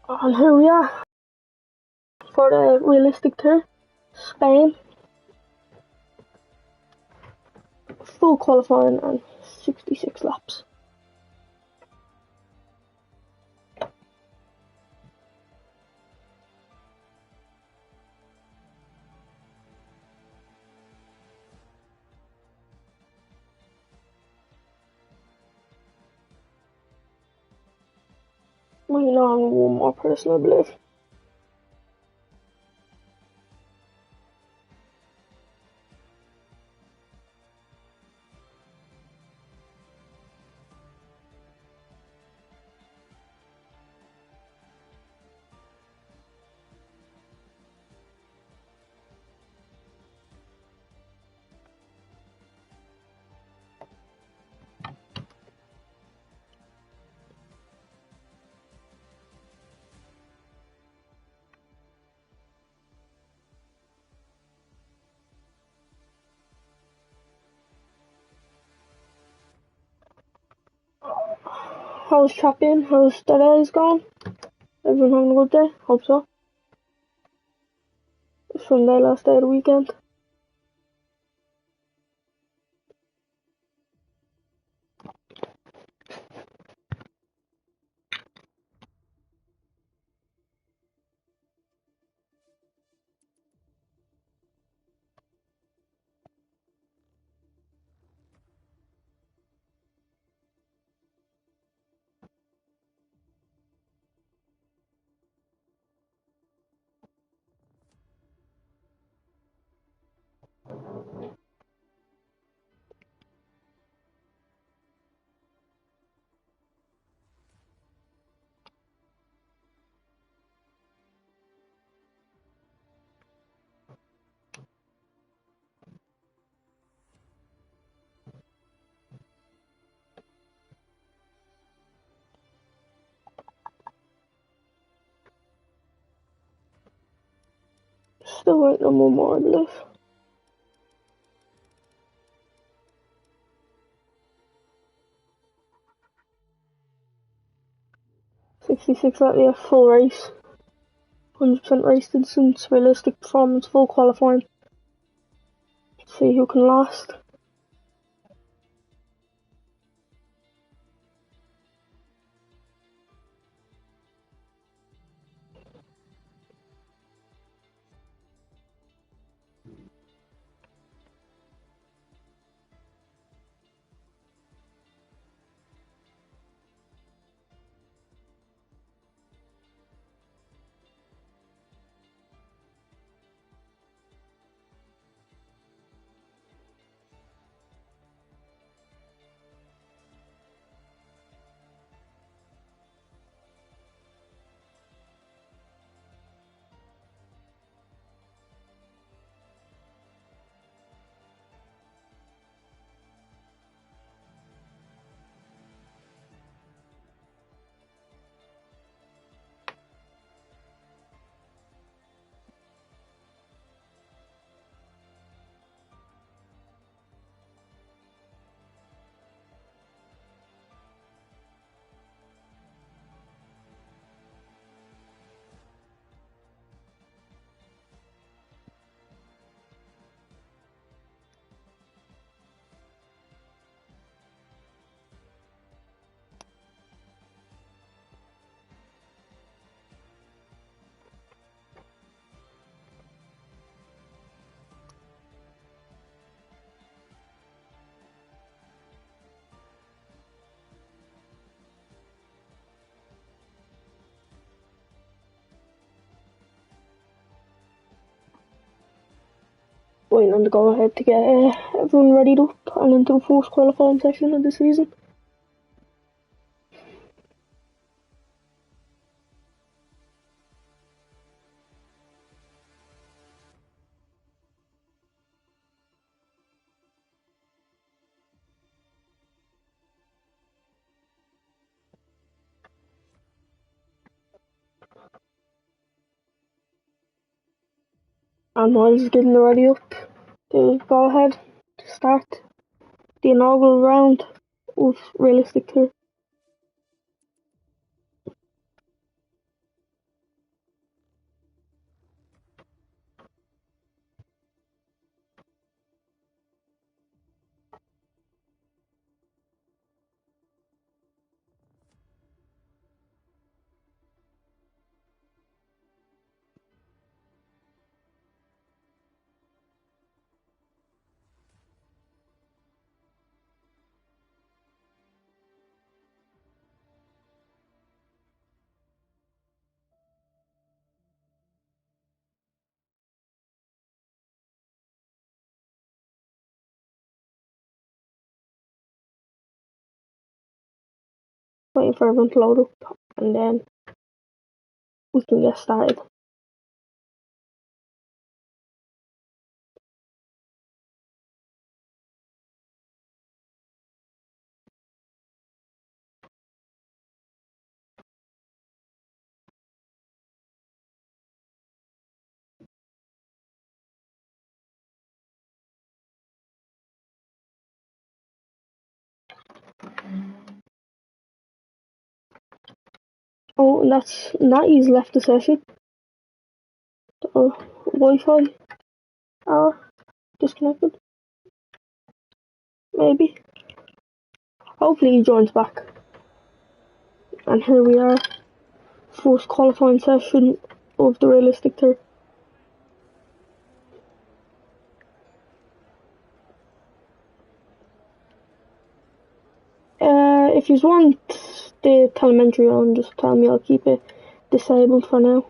And here we are for the realistic tour. Spain, full qualifying and 66 laps. Well, you know, I'm one more person, I believe. How's trapping? How's the days going? Everyone having a good day? Hope so. Sunday, last day of the weekend. Still waiting on one more, I believe. .66 out there, full race. 100% race distance, realistic performance, full qualifying. Let's see who can last. Waiting on the go ahead to get everyone readied up and into the first qualifying session of the season. And Miles is getting ready up to go ahead to start the inaugural round of Realistic Tour. Waiting for everyone to load up and then we can get started. Oh, and that's Natty's left the session. Wi-Fi disconnected. Maybe. Hopefully he joins back. And here we are. First qualifying session of the Realistic Tour. If you want the telemetry on, just tell me, I'll keep it disabled for now.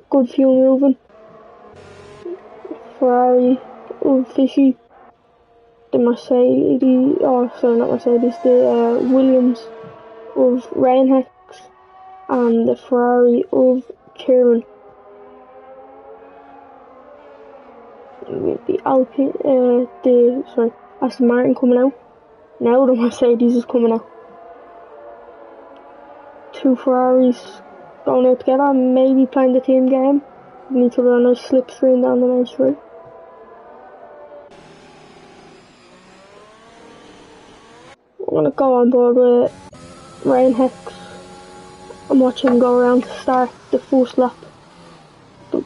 Good fuel moving. Ferrari, Fishy, the Mercedes, oh sorry not Mercedes, the Williams of Rainhex and the Ferrari of Kieran. With the Aston Martin coming out. Now the Mercedes is coming out. Two Ferraris going out together, maybe playing the team game. We need to run a slipstream down the main street. I'm gonna go on board with Rain Hex and watch him go around to start the first lap of the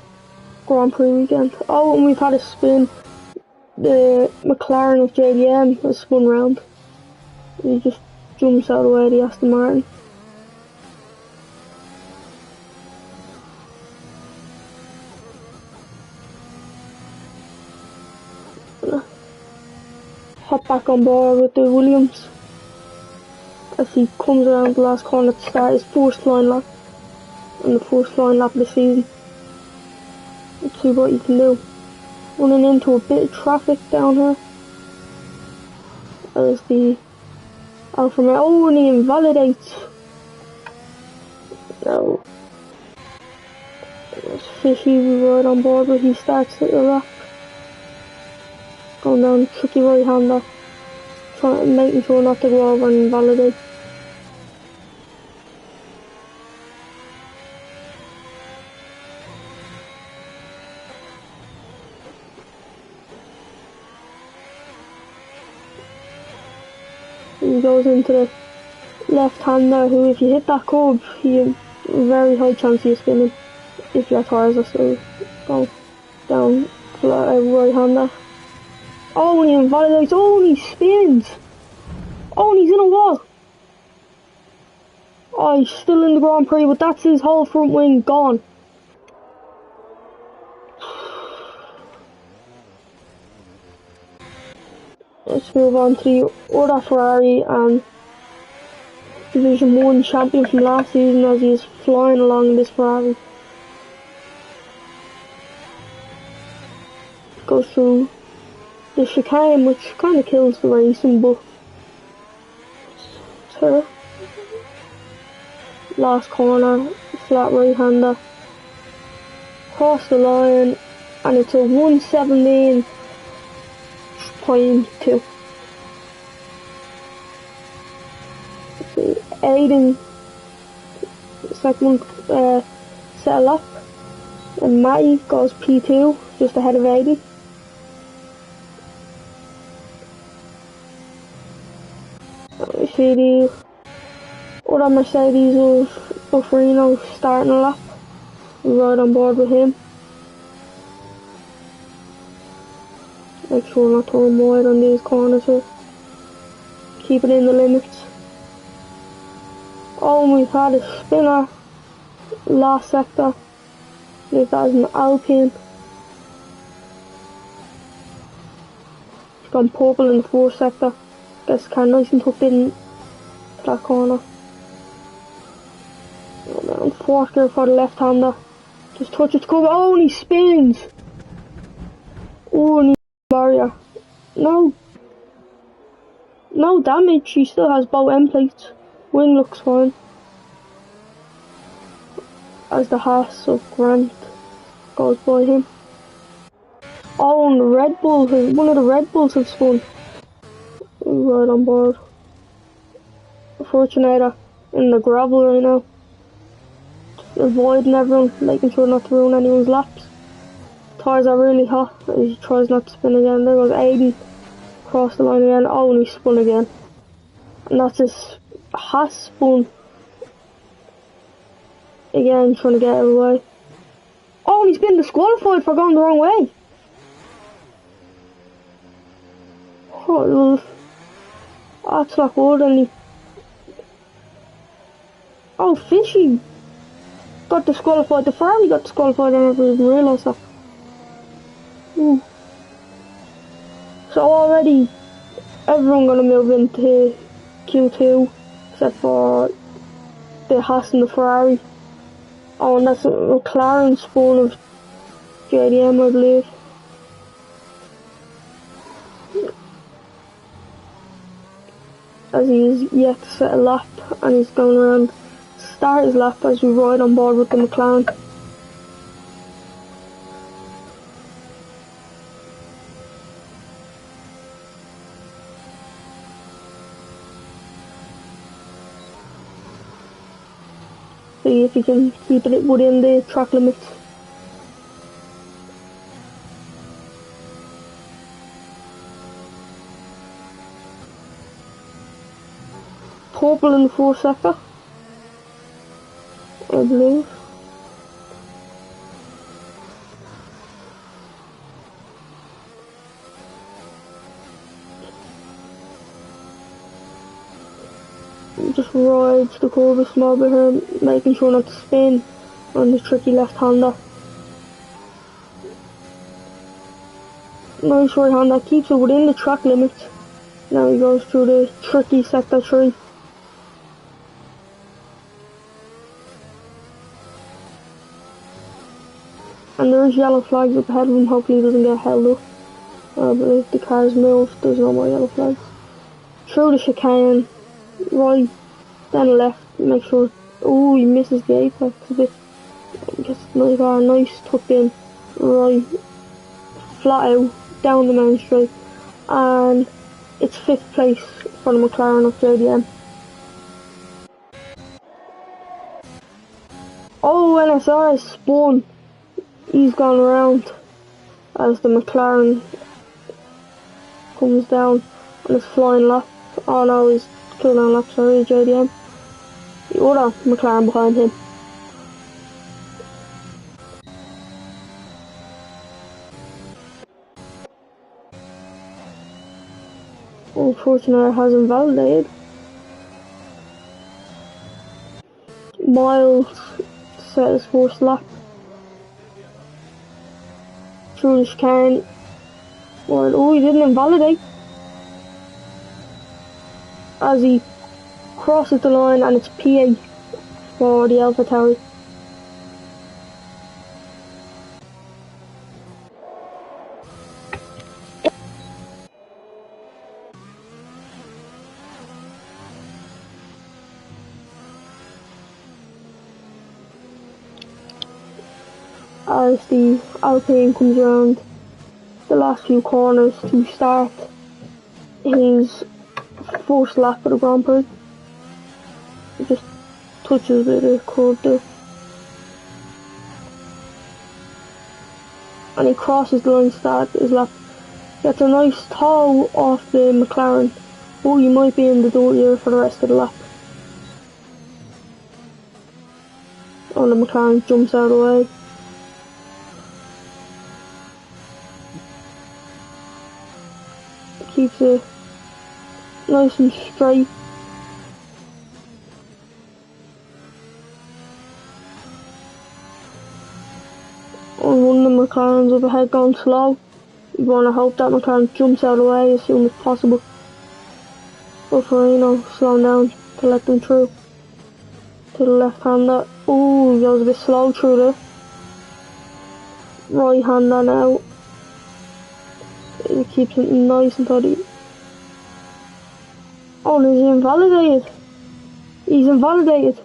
Grand Prix weekend. Oh, and we've had a spin. The McLaren of JDM has spun round. He just jumps out of the way of the Aston Martin. Hop back on board with the Williams as he comes around the last corner to start his first line lap and the first line lap of the season. Let's see what you can do. Running into a bit of traffic down here. There's the Alfa Romeo. Oh, and he invalidates. No. It's Fishy we ride on board, but he starts at the lap. Going down tricky right hander. Making sure not to go over and invalidate. He goes into the left hander who, if you hit that curb, you very high chance of you spinning if your tyres are still going down right hander. Oh, and he invalidates. Oh, and he spins. Oh, and he's in a wall. Oh, he's still in the Grand Prix, but that's his whole front wing gone. Let's move on to the other Ferrari and Division 1 champion from last season as he is flying along in this Ferrari. Goes through the chicane, which kind of kills the racing, but it's her. Last corner, flat right hander, cross the line, and it's a 1:17.2. Aiden, second set a lap, and Matty goes P2, just ahead of Aiden. We see the other Mercedes of Bufferino starting a lap. We ride on board with him. Make sure not to run wide on these corners here. Keep it in the limits. Oh, and we've had a spinner last sector. I believe that is an Alpine. It's gone purple in the fourth sector. Gets the car nice and tucked in to that corner. And fourth gear for the left hander. Just touches the cover. Oh, and he spins. Oh, and he's barrier. No damage. He still has both end plates. Wing looks fine. As the Haas of Grant goes by him. Oh, and the Red Bull, one of the Red Bulls have spun. Right on board. Fortunator in the gravel right now. Avoiding everyone, making sure not to ruin anyone's laps. Tyres are really hot. He tries not to spin again. There goes Aiden. Cross the line again. Oh, and he spun again. And that's his Haas spun. Again, trying to get out of the way. Oh, and he's been disqualified for going the wrong way. Oh, that's not good. And he... Oh, Fishy got disqualified. The Ferrari got disqualified. I never even realised that. Ooh. So already everyone gonna move into Q2 except for the Haas and the Ferrari. Oh, and that's a McLaren spawn of JDM, I believe. As he is yet to set a lap and he's going around start his lap as we ride on board with the McLaren. See if he can keep it within the track limits. Purple in the fourth sector, I believe. Just rides the curve a small bit here, making sure not to spin on the tricky left-hander. Nice right-hander, keeps it within the track limits. Now he goes through the tricky sector 3. And there is yellow flags up ahead of him, hopefully he doesn't get held up. But if the car's moved, there's no more yellow flags. Through the chicane, right, then left, make sure, oh, he misses the apex a bit. Gets another car, nice tucked in, right, flat out, down the main straight. And it's 5th place for the McLaren of JDM. Oh, NSR spun. He's gone around as the McLaren comes down on his flying lap. Oh no, he's cool down lap, sorry, JDM. The other McLaren behind him. Unfortunately, it hasn't validated. Miles set his first lap. Through the chicane. Oh, he didn't invalidate. As he crosses the line, and it's P8 for the AlphaTauri. As the Alpine comes around the last few corners to start his first lap of the Grand Prix. He just touches a bit of curve there. And he crosses the line to start his lap. Gets a nice toe off the McLaren. Oh, you might be in the dirt here for the rest of the lap. Oh, the McLaren jumps out of the way. Keeps it nice and straight. And one of the McLarens up ahead going slow. You want to hope that McLaren jumps out of the way as soon as possible. But Farino slowing down to let them through. To the left hander. Ooh, he goes a bit slow through there. Right hander now. He keeps it nice and tidy. Oh, and is he invalidated? He's invalidated.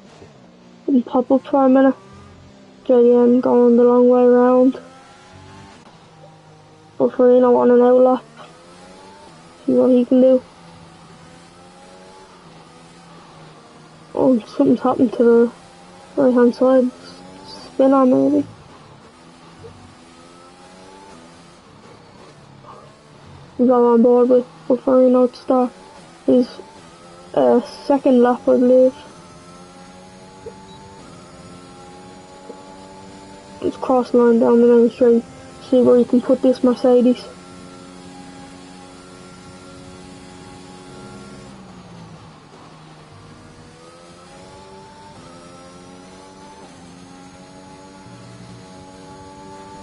Didn't pop up for a minute. JDM going the long way around. But Farino on an out lap. See what he can do. Oh, something's happened to the right hand side. Spinner maybe. We got on board with Farino to start his second lap, I believe. Just cross the line down the main straight. See where you can put this Mercedes.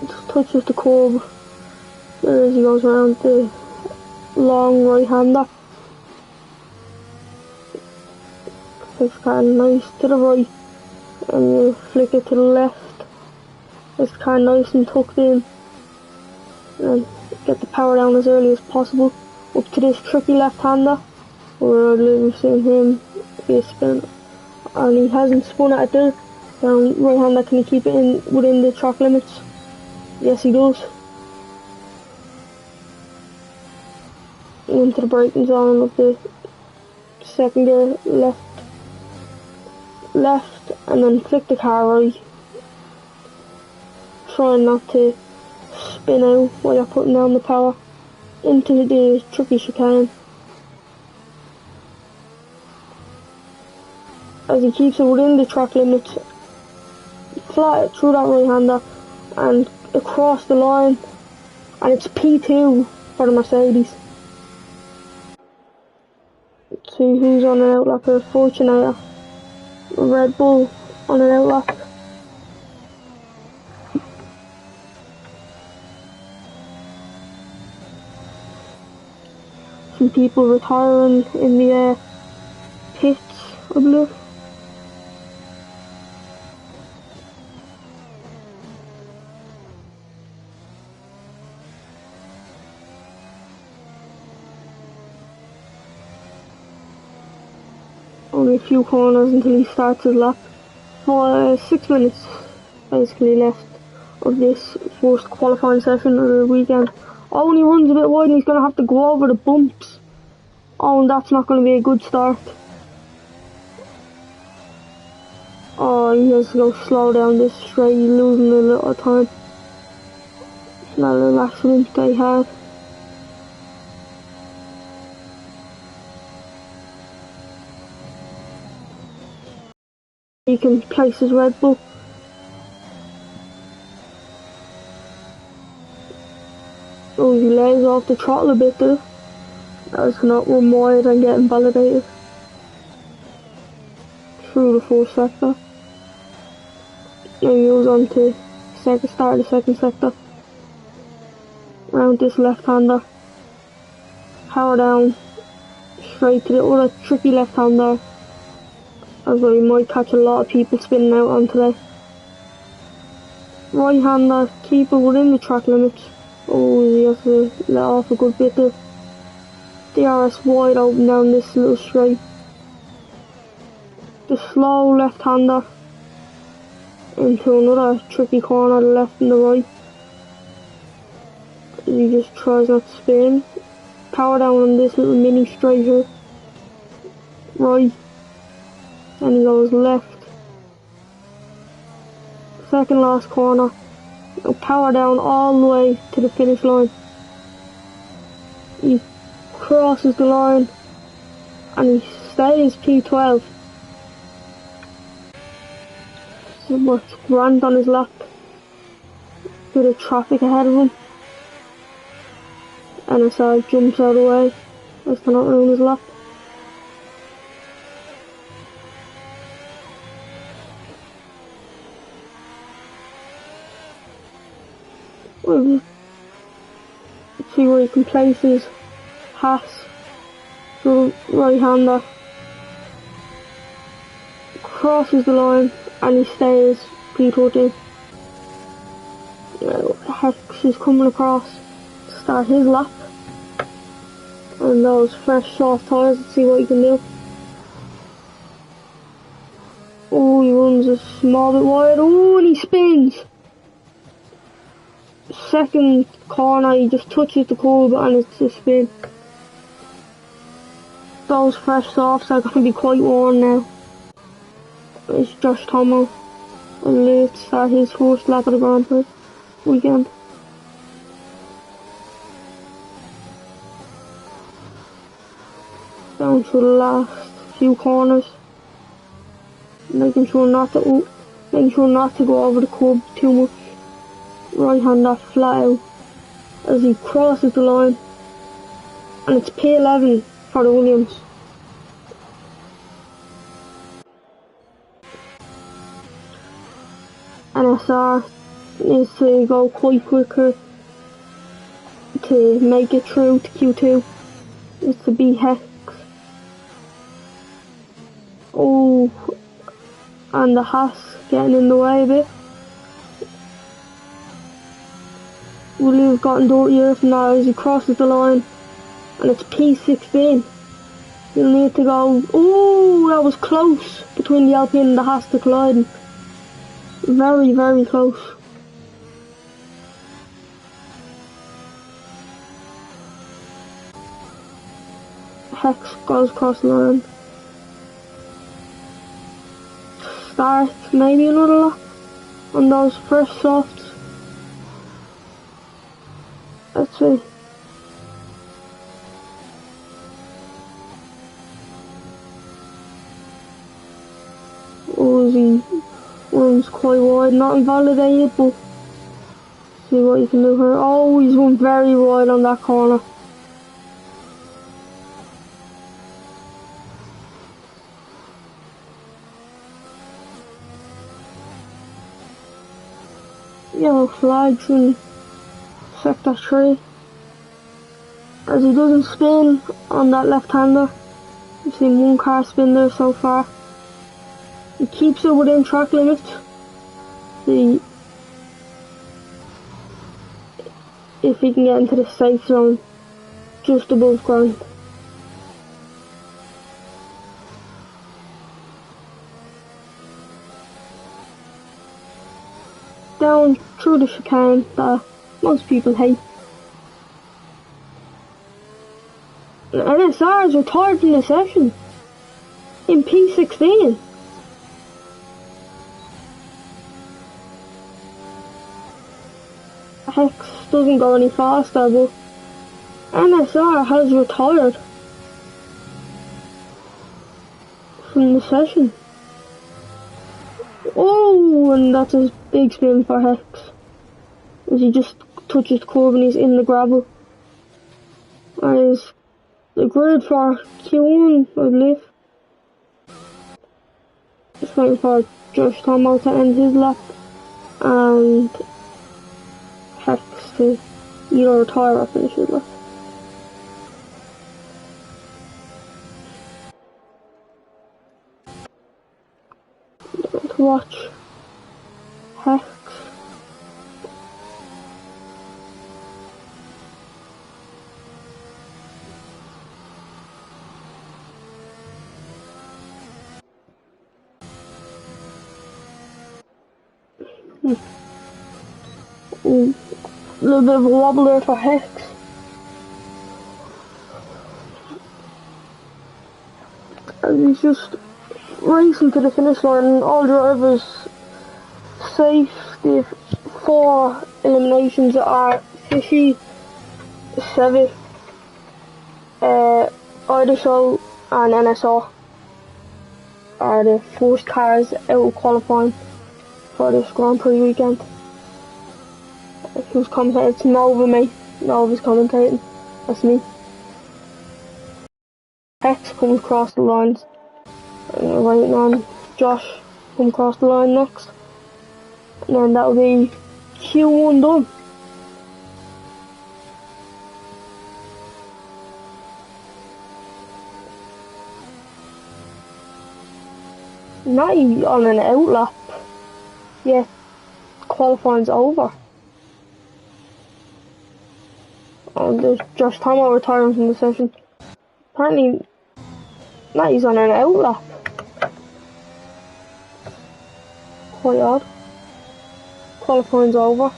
Just touches the curb. There he goes around the long right hander. It's kind of nice to the right, and you flick it to the left. It's kind of nice and tucked in, and get the power down as early as possible up to this tricky left hander, where I believe we've seen him be a spin. and he hasn't spun it at there. Right hander, can he keep it in within the track limits? Yes, he does. Into the braking zone of the second gear, left, and then flick the car right. Trying not to spin out while you're putting down the power into the tricky chicane. As he keeps it within the track limits, flat through that right hander and across the line, and it's P2 for the Mercedes. Let's see who's on an outlap here. Fortunator, Red Bull on an outlap. Some people retiring in the pits, I believe. Only a few corners until he starts his lap. 6 minutes basically left of this first qualifying session of the weekend. Oh, and he runs a bit wide and he's going to have to go over the bumps. Oh, and that's not going to be a good start. Oh, he has to go slow down this straight, he's losing a little time. It's not a little accident they had. He can place his Red Bull. Oh, he lays off the throttle a bit there. That's not run wide and getting validated. Through the first sector. Now he goes on to start of the second sector. Around this left-hander. Power down. Straight to the other tricky left-hander. As well, he might catch a lot of people spinning out on today. Right-hander, keep it within the track limits. Oh, he has to let off a good bit there. DRS wide open down this little straight. The slow left-hander into another tricky corner, the left and the right. He just tries not to spin. Power down on this little mini straight here. Right. And he goes left. Second last corner. Power down all the way to the finish line. He crosses the line and he stays P12. So much grand on his lap. Bit of traffic ahead of him. NSI jumps out of the way as to not ruin his lap. Let's see where he can place his Haas to the right hander. Crosses the line and he stays P13. Hex is coming across to start his lap. And those fresh soft tyres, let's see what he can do. Oh, he runs a small bit wide. Oh, and he spins. Second corner, he just touches the curb and it's a spin. Those fresh softs are going to be quite worn now. It's Josh Tomo and Lewis start his first lap of the Grand Prix weekend. Down to the last few corners, making sure not to go over the curb too much. Right hander flat out as he crosses the line, and it's P11 for the Williams. NSR needs to go quite quicker to make it through to Q2. It's to be Hex. Oh, and the Haas getting in the way a bit. Williams gotten dirtier from now as he crosses the line, and it's P16. You'll need to go. Oh, that was close between the Alpine and the Haas to colliding. Very, very close. Hex goes across the line. Start maybe another lap on those first softs. Let's see. Uzi runs quite wide, not invalidated, but see what you can do here. Oh, he's run very wide on that corner. Yellow flags in sector 3 as he doesn't spin on that left-hander. We've seen one car spin there so far. He keeps it within track limits. See if he can get into the safe zone just above ground. Down through the chicane that most people hate. NSR is retired from the session in P16. Hex doesn't go any faster, but NSR has retired from the session. Oh, and that's a big spin for Hex as he just touches the curb and he's in the gravel. That is the grid for Q1, I believe. Just waiting for Josh Tomo to end his lap and Hex to either retire or finish his lap. To watch Hex. A little bit of a wobble there for Hex. And he's just racing to the finish line. All drivers safe. The 4 eliminations are Fishy, Sevi, Idashow and NSR are the first cars out of qualifying for this Grand Prix weekend. Who's commentating? It's Nova, mate. Nova's commentating. That's me. Hex comes across the lines. And we're waiting on Josh to come across the line next. And then that'll be Q1 done. Not even on an outlap. Yeah, qualifying's over. And there's Josh Tomo retiring from the session. Apparently, now he's on an outlap. Quite odd. Qualifying's over.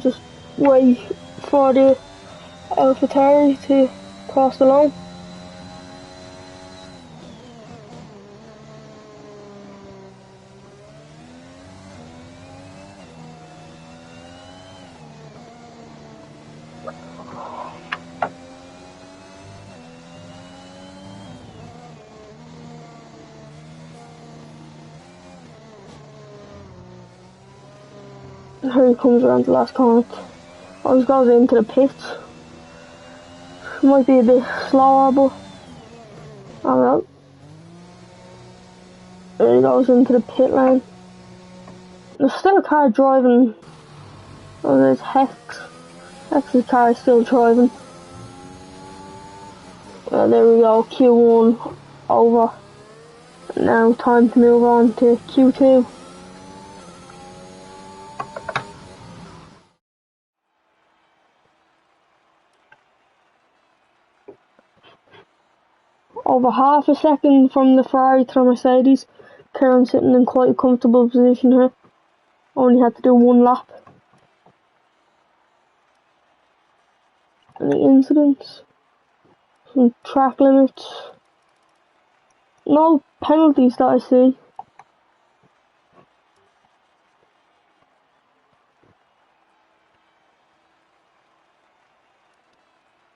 Just wait for the AlphaTauri to cross the line. Here he comes around the last corner. Always goes into the pits. Might be a bit slower, but oh well. There he goes into the pit lane. There's still a car driving. Oh, there's Hex. Hex's car is still driving. There we go, Q1 over. Now time to move on to Q2. Over half a second from the Ferrari to the Mercedes. Kieran sitting in quite a comfortable position here. Only had to do one lap. Any incidents? Some track limits? No penalties that I see.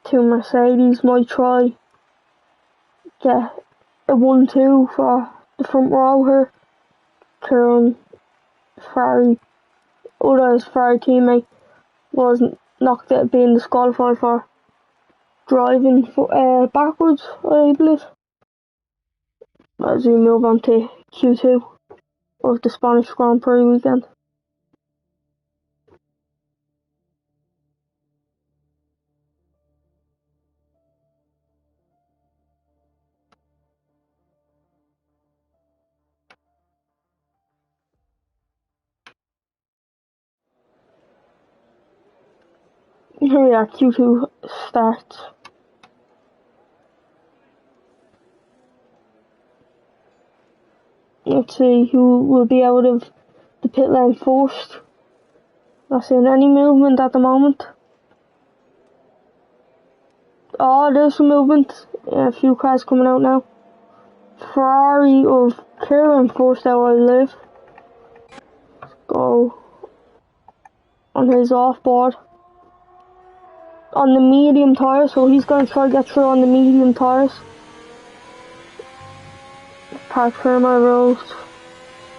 Two Mercedes might try get a 1-2 for the front row here. Kieran, Ferrari, Uda's Ferrari teammate, wasn't knocked out being disqualified for driving backwards, I believe. As we move on to Q2 of the Spanish Grand Prix weekend. Here we are, Q2 starts. Let's see who will be out of the pit lane first. Not seeing any movement at the moment. Oh, there's some movement. Yeah, a few cars coming out now. Ferrari of Kieran first out, I believe. Go on his off board. On the medium tyres, so he's going to try to get through on the medium tyres. Park firmer rules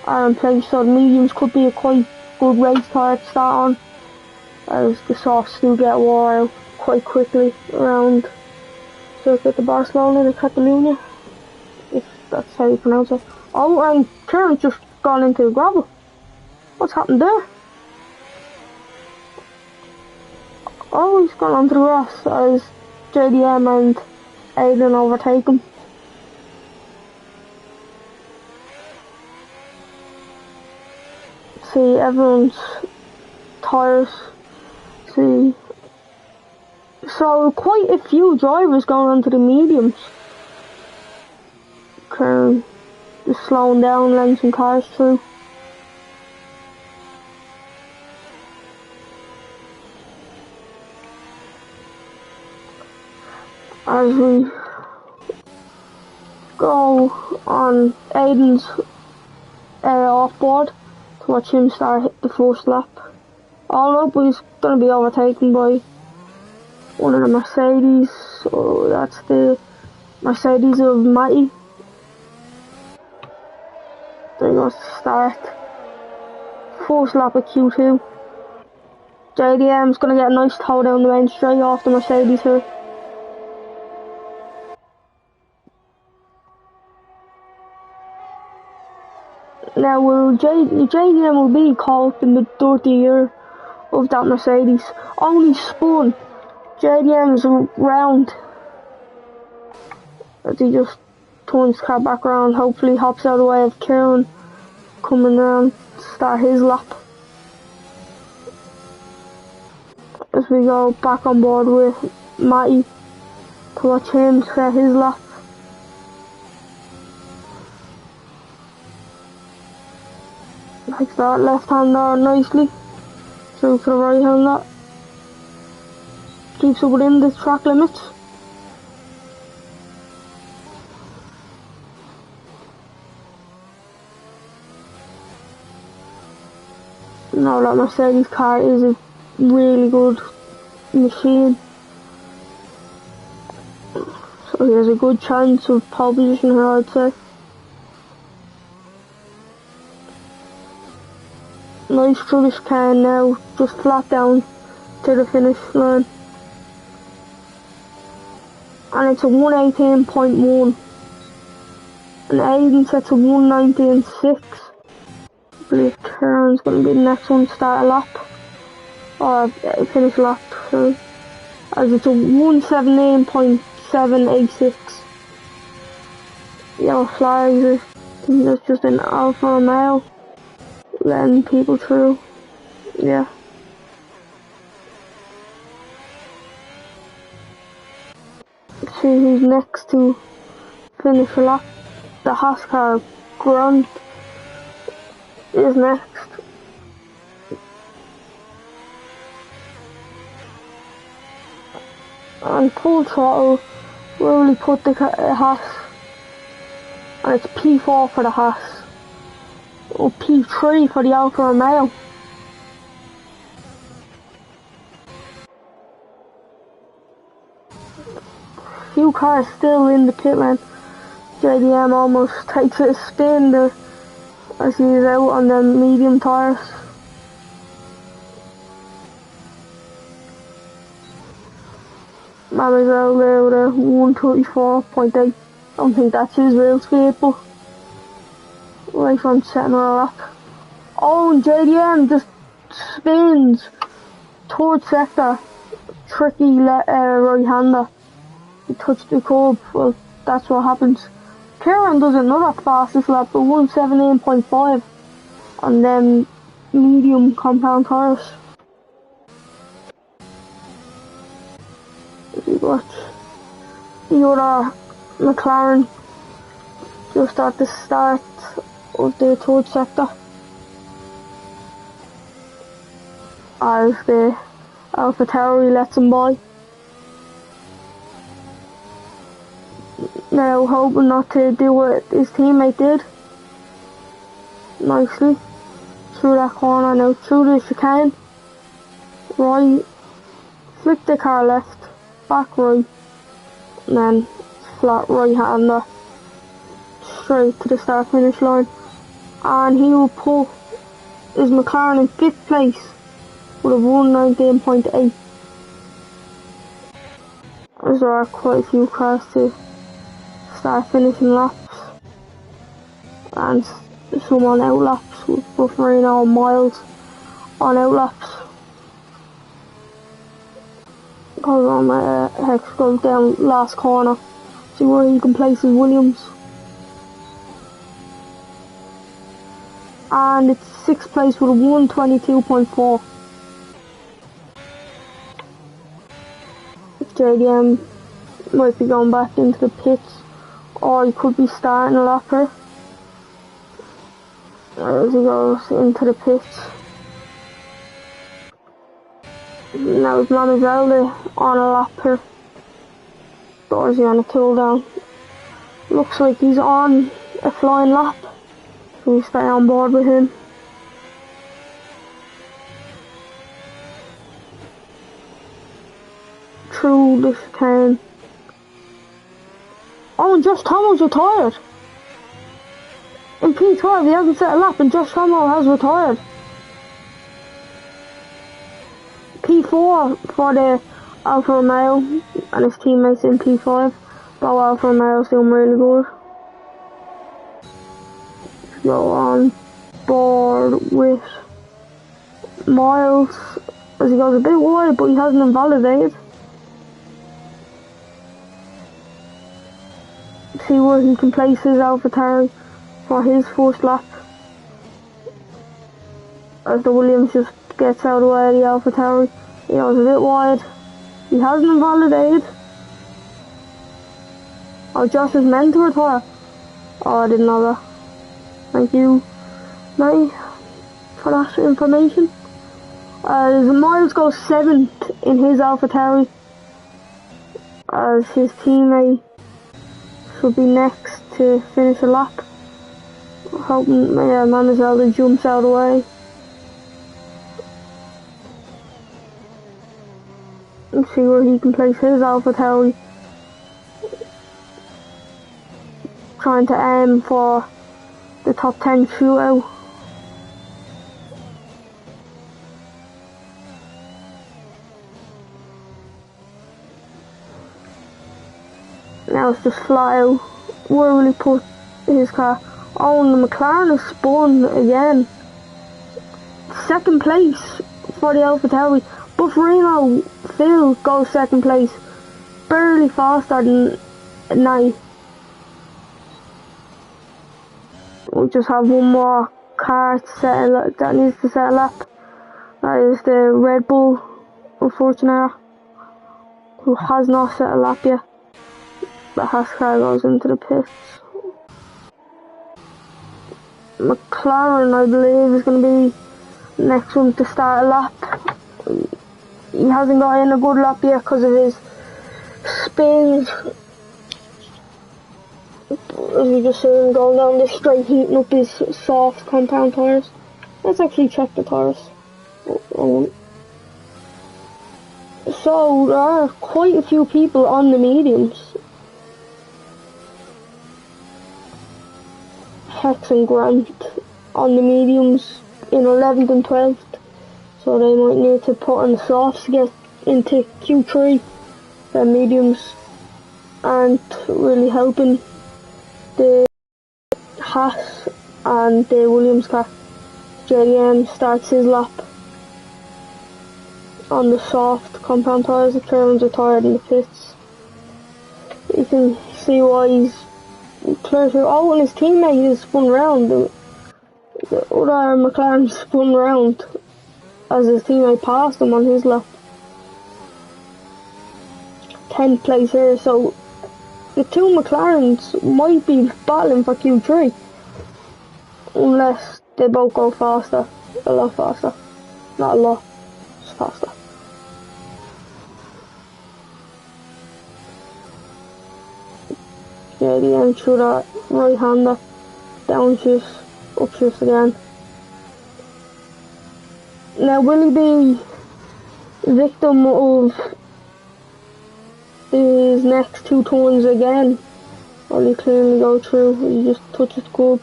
are in place, so the mediums could be a quite good race tyre to start on, as the softs do get wore out quite quickly around Circuit de Barcelona and Catalunya, if that's how you pronounce it. Oh, and Kieran's just gone into the gravel. What's happened there? Oh, he's gone onto the grass as JDM and Aiden overtake him. See everyone's tyres. See, so quite a few drivers going onto the mediums. Kieran just slowing down, letting some cars through. As we go on Aiden's off board to watch him start the first lap. All up, he's going to be overtaken by one of the Mercedes. So that's the Mercedes of Matty. There he goes to start. First lap of Q2. JDM's going to get a nice tow down the main straight off the Mercedes here. Now, JDM will be caught in the dirty year of that Mercedes. Only spun JDM's round as he just turns his car back around. Hopefully, hops out of the way of Kieran coming around to start his lap. As we go back on board with Matty to watch him start his lap. Takes that left hander nicely through to the right hander. Keeps it within the track limits. Now that Mercedes car is a really good machine, so he has a good chance of pole position here, I'd say. Nice through this car now, just flat down to the finish line. And it's a 118.1. And Aiden sets a 119.6. I believe Kieran's going to be the next one to start a lap. Or finish a lap, sorry. As it's a 117.6 786. Yellow flags. I think that's just an Alfa Romeo letting people through. Yeah. Let's see who's next to finish a lap. The Haas car, Grunt, is next. And full throttle really put the Haas, and it's P4 for the Haas, or P3 for the Alfa Romeo. Few cars still in the pit lane. JDM almost takes a spin there as he's out on the medium tyres. Mademoiselle there with a 134.8. I don't think that's his real speed, but right from setting her up. Oh, and JDM just spins towards sector. Tricky right-hander. He touched the curb. Well, that's what happens. Kieran does another fastest lap, but 117.5 on them medium compound tyres. We got the other McLaren just at the start of the third sector as the AlphaTauri lets him by. Now hoping not to do what his teammate did. Nicely through that corner, now through the chicane. Right, flick the car left, back right, and then flat right hander straight to the start finish line. And he will put his McLaren in 5th place with a 119.8. As there are quite a few cars to start finishing laps, and some on out laps with Bufferino and Miles on out laps. Goes on Hex goes down last corner, see where he can place his Williams. And it's 6th place with a 122.4. JDM might be going back into the pits, or he could be starting a lap here as he goes into the pits. Now it's Mademoiselle on a lap here. Or is he on a cool down? Looks like he's on a flying lap, so we stay on board with him. Through the chicane. Oh, and Josh Thomas retired. In P12 he hasn't set a lap and Josh Thomas has retired. P4 for the Alfa Romeo and his teammates in P5. But Alfa Romeo's doing really good. Go on board with Miles as he goes a bit wide, but he hasn't invalidated. See where he can place his AlphaTauri for his first lap. As the Williams just gets out of the way of the AlphaTauri. He goes a bit wide. He hasn't invalidated. Oh, Josh is meant to retire. Oh, I didn't know that. Thank you, mate, for that information. Miles goes 7th in his AlphaTauri, as his teammate should be next to finish a lap. Hoping Mademoiselle jumps out of the way. And see where he can place his AlphaTauri. Trying to aim for the top 10 shootout. Now it's just flat out. Where will he put his car? Oh, and the McLaren has spun again. 2nd place for the AlphaTauri. Bufferino Phil goes 2nd place. barely faster than 9. We just have one more car to set that needs to set a lap. That is the Red Bull, unfortunately, who has not set a lap yet. The Haas car goes into the pits. McLaren, I believe, is going to be next one to start a lap. He hasn't got in a good lap yet because of his spins. As we just see him going down this straight, heating up his soft compound tyres. Let's actually check the tyres. So there are quite a few people on the mediums. Hex and Grant on the mediums in 11th and 12th. So they might need to put on the softs to get into Q3. The mediums aren't really helping the Haas and the Williams car. JDM starts his lap on the soft compound tyres. The Germans are tired in the pits. You can see why he's clear through. Oh, and his teammate is spun round. The other McLaren spun round as his teammate passed him on his lap. 10th place here, so the two McLarens might be battling for Q3 unless they both go faster, a lot faster, not a lot, just faster. Yeah, the end through that right hander, downshift, upshift again. Now will he be victim of his next 2 turns again? Will he cleanly go through? He just touches the curb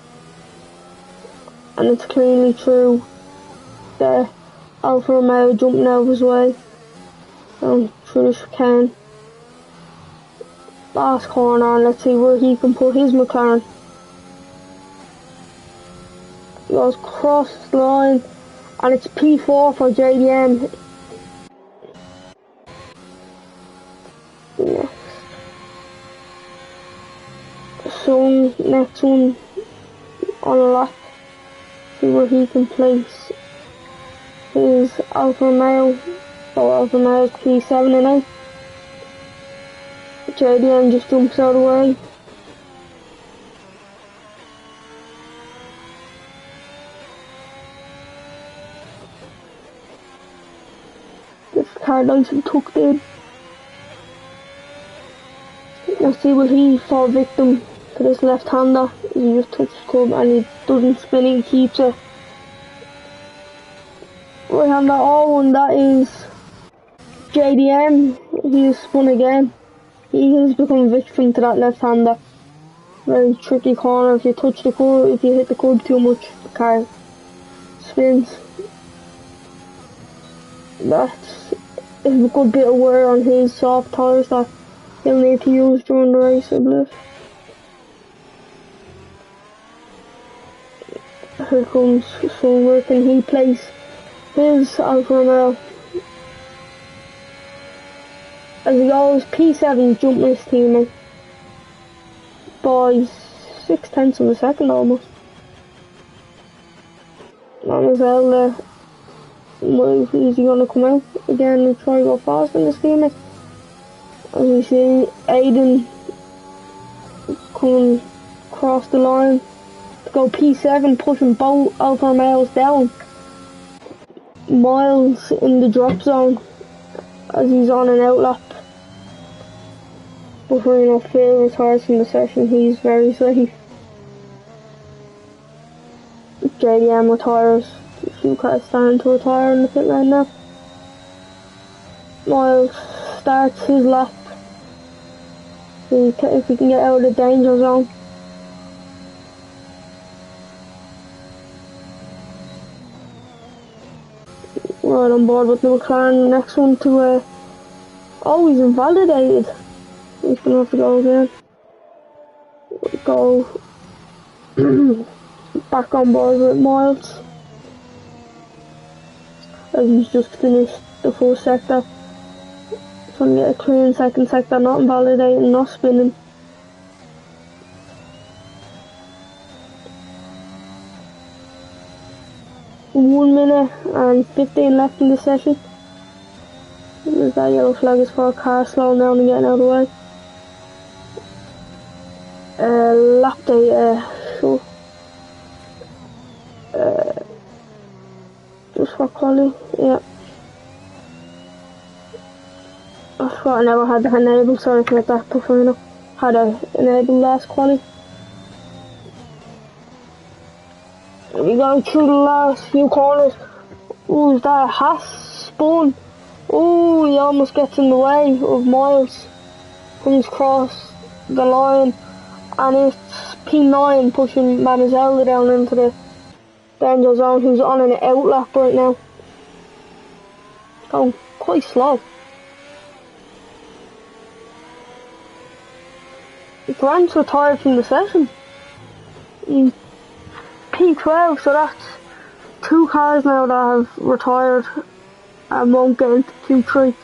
and it's cleanly through the Alfa Romeo jumping out of his way and through the chicane. Last corner, and let's see where he can put his McLaren. He goes across the line and it's P4 for JDM. Next. So next one on a lap. See where he can place his Alfa Romeo. So Alfa Romeo's P7 and 8. JDM just jumps out of the way. This car nice and tucked in. Let's see, will he fall victim to this left-hander? He just touches the curb and he doesn't spin, he keeps it. Right-hander, oh, and that is JDM. He has spun again. He has become victim to that left-hander. Very tricky corner. If you touch the curb, if you hit the curb too much, the car spins. That's a good bit of wear on his soft tyres that he'll need to use during the race, I believe. Here comes, so where can he place his Alfa Romeo? As he goes, P7 jumping his teammate by 0.6 of a second almost. Mademoiselle there. Is he going to come out again and try to go fast in this teammate? As we see Aiden coming across the line to go P7, pushing both Alfa Romeos down. Miles in the drop zone as he's on an outlap. Before Phil retires from the session, he's very safe. JDM retires. A few cars starting to retire in the pit lane now. Miles starts his lap. If we can get out of the danger zone. Right on board with the McLaren. Next one to oh, he's invalidated. He's gonna have to go again. Go back on board with Miles. As he's just finished the full sector. Trying to get a clean second sector, not invalidating, not spinning. One minute and 15 left in the session. There's that yellow flag is for a car slowing down and getting out of the way. Lap data, so just for quality, yeah. I thought I never had that enabled, sorry to get that tough enough. Had I enabled last quality. We going through the last few corners. Ooh, is that a Haas spawn? Ooh, he almost gets in the way of Miles. Comes across the line, and it's P9 pushing Manazelda down into the danger zone, who's on an outlap right now. Going quite slow. Grant's retired from the session. P12, so that's 2 cars now that have retired and won't get into Q3.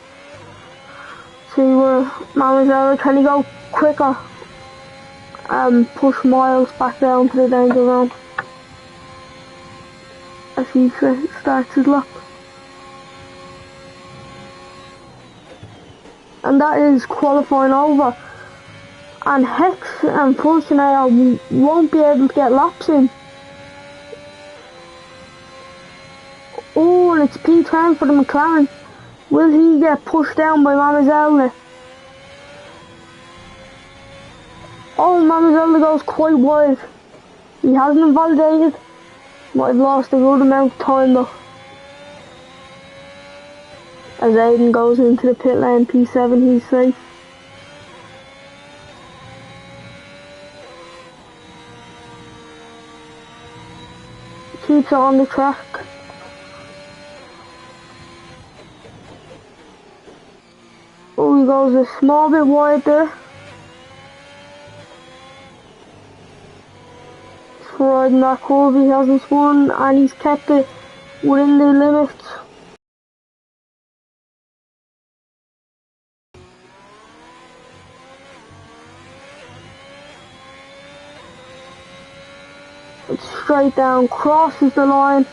See where Manazelda, can he go quicker and push Miles back down to the danger zone as he starts his lap. And that is qualifying over. And Hex and Fulcinale won't be able to get laps in. Oh, and it's P10 for the McLaren. Will he get pushed down by Manazelda? Oh, Manazelda goes quite wide. He hasn't invalidated. Might have lost a good amount of time though. As Aiden goes into the pit lane, P7, he's safe. Keeps it on the track. Oh, he goes a small bit wide there. He's riding that curve, he hasn't spun, and he's kept it within the limits. It's straight down, crosses the line,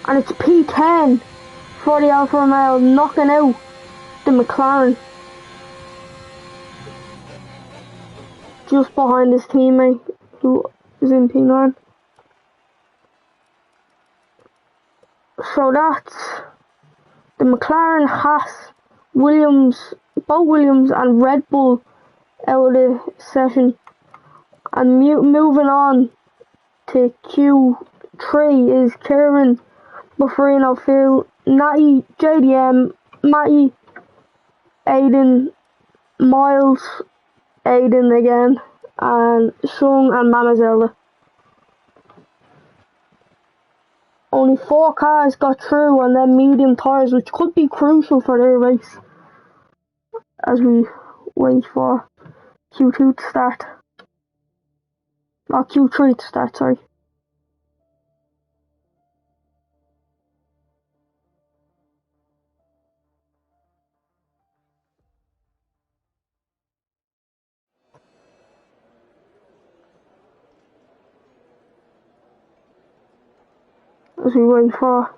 and it's P10 for the Alfa Romeo, knocking out the McLaren. Just behind his teammate, who is in P9. So that's the McLaren, Haas, Williams, both Williams and Red Bull out of the session. And moving on to Q3 is Kieran, Bufferino, Phil, Natty, JDM, Matty, Aiden, Miles, Aiden again, and Sung and Manazelda. Only 4 cars got through on them medium tyres, which could be crucial for their race as we wait for Q2 to start. Or Q3 to start, sorry. As we wait for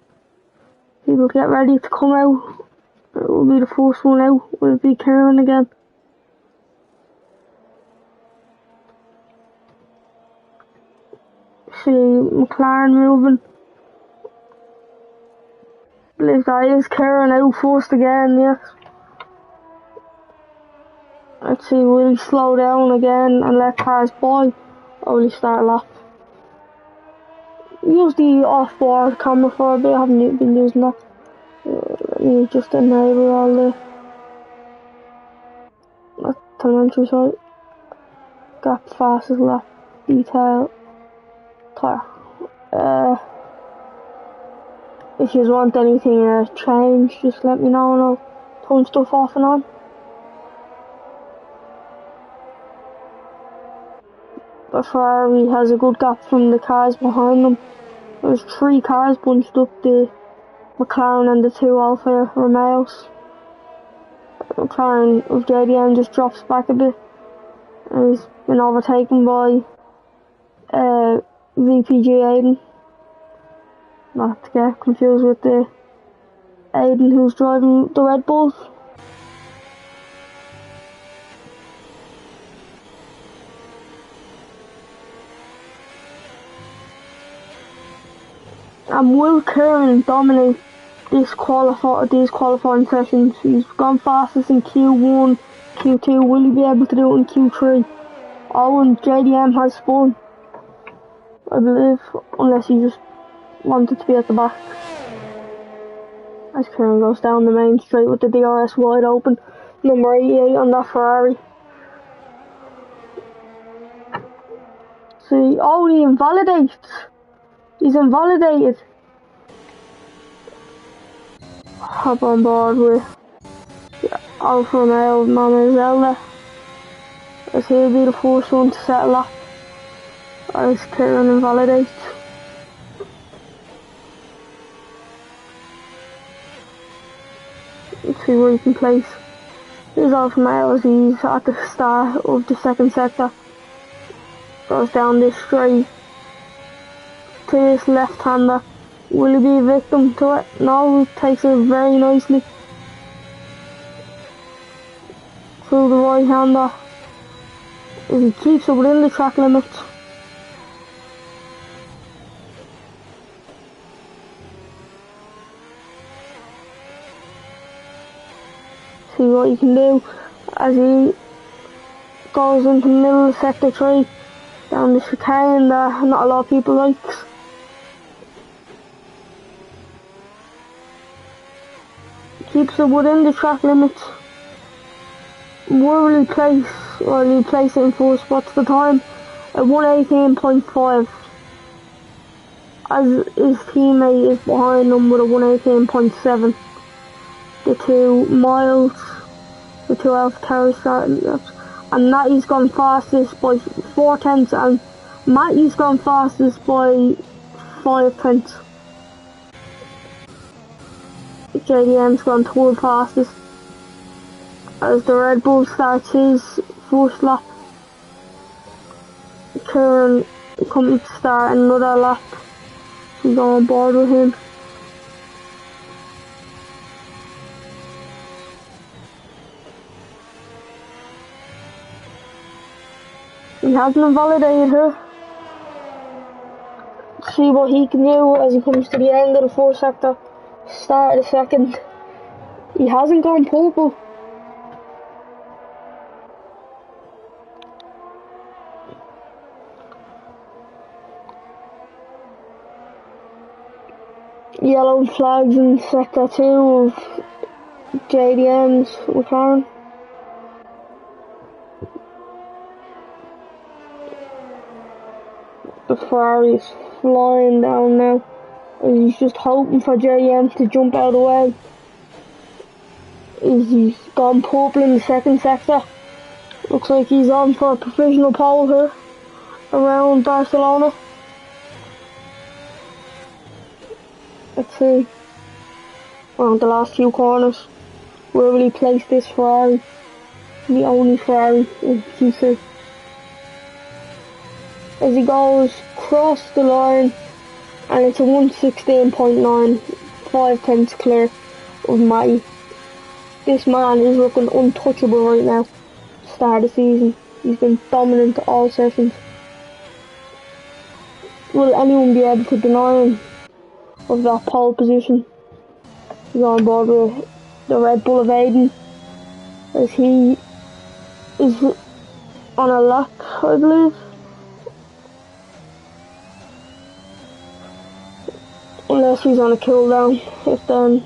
people to get ready to come out, it will be the first one out, will be Kieran again. See McLaren moving. That is Kieran out first again, yes. Let's see, will he slow down again and let cars by, or will he start a lap? Use the off-board camera for a bit, I haven't been using that. You just enable all the telemetry, sorry. Gap fastest lap, detail, tyre. If you want anything change, just let me know and I'll turn stuff off and on. But Ferrari has a good gap from the cars behind them. There's 3 cars bunched up, the McLaren and the 2 Alfa Romeos. McLaren of JDM just drops back a bit and he's been overtaken by VPG Aiden. Not to get confused with the Aiden who's driving the Red Bulls. And will Kieran dominate these qualifying sessions? He's gone fastest in Q1, Q2. Will he be able to do it in Q3? Oh, and JDM has spun, I believe, unless he just wanted to be at the back. As Kieran goes down the main straight with the DRS wide open, number 88 on that Ferrari. See, oh, he invalidates. He's invalidated. Hop on board with Alfa Romeo Mama Zelda, as he'll be the first one to settle up as Kieran invalidates. Let's see where he can place his Alfa Romeo as he's at the start of the second sector. Goes down this straight to this left-hander. Will he be a victim to it? No, takes it very nicely through the right-hander. If he keeps it within the track limits. See what he can do as he goes into the middle of sector 3 down the chicane that not a lot of people likes. Keeps it within the track limits. Where will he place? Or will he place it in first? What's the time? At 118.5. As his teammate is behind him with a 118.7. The 2 miles, the 2 AlphaTauri starting laps. And Matty's gone fastest by 4 tenths, and Matty's gone fastest by 5 tenths. JDM's gone third fastest as the Red Bull starts his first lap. Kieran coming to start another lap. We go on board with him. He hasn't invalidated her. See what he can do as he comes to the end of the first sector. Start of the second. He hasn't gone purple. Yellow flags in sector 2 of JDM's McLaren. The Ferrari is flying down now. He's just hoping for JDM to jump out of the way. He's gone purple in the second sector. Looks like he's on for a provisional pole here around Barcelona. Let's see. Around the last few corners. Where will he place this Ferrari? The only Ferrari in Q3. As he goes across the line, and it's a 116.9, 5 tenths clear of Matty. This man is looking untouchable right now. Start of the season, he's been dominant all sessions. Will anyone be able to deny him of that pole position? He's on board with the Red Bull of Aiden, as he is on a lap, I believe. Unless he's on a cool down, if then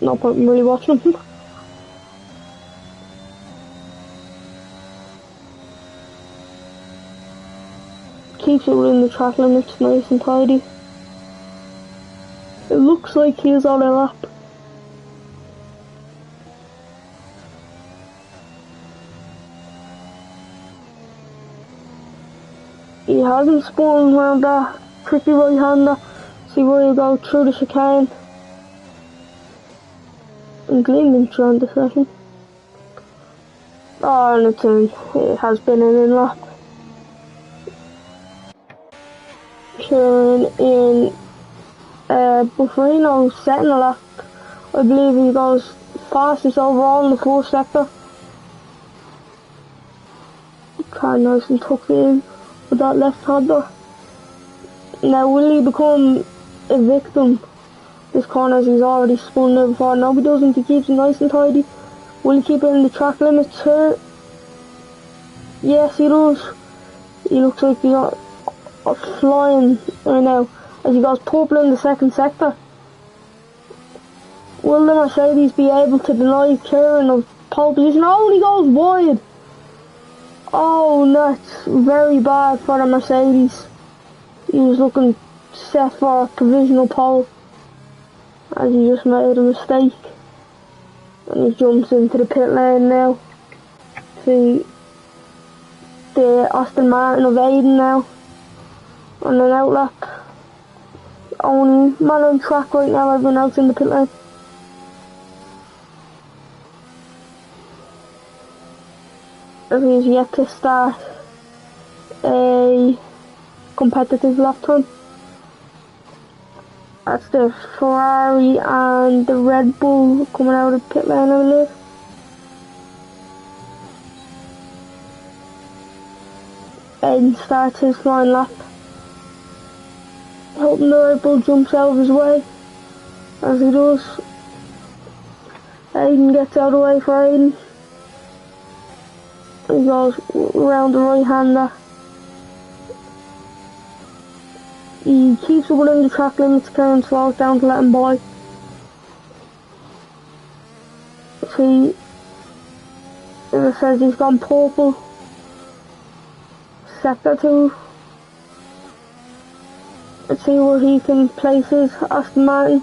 no point in really watching him. Keeps it within the track limits, nice and tidy. It looks like he's on a lap. He hasn't spun around that tricky right-hander. See where you go through the chicane. And Gleeman's around the session. Oh, and it has been an in-lap. Sure, in Bufferino setting a lap. I believe he goes fastest overall in the first sector. Car nice and tucked in with that left-hander. Now, will he become a victim this corner as he's already spun there before? No, he doesn't. He keeps it nice and tidy. Will he keep it in the track limits here? Yes, he does. He looks like he's flying right now as he goes purple in the second sector. Will the Mercedes be able to deny Kieran of pole position? Oh, he goes wide. Oh, that's very bad for the Mercedes. He was looking set for a provisional pole as he just made a mistake. And he jumps into the pit lane now. See the Aston Martin of Aiden now on an outlap. Only man on track right now, everyone else in the pit lane. He's yet to start a competitive lap time. That's the Ferrari and the Red Bull coming out of the pit lane, I believe. Aiden starts his flying lap. Hoping the Red Bull jumps out of his way. As he does. Aiden gets out of the way for Aiden. He goes around the right hander. He keeps it within the track limits, Kieran slows down to let him by. See, as I said, he's gone purple. Sector 2. Let's see where he can place his Aston Martin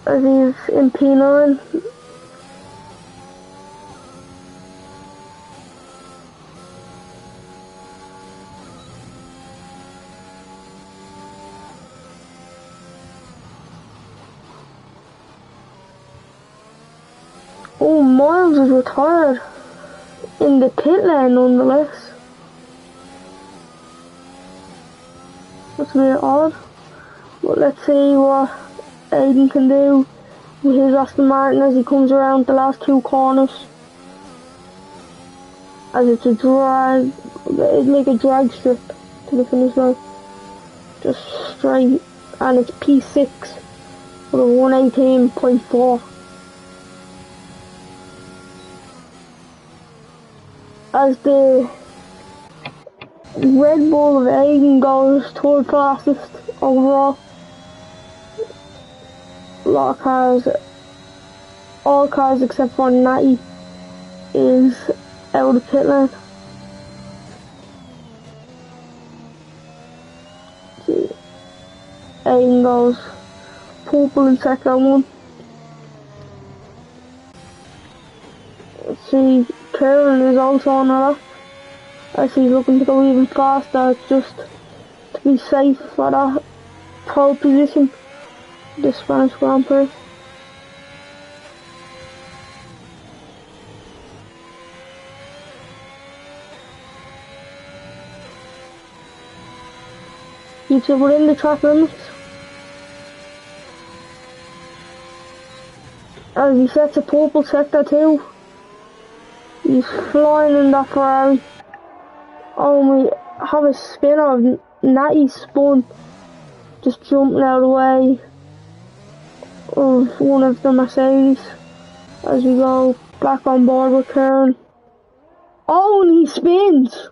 as he's in P9. Oh, Miles is retired in the pit lane nonetheless. That's a bit odd. But let's see what Aiden can do with his Aston Martin as he comes around the last two corners. As it's a drag, it's like a drag strip to the finish line. Just straight, and it's P6 with a 118.4. As the Red Bull of Aiden goes third fastest overall. A lot of cars, all cars except for Natty is out of the pit lane. Aiden goes purple in sector 1. Let's see, Kieran is also on a lap as he's looking to go even faster just to be safe for that pole position this Spanish Grand Prix. Keeps it within the track limits as he sets a purple sector 2. He's flying in that Ferrari. Oh, we have a spin of Natty spun, just jumping out of the way of one of the Mercedes as we go back on board with Kieran. Oh, and he spins!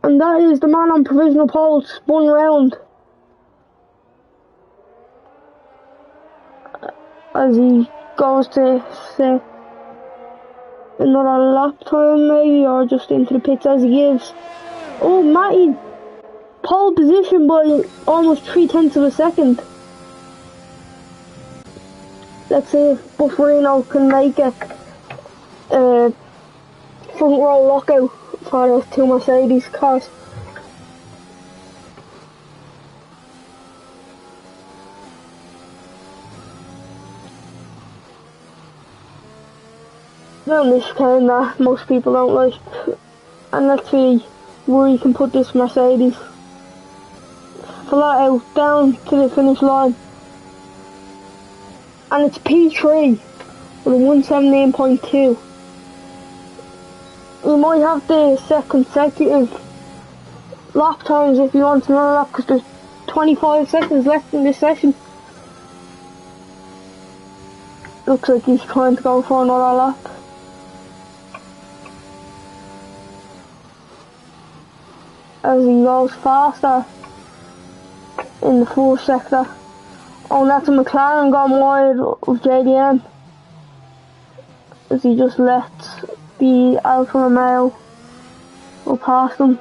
And that is the man on provisional pole spun round as he goes to say another lap time maybe, or just into the pits as he gives. Oh, Matty, pole position by almost 3/10 of a second. Let's see if Bufferino can make a front row lockout for those two Mercedes cars. Down this chicane that most people don't like. And let's see where you can put this Mercedes. Flat out down to the finish line. And it's P3 with a 117.2. You might have to set consecutive lap times if you want another lap, because there's 25 seconds left in this session. Looks like he's trying to go for another lap. As he goes faster in the fourth sector. Oh, that's a McLaren gone wide of JDM. As he just lets the Alfa Romeo go past him.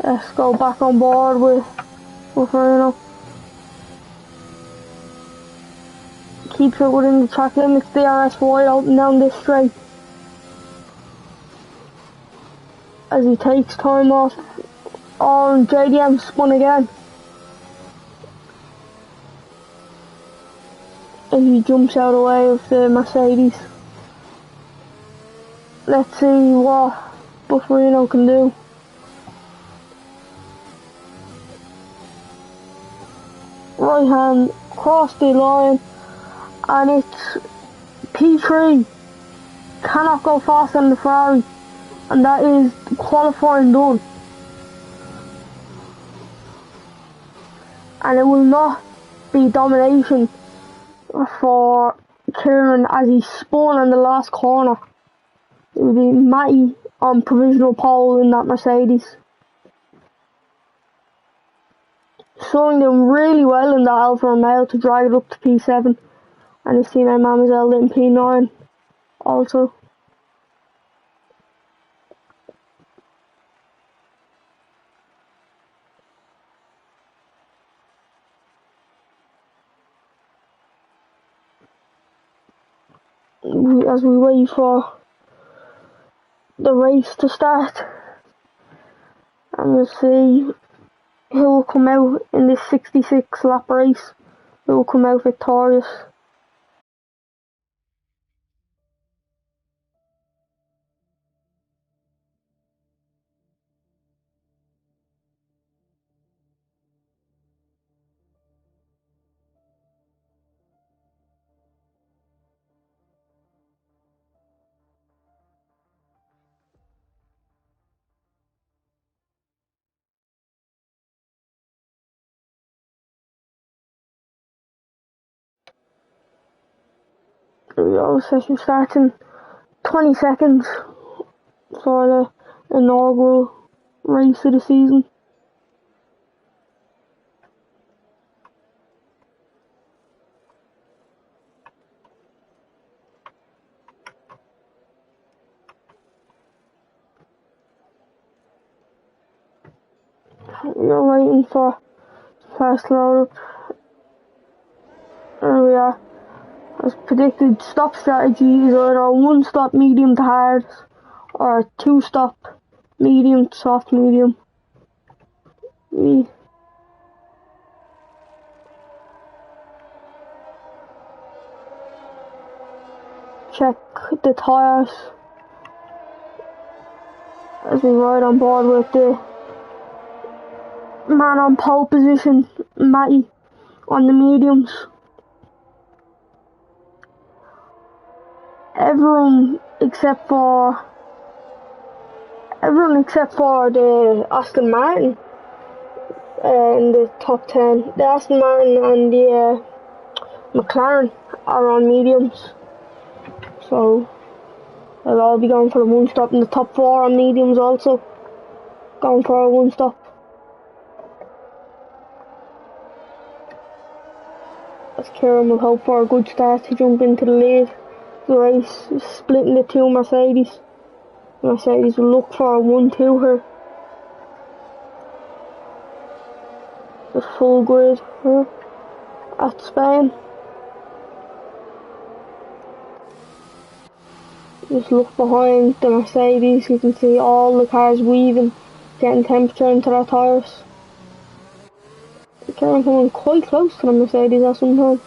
Let's go back on board with Verino. Keeps it within the track limits. DRS wide open down this straight. As he takes time off. Oh, and JDM spun again. And he jumps out of the way of the Mercedes. Let's see what Bufferino can do. Right hand across the line, and it's P3 cannot go faster than the Ferrari, and that is qualifying done. And it will not be domination for Kieran as he spun in the last corner. It will be Matty on provisional pole in that Mercedes. Showing them really well in the Alfa Romeo to drag it up to P7, and his teammate Mademoiselle in P9 also. As we wait for the race to start, and we'll see who will come out in this 66 lap race, who will come out victorious. There we go, session starts in 20 seconds for the inaugural race of the season. We're waiting for first load up. There we are. As predicted, stop strategy is either a one stop medium to hard or a two stop medium to soft medium. We check the tyres as we ride on board with the man on pole position, Matty, on the mediums. Everyone except for the Aston Martin in the top 10. The Aston Martin and the McLaren are on mediums, so they'll all be going for the one stop, and the top 4 on mediums also going for a one stop. As Kieran will hope for a good start to jump into the lead. The race is split into two Mercedes. Mercedes will look for a 1-2 here. The full grid here at Spain. Just look behind the Mercedes, you can see all the cars weaving, getting temperature into their tyres. Kieran coming quite close to the Mercedes at some time.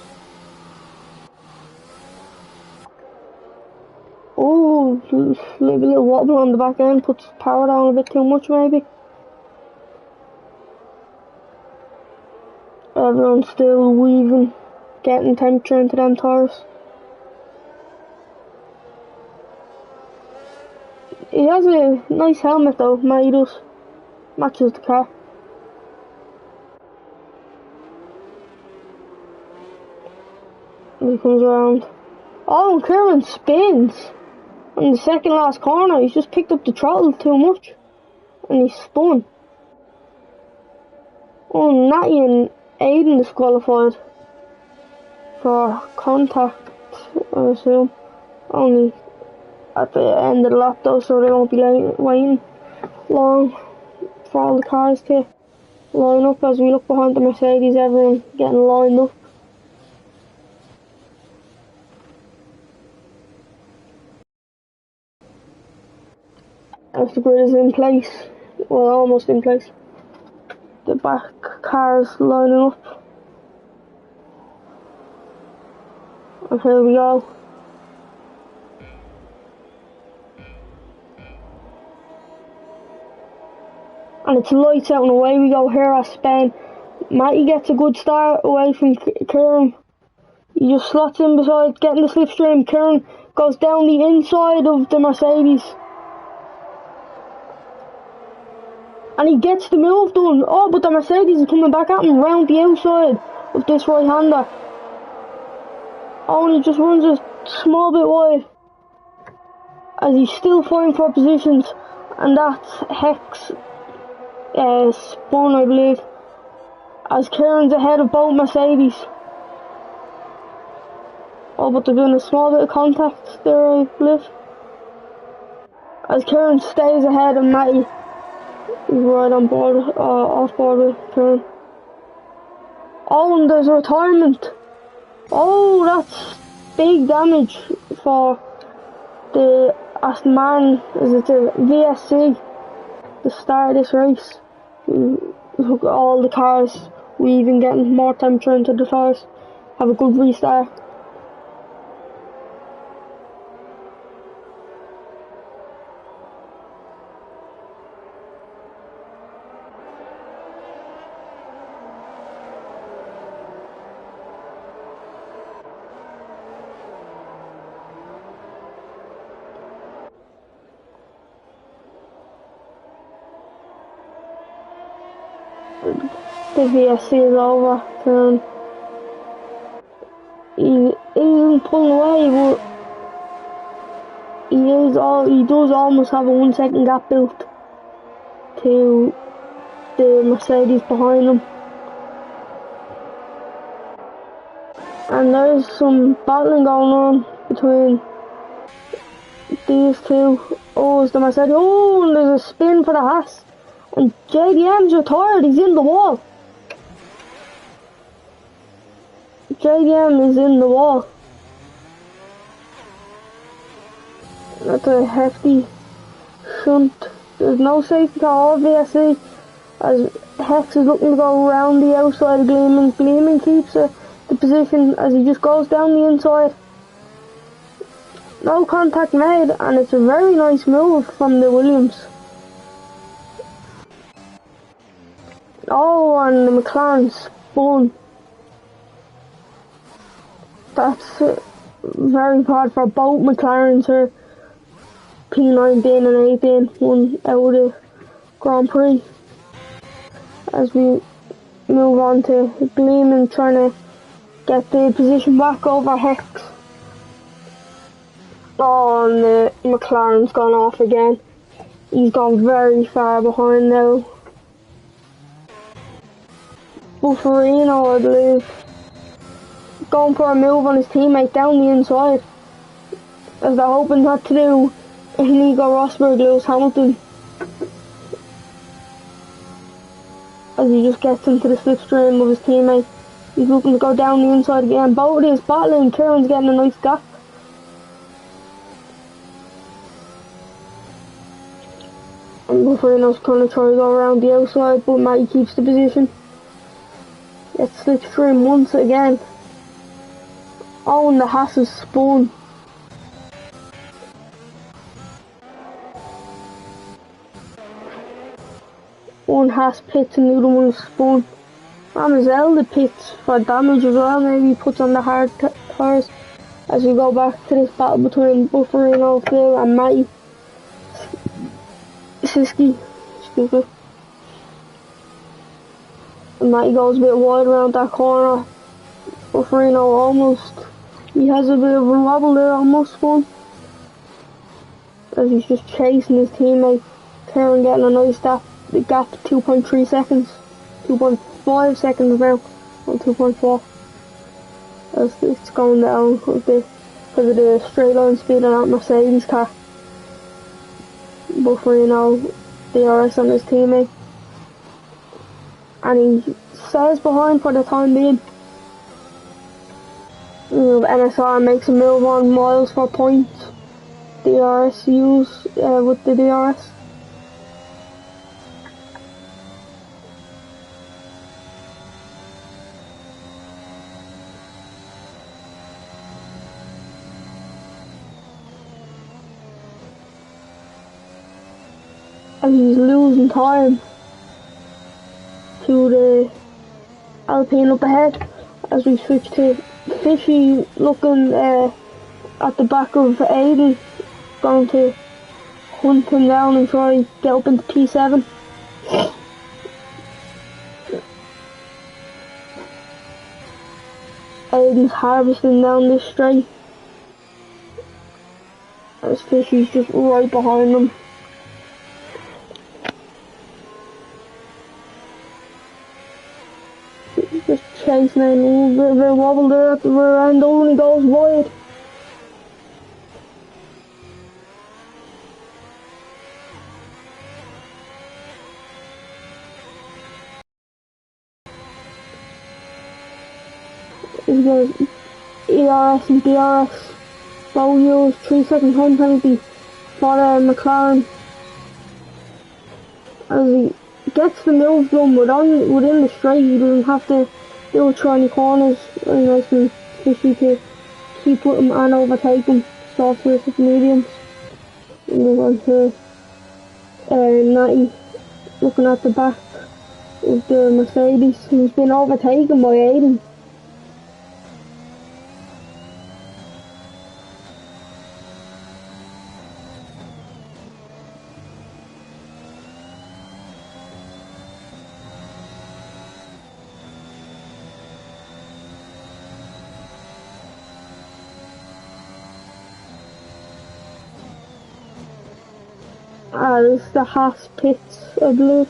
maybe a little wobble on the back end, puts power down a bit too much maybe. Everyone's still weaving, getting temperature into them tyres. He has a nice helmet though, Matty does. Matches the car. And he comes around. Oh, and Kieran spins on the second last corner. He's just picked up the throttle too much. And he spun. Oh, Natty and Aiden disqualified for contact, I assume. Only at the end of the lap though, so they won't be waiting long for all the cars to line up. As we look behind the Mercedes, everyone getting lined up. As the grid is in place, well, almost in place, the back cars lining up. And here we go. And it's lights out and away we go here at Spain. Matty gets a good start away from Kieran. He just slots in beside, getting the slipstream. Kieran goes down the inside of the Mercedes. And he gets the move done. Oh, but the Mercedes is coming back at him round the outside of this right-hander. Oh, and he just runs a small bit wide. As he's still fighting for positions. And that's Hex spun, I believe. As Kieran's ahead of both Mercedes. Oh, but they're doing a small bit of contact there, I believe. As Kieran stays ahead of Matty. He's right on board, off board with Kieran. Oh, and there's a retirement. Oh, that's big damage for the Aston Martin. Is it the VSC? The start of this race. All the cars, we even getting more temperature into the tyres. Have a good restart. The VSC is over, and he isn't pulling away, but he does almost have a 1 second gap built to the Mercedes behind him. And there's some battling going on between these two. Oh, it's the Mercedes. Oh, and there's a spin for the Haas. And JDM's retired, he's in the wall. JDM is in the wall. That's a hefty shunt. There's no safety car or VSC. As Hex is looking to go around the outside of Gleeman. Gleeman keeps the position as he just goes down the inside. No contact made, and it's a very nice move from the Williams. Oh, and the McLaren spun. That's very bad for both McLarens here. P9 bin and 8 bin, one out of the Grand Prix. As we move on to Gleeman trying to get the position back over Hex. Oh, and the McLaren's gone off again. He's gone very far behind now. Bufferino, I believe, going for a move on his teammate down the inside, as they're hoping not to do Nico Rosberg lose Hamilton, as he just gets into the slipstream of his teammate. He's looking to go down the inside again. Both of these battling. Kieran's getting a nice gap. And Bufferino's trying to go around the outside, but Matty keeps the position. Gets slipstream once again. Oh, and the Haas is spun. one has pits and the other one's spun. Mademoiselle the pits for damage as well, maybe he puts on the hard tires. As we go back to this battle between Bufferino, Phil and Matty Siski, excuse me. And Matty goes a bit wide around that corner. Bufferino he has a bit of a wobble there, almost spun. As he's just chasing his teammate. Karen getting a nice gap 2.3 seconds. 2.5 seconds now, or 2.4. As it's going down because of the straight line speed on that Mercedes car. Bufferino, DRS on his teammate. And he stays behind for the time being. NSR makes a move on Miles for points. DRS use with the DRS. And he's losing time to the Alpine up ahead as we switch to Fishy looking at the back of Aiden, going to hunt him down and try to get up into P7. Aiden's harvesting down this straight as Fishy's just right behind him. Just chasing a little bit of a wobble there at the rear end, only goes wide. He goes ERS and DRS, both use 3 second time penalty for McLaren. As he gets the move done within the straight, he doesn't have to do it through any corners. Very nice and Fishy to keep with him and overtake him. Soft with the mediums. And move on to Natty looking at the back of the Mercedes, who's been overtaken by Aiden. This is the Haas pits, I believe,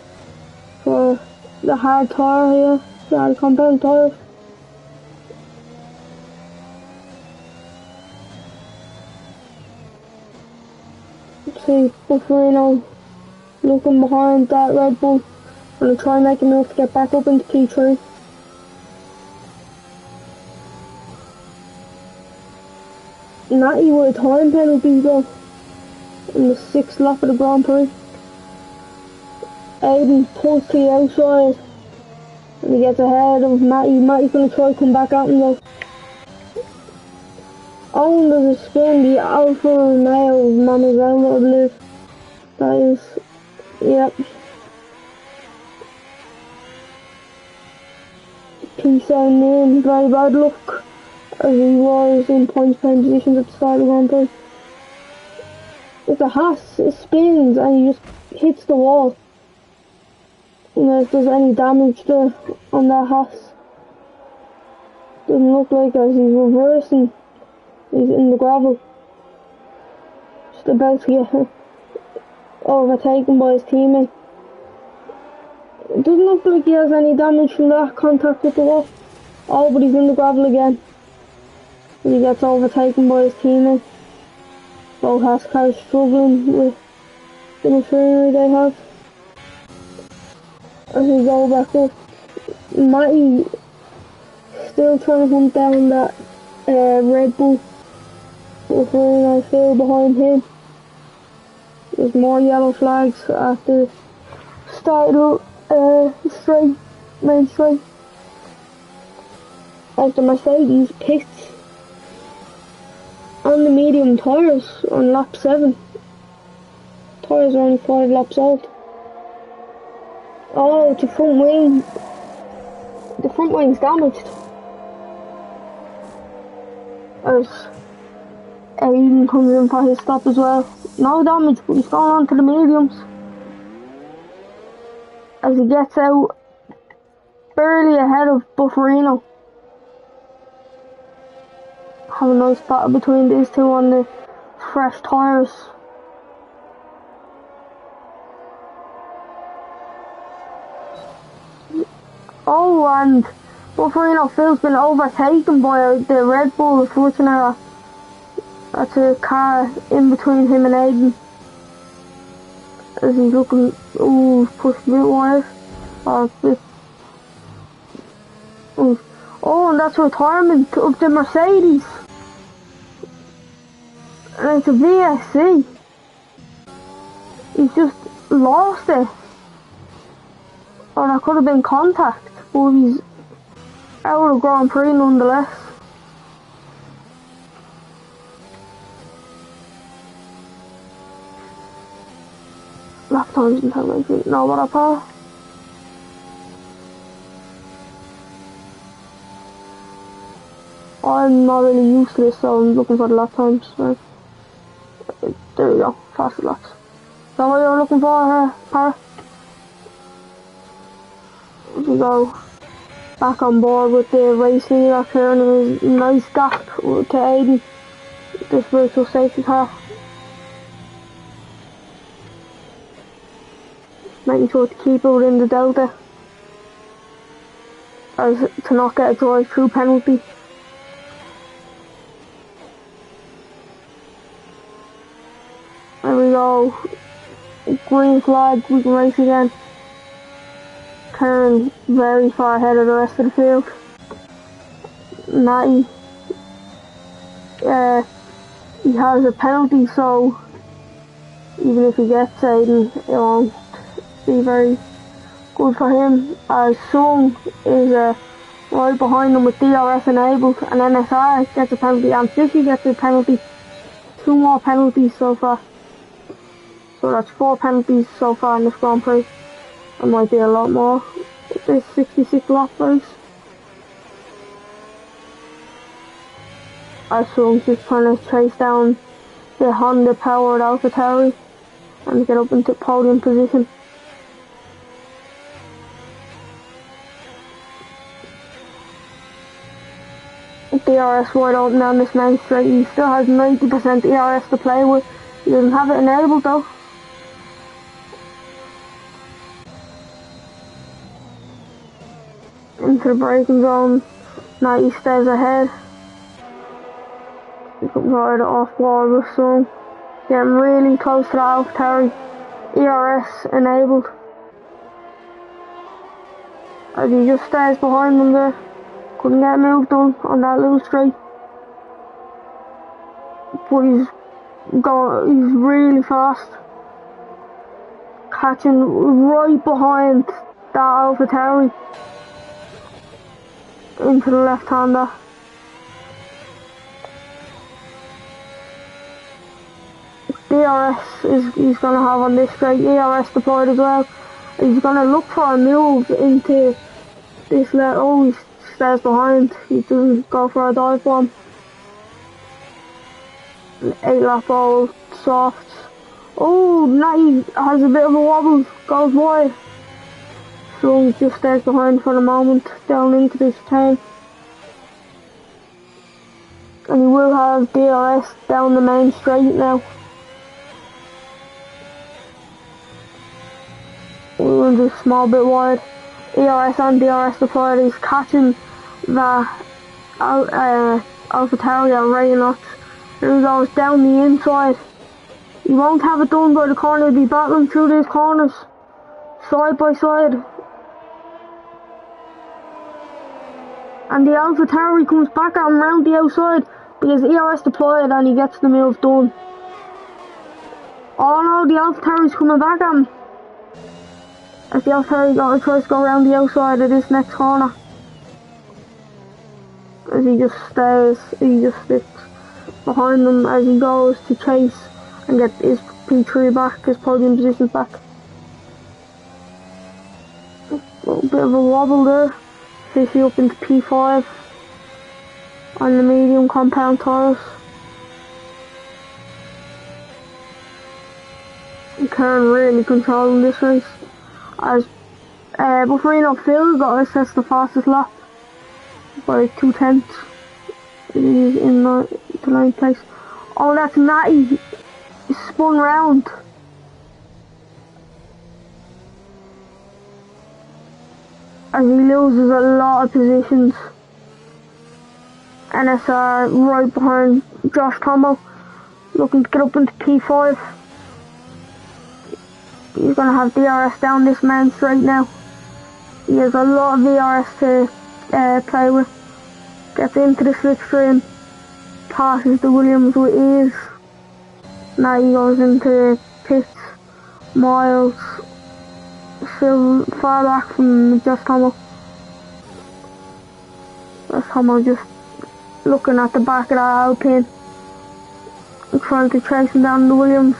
for the hard tyre here, the hard compound tyre. See Bufferino looking behind that Red Bull, and try and make a move to get back up into P3. Natty with a time penalty though in the 6th lap of the Grand Prix. Aiden pulls to the outside and he gets ahead of Matty. Matty's going to try to come back at him though. Under the spin, the Alpha Romeo of Mademoiselle, I believe. That is, yep. Peace out, man. Very bad luck as he was in points playing positions at the start of the Grand Prix. If the Haas, it spins and he just hits the wall. You know, if there's any damage there on that Haas. Doesn't look like as he's reversing. He's in the gravel. Just about to get overtaken by his teammate. It doesn't look like he has any damage from that contact with the wall. Oh, but he's in the gravel again. And he gets overtaken by his teammate. Both Haas cars struggling with the machinery they have. As we go back up, Matty still trying to hunt down that Red Bull. Before I feel behind him. There's more yellow flags at the start of straight, main straight. As the Mercedes pits on the medium tyres on lap 7. Tyres are only 5 laps old. Oh, the front wing. The front wing's damaged. As Aiden comes in for his stop as well. No damage, but he's going on to the mediums. As he gets out, barely ahead of Bufferino. Have a nice battle between these two on the fresh tyres. Oh, and Bufferino Phil's been overtaken by the Red Bull, unfortunately. That's a car in between him and Aiden. As he's looking, ooh, pushed a bit wide. Oh, and that's retirement of the Mercedes. And it's a VSC. He's just lost it. Or that could have been contact, but he's out of Grand Prix nonetheless. Lap times and television. No, what up, I'm not really used to this, so I'm looking for the lap times. So. There we go, faster laps. Is that what you're looking for, Para? We go back on board with the racing up here, and there's a nice gap to Aiden, this virtual safety car. Making sure to keep it within the delta, as to not get a drive-through penalty. There we go. Green flag, we can race again. Turn very far ahead of the rest of the field. Matty, he has a penalty, so even if he gets Aiden, it won't be very good for him. As Sung is right behind him with DRS enabled, and NSR gets a penalty, and Fishy gets a penalty. 2 more penalties so far. So that's 4 penalties so far in this Grand Prix. There might be a lot more with this 66 lap race. As Sung's just trying to chase down the Honda powered AlphaTauri and get up into podium position. DRS wide open down this main straight. He still has 90% DRS to play with. He doesn't have it enabled though. Into the braking zone. Now he stays ahead. He comes right off wall with Sung. Getting really close to the AlphaTauri. ERS enabled. As he just stays behind them there. Couldn't get a move done on that little straight. But he's really fast. Catching right behind that AlphaTauri. Into the left-hander. DRS he's going to have on this straight. ERS deployed as well. He's going to look for a move into this let. Oh, he stays behind. He doesn't go for a dive bomb. 8 lap all soft. Oh, Natty has a bit of a wobble. Goes wide. So he just stays behind for the moment, down into this turn. And he will have DRS down the main straight now. We went just a small bit wide. ERS and DRS deployed. He's catching the AlphaTauri at Reynolds. Here he goes down the inside. He won't have it done by the corner. He'll be battling through these corners, side by side. And the AlphaTauri comes back at him round the outside because ERS deployed and he gets the move done. Oh no, the AlphaTauri's coming back at him. As the AlphaTauri tries to go around the outside of this next corner. As he just sticks behind them as he goes to chase and get his P3 back, his podium position back. A little bit of a wobble there. Fishy up into P5 on the medium compound tires. Karen really controlling this race as Bufferino Phil got us as the fastest lap by 2/10. He's in the 9th place. Oh, that's Matty. He spun round. As he loses a lot of positions. NSR right behind Josh Tomo, looking to get up into P5. He's going to have DRS down this man straight now. He has a lot of DRS to play with. Gets into the slipstream, passes the Williams with ease. Now he goes into pits. Miles still far back from Josh Tomo. Josh Tomo just looking at the back of that Alpine and trying to chase him down the Williams.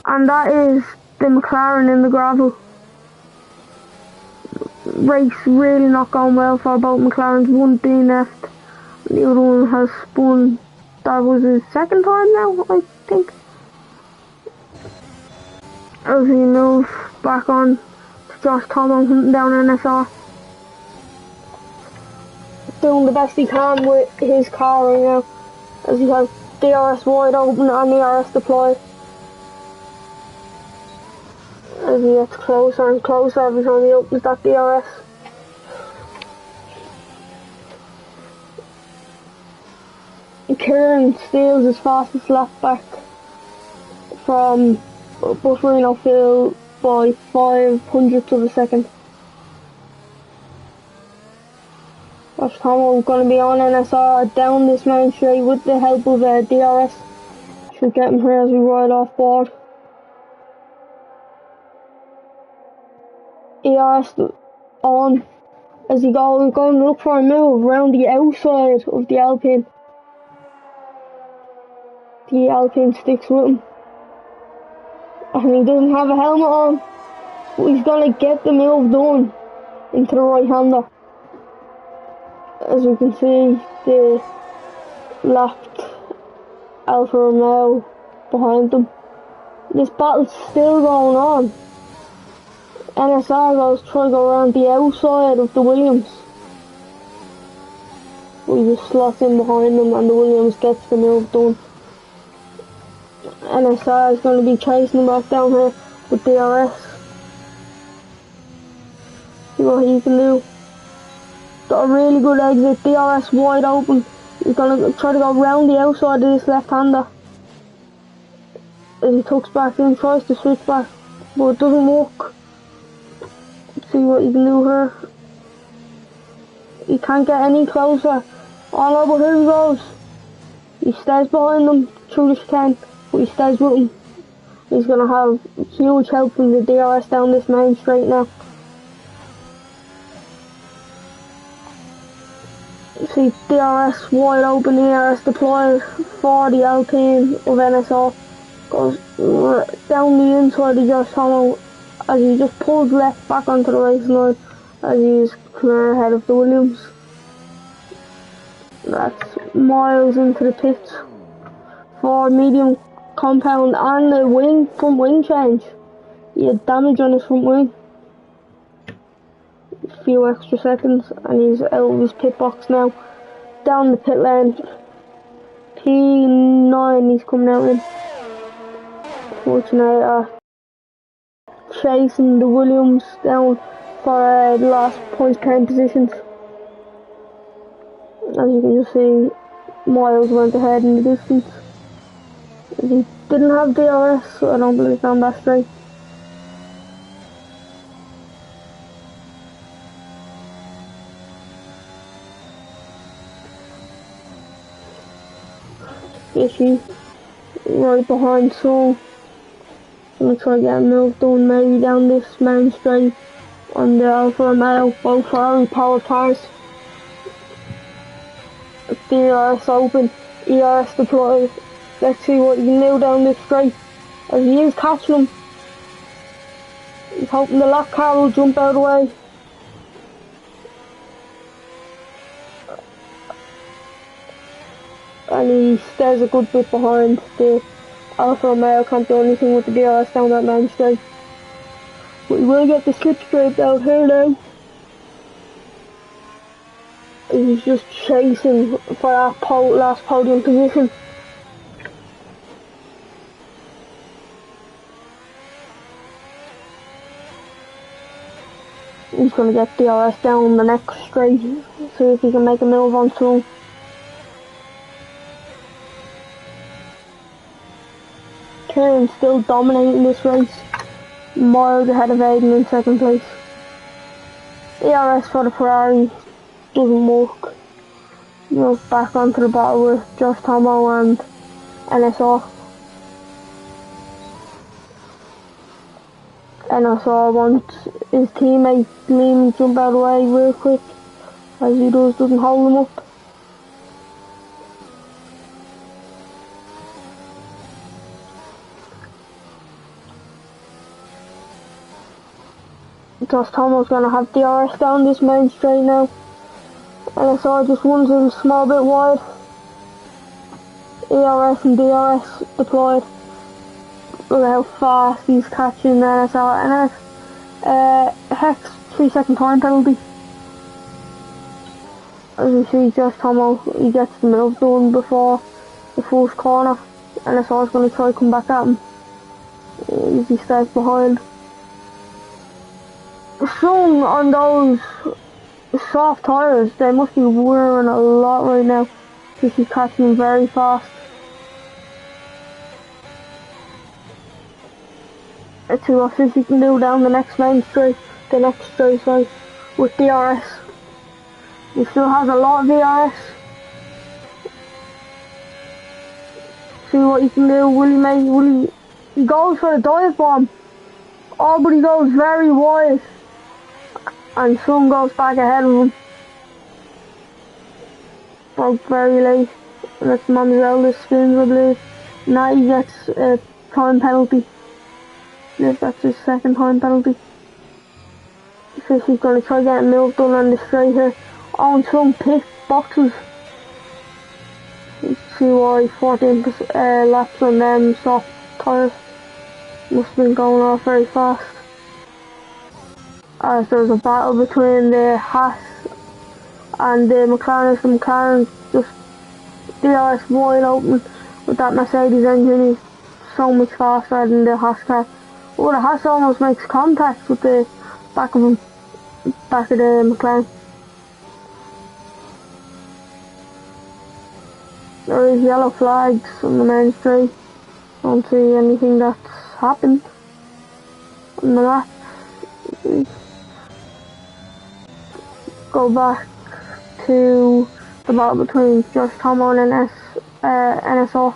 And that is the McLaren in the gravel. Race really not going well for both McLarens. One DNF'd, the other one has spun. That was his second time now, I think. As he moves back on to Josh Tomo hunting down NSR. Doing the best he can with his car right now, as he has DRS wide open and DRS deployed. As he gets closer and closer every time he opens that DRS. Kieran steals his fastest lap back from Bufferino Phil by 0.05 of a second. Josh Tomo going to be on NSR down this main straight with the help of DRS. Should get him here as we ride off board. DRS on as he goes, going to look for a move around the outside of the Alpine. The Alpine sticks with him. And he doesn't have a helmet on, but he's going to get the move done into the right-hander. As you can see, the lapped Alfa Romeo behind them. This battle's still going on. NSR goes trying to go around the outside of the Williams. We just slot in behind them and the Williams gets the move done. NSR is going to be chasing him back down here with DRS. See what he can do. Got a really good exit, DRS wide open. He's going to try to go round the outside of this left-hander. As he tucks back in, tries to switch back, but it doesn't work. See what he can do here. He can't get any closer. Oh no, but here he goes. He stays behind them through the chicane, but he stays with him. He's going to have huge help from the DRS down this main straight now. See DRS wide open, DRS deployed for the Alpine of NSR. Goes down the inside of Josh Tomo as he just pulls left back onto the racing line as he's clear ahead of the Williams. That's Miles into the pits for medium compound and the front wing change. He had damage on his front wing. A few extra seconds and he's out of his pit box now. Down the pit lane. P9 he's coming out in. Fortunately, chasing the Williams down for the last point 10 positions. As you can just see, Miles went ahead in the distance. He didn't have DRS, so I don't believe down that straight. Issue right behind Saul. Gonna try to get a move done maybe down this main straight on the Alfa Romeo, both Ferrari powered cars. DRS open, ERS deployed. Let's see what he can do down this straight. As he is catching him. He's hoping the lap car will jump out of the way. And he stays a good bit behind. The Alfa Romeo can't do anything with the DRS down that main straight. But he will get the slipstream out here now. He's just chasing for that last podium position. He's going to get DRS down the next straight, see if he can make a move on soon. Kieran's still dominating this race, miles ahead of Aiden in second place. DRS for the Ferrari doesn't work. You're back onto the battle with Josh Tomo and NSR. NSR wants his teammate Liam to jump out of the way real quick, as he doesn't hold him up. Josh Tomo's gonna have DRS down this main straight now. NSR just runs a small bit wide. ERS and DRS deployed. Look at how fast he's catching NSR. Hex 3-second time penalty. As you see, Josh Tomo, he gets the move done before the first corner. NSR's gonna try to come back at him. He stays behind. Strong on those soft tyres, they must be wearing a lot right now because he's catching them very fast. Let's see what he can do down the next straight, sorry, with DRS. He still has a lot of DRS. See what he can do. He goes for a dive bomb. Oh, but he goes very wide. And Sun goes back ahead of him. Broke very late. And that's Manuel spins, I believe. Now he gets a time penalty. Yes, that's his second time penalty. So he's going to try getting moved done on the straight here. On some pit boxes. You see why 14 laps on them soft tyres. Must have been going off very fast. As there's a battle between the Haas and the McLaren. The McLaren just DRS wide open with that Mercedes engine. Is so much faster than the Haas car. Oh, the Haas almost makes contact with the back of the McLaren. There is yellow flags on the main straight. Don't see anything that's happened on the map. Go back to the battle between Josh Tomo and NSR.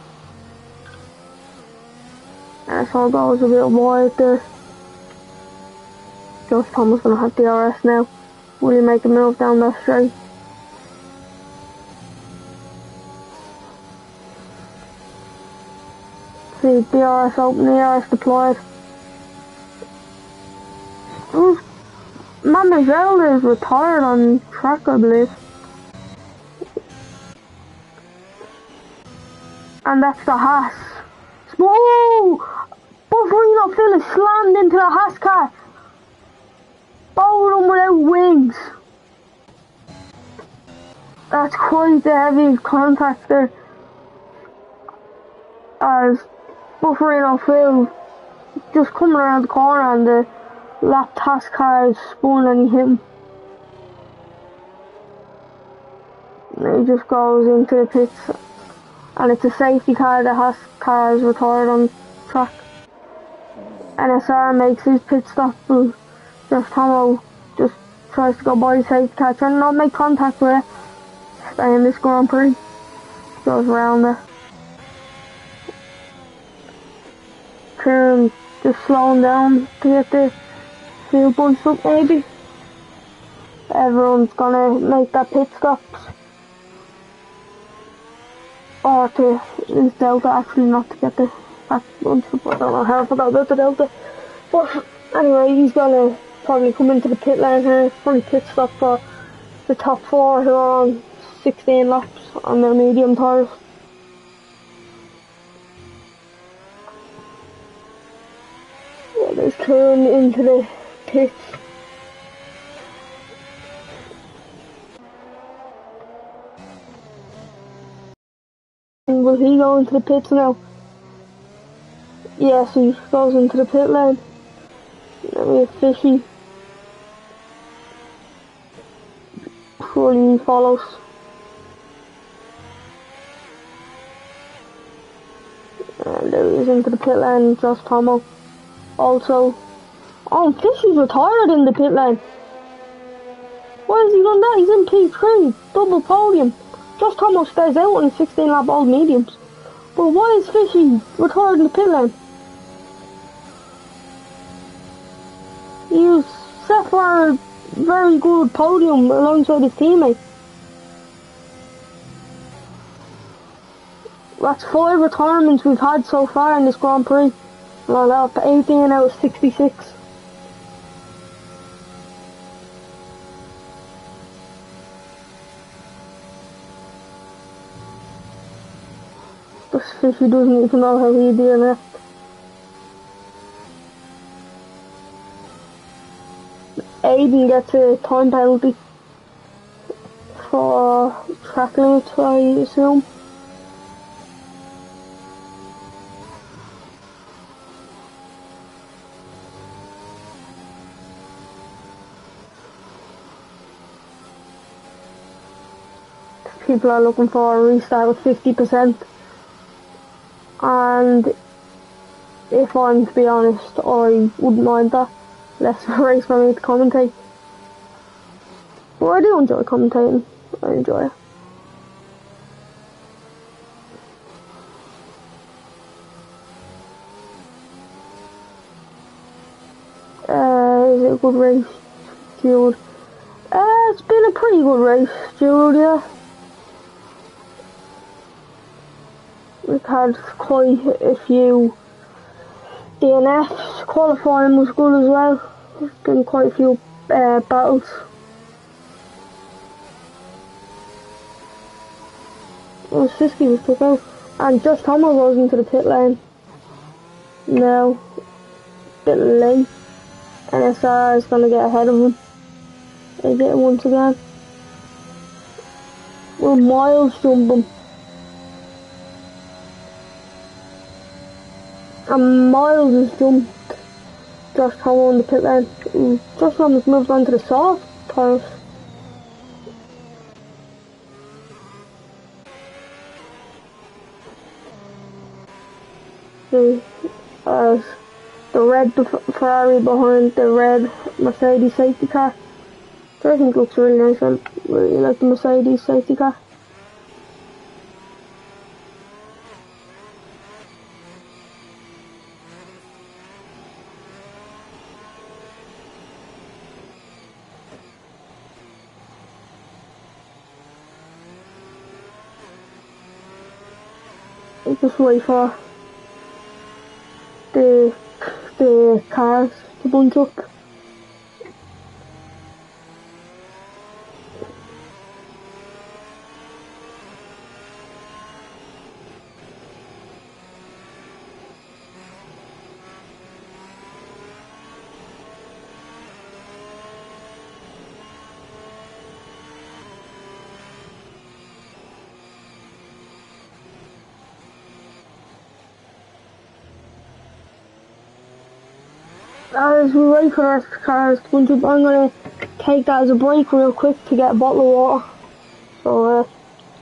NSR goes a bit wide there. Josh Tomo's gonna have DRS now. Will he make a move down that straight? See, DRS open, DRS deployed. Manuel is retired on track, I believe. And that's the Haas. Whoa! Bufferino Phillips slammed into the Haas car. Both of them without wings. That's quite the heavy contact there. As Bufferino Phil just coming around the corner and the lap Haas car spun and he hit him. And he just goes into the pits. And it's a safety car, the Haas car is retired on track. NSR makes his pit stop, but Josh Tomo just tries to go by the safety car, trying to not make contact with it. Stay in this Grand Prix. Goes around there. Kieran just slowing down to get the field bunched up maybe. Everyone's gonna make that pit stops. Or to use Delta actually, not to get the back bunched up. I don't know how I forgot about the Delta. But Anyway, he's gonna probably come into the pit lane here, probably pit stop for the top four who are on 16 laps on their medium tyres. Yeah, there's Kieran into the pits. And will he go into the pits now? Yes, he goes into the pit lane. Let me Fishy. Surely he follows. And there he is into the pit lane, Josh Tomo. Also, oh, Fishy's retired in the pit lane. Why has he done that? He's in P3, double podium. Josh Tomo stays out on 16 lap old mediums. But why is Fishy retired in the pit lane? He was set for a very good podium alongside his teammate. That's 5 retirements we've had so far in this Grand Prix. Well, up 18 out of 66. This Fishy doesn't even know how he DNF. Aiden gets a time penalty for track limits, I assume. People are looking for a restart with 50%. And if I'm to be honest, I wouldn't mind that. Less of a race for me to commentate. But I do enjoy commentating. I enjoy it. Is it a good race, Jude? It's been a pretty good race, Jude, yeah. We've had quite a few DNFs. Qualifying was good as well. There's been quite a few battles. Oh, Siski was took out. And Josh Tomo goes into the pit lane. No. Bit late. NSR is going to get ahead of him. They get him once again. We're miles jump him. And Miles has jumped Josh Tomo in the pit lane. Josh Tomo's moved on to the soft tyres. The red Ferrari behind the red Mercedes safety car. Which I think looks really nice. I really like the Mercedes safety car. Just wait for the cars to bunch up. As we wait for our cars to bunch up, I'm gonna take that as a break real quick to get a bottle of water. So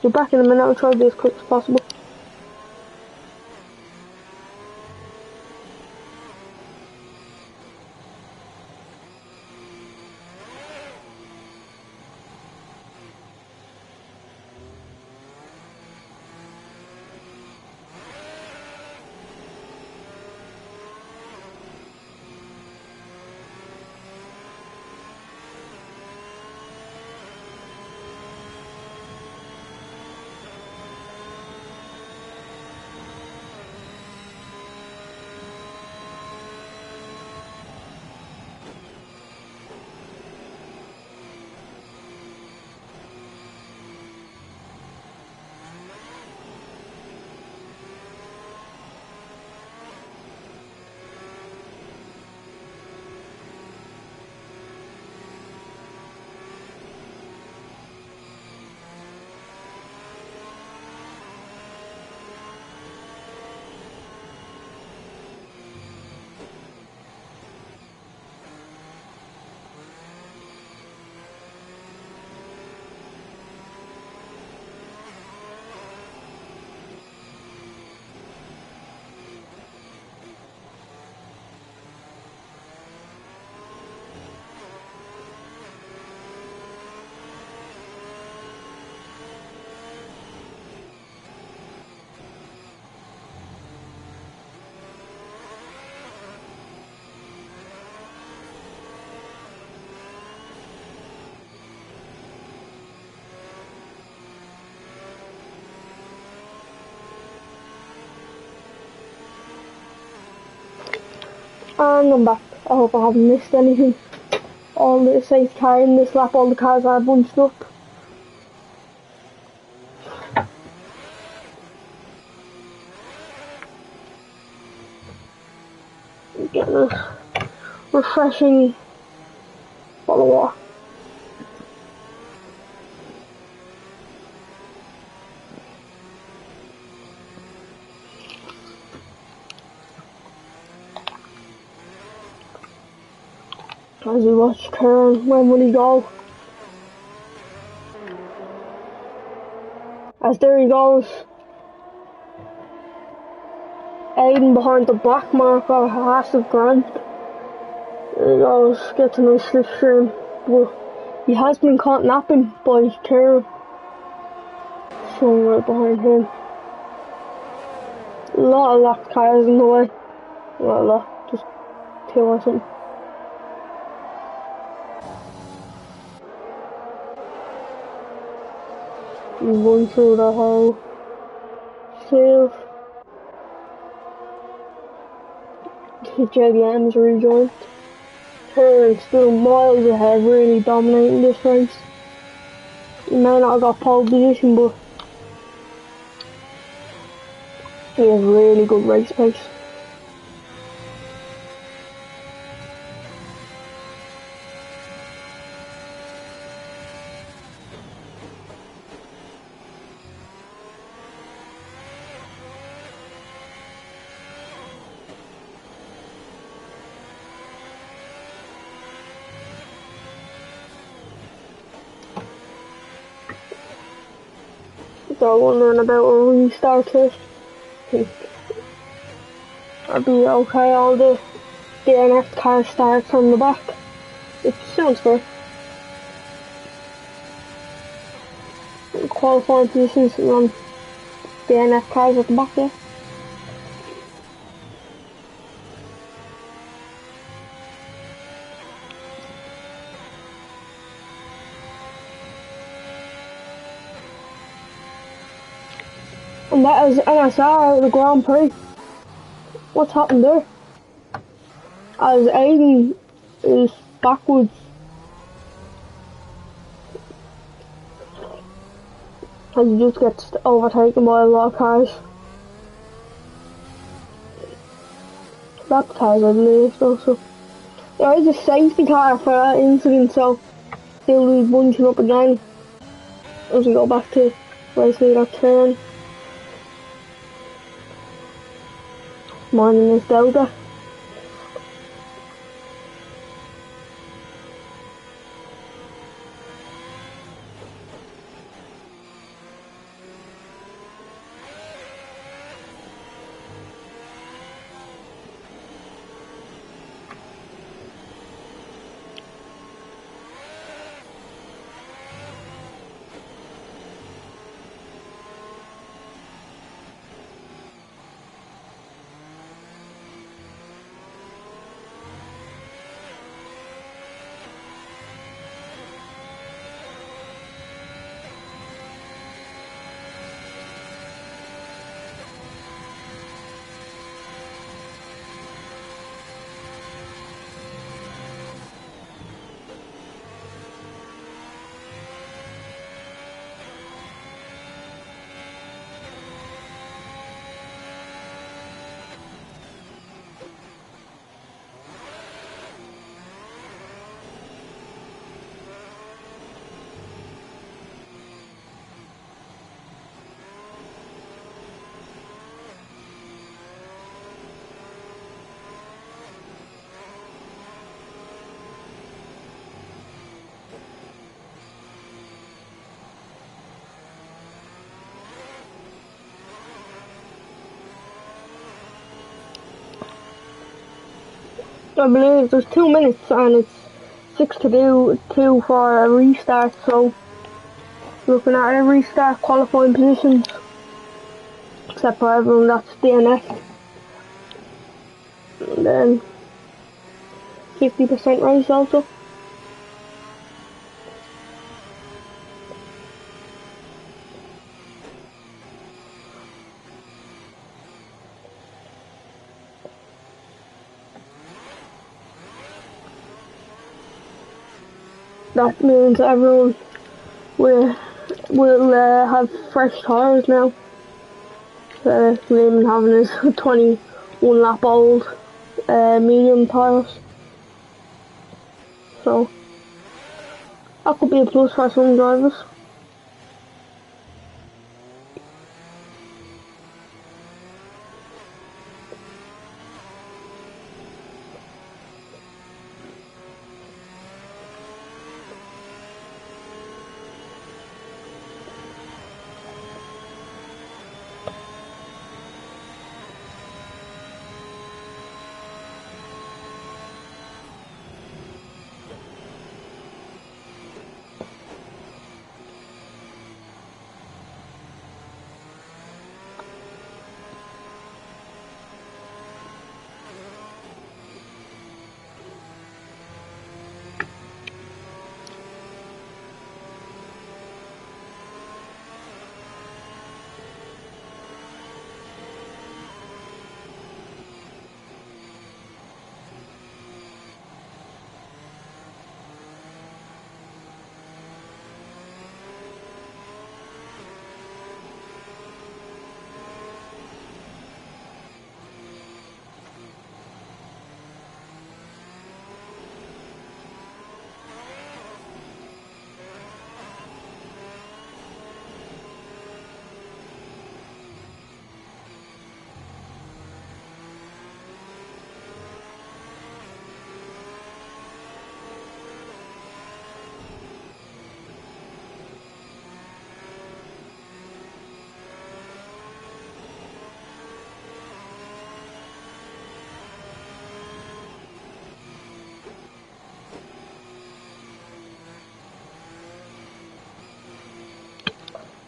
you're back in a minute. I'll try to be as quick as possible. And I'm back. I hope I haven't missed anything. All the safe car in this lap, all the cars are bunched up. Getting a refreshing bottle of water. As we watch Karen, when will he go? As there he goes. Aiden behind the black marker, half of Grant. There he goes, gets a nice slipstream. But he has been caught napping by Karen. Someone right behind him. A lot of locked cars in the way. Not a lot, just two or something. You run through the whole field. The JDM's rejoined. Turn still miles ahead, really dominating this race. He may not have got pole position, but he has really good race pace. They're wondering about a restart kit. I think I'd be okay. All the DNF cars start from the back. It sounds fair. Qualifying positions on DNF cars at the back there. And that is NSR out of the Grand Prix. What's happened there? As Aiden is backwards. As he just gets overtaken by a lot of cars. That's cars, I believe, so. There is a safety car for that incident, so he'll be bunching up again as we go back to race leader turn. Minding this Delta. I believe there's 2 minutes and it's 6 to do, 2 for a restart, so looking at a restart qualifying positions, except for everyone that's DNF. And then 50% race also. that means everyone will have fresh tyres now. Raymond having his 21 lap old medium tyres. So that could be a plus for some drivers.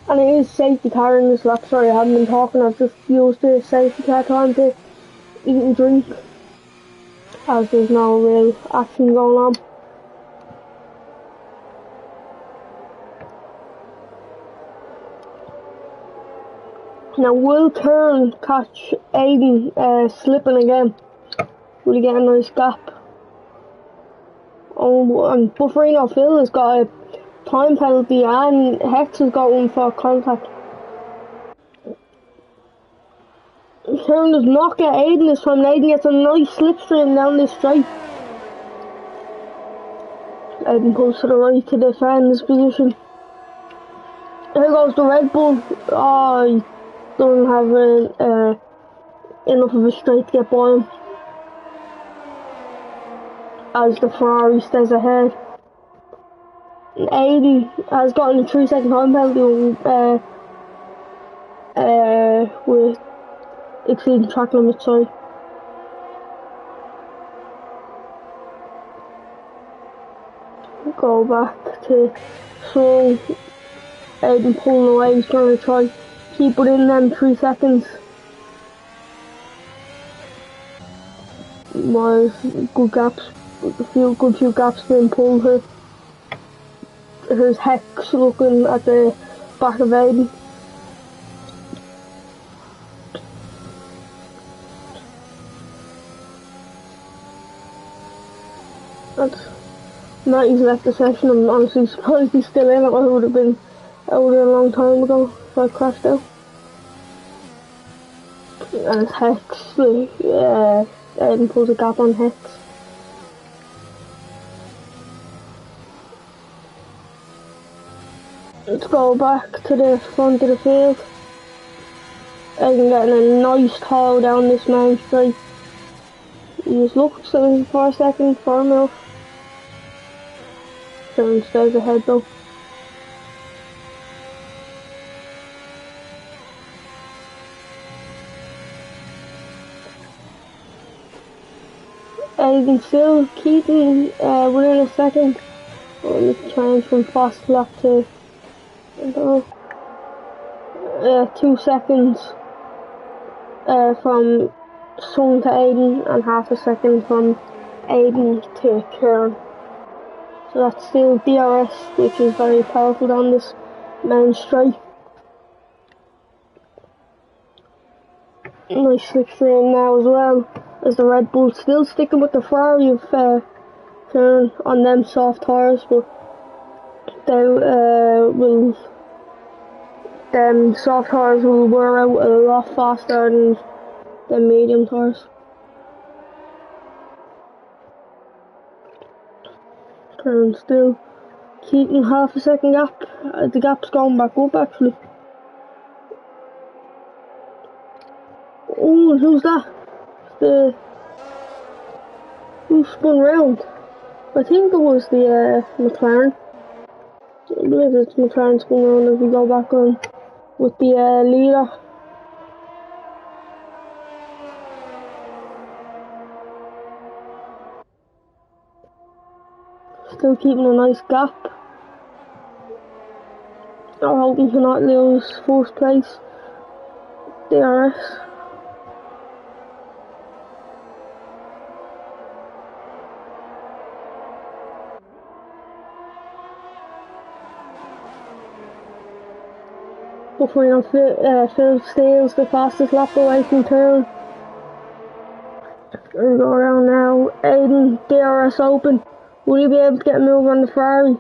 And it is safety car in this lap. Sorry, I haven't been talking. I've just used the safety car time to eat and drink, as there's no real action going on. Now, will Kern catch Aiden slipping again? Will he get a nice gap? Oh, and Bufferino Phil has got a time penalty, and Hex has got one for contact. Kern does not get Aiden this time. Aiden gets a nice slipstream down this straight. Aiden pulls to the right to defend his position. Here goes the Red Bull. Oh, he doesn't have enough of a straight to get by him, as the Ferrari stays ahead. Aiden has gotten a 3-second time penalty with exceeding track limits, sorry. Go back to Sung. Aiden pulling away, he's trying to try keep it in them 3 seconds. Was good gaps, good few gaps being pulled here. Here's Hex looking at the back of Aiden. That's Matty's left the session. I'm honestly surprised he's still in it. I would have been out a long time ago if I crashed out. And it's Hex. Aiden pulls a gap on Hex. Let's go back to the front of the field. Aiden getting a nice toe down this main straight. He just looks at him for a second for a move. Kevin stays ahead though. Aiden still keeping within a second. Change from fast lap to 2 seconds from Sung to Aiden, and half a second from Aiden to Kieran. So that's still DRS, which is very powerful down this main straight. Nice slipstream now as well, as the Red Bull still sticking with the Ferrari of Kieran on them soft tyres, but they will, them soft tyres will wear out a lot faster than the medium tyres. And still keeping half a second gap. The gap's going back up actually. Oh, who's that? Who spun round? I think it was the McLaren. I believe it's McLaren spun round as we go back on with the leader. Still keeping a nice gap. I'm hoping to not lose first place. DRS. Before you know, Phil steals the fastest lap away from turn. We go around now. Aiden, DRS open. Will you be able to get a move on the Ferrari?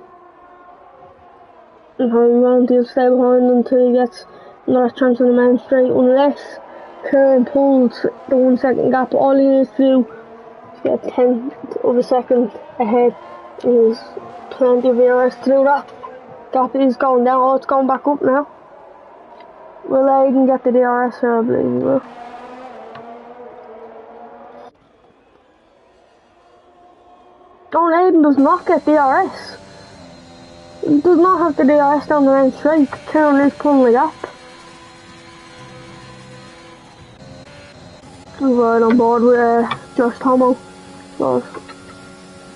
No, he won't. He'll stay behind until he gets another chance on the main straight. Unless Kieran pulls the 1 second gap, all he needs to do is get a tenth of a second ahead. There's plenty of DRS to do that. Gap is going down. Oh, it's going back up now. Will Aiden get the DRS here? I believe he will. Oh, Aiden does not get DRS. He does not have the DRS down the main straight. Kieran is pulling the gap. He's right on board with Josh Tomo. So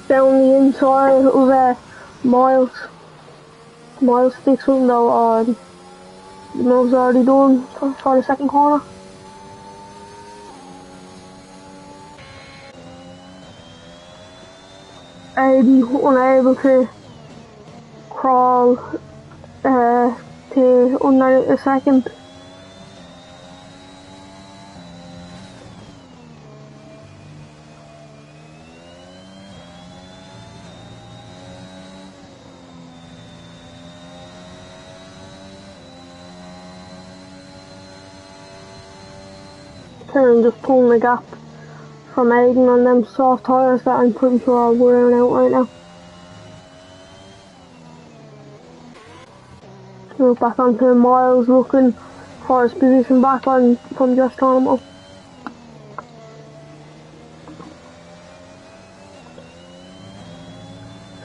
down the inside of Miles. Miles sticks with him though on the move's already done for the second corner. Aiden unable to crawl to under a second. Kieran just pulling the gap from Aiden on them soft tyres that I'm pretty sure are wearing out right now. Move back onto Miles, looking for his position back on from Josh Tomo.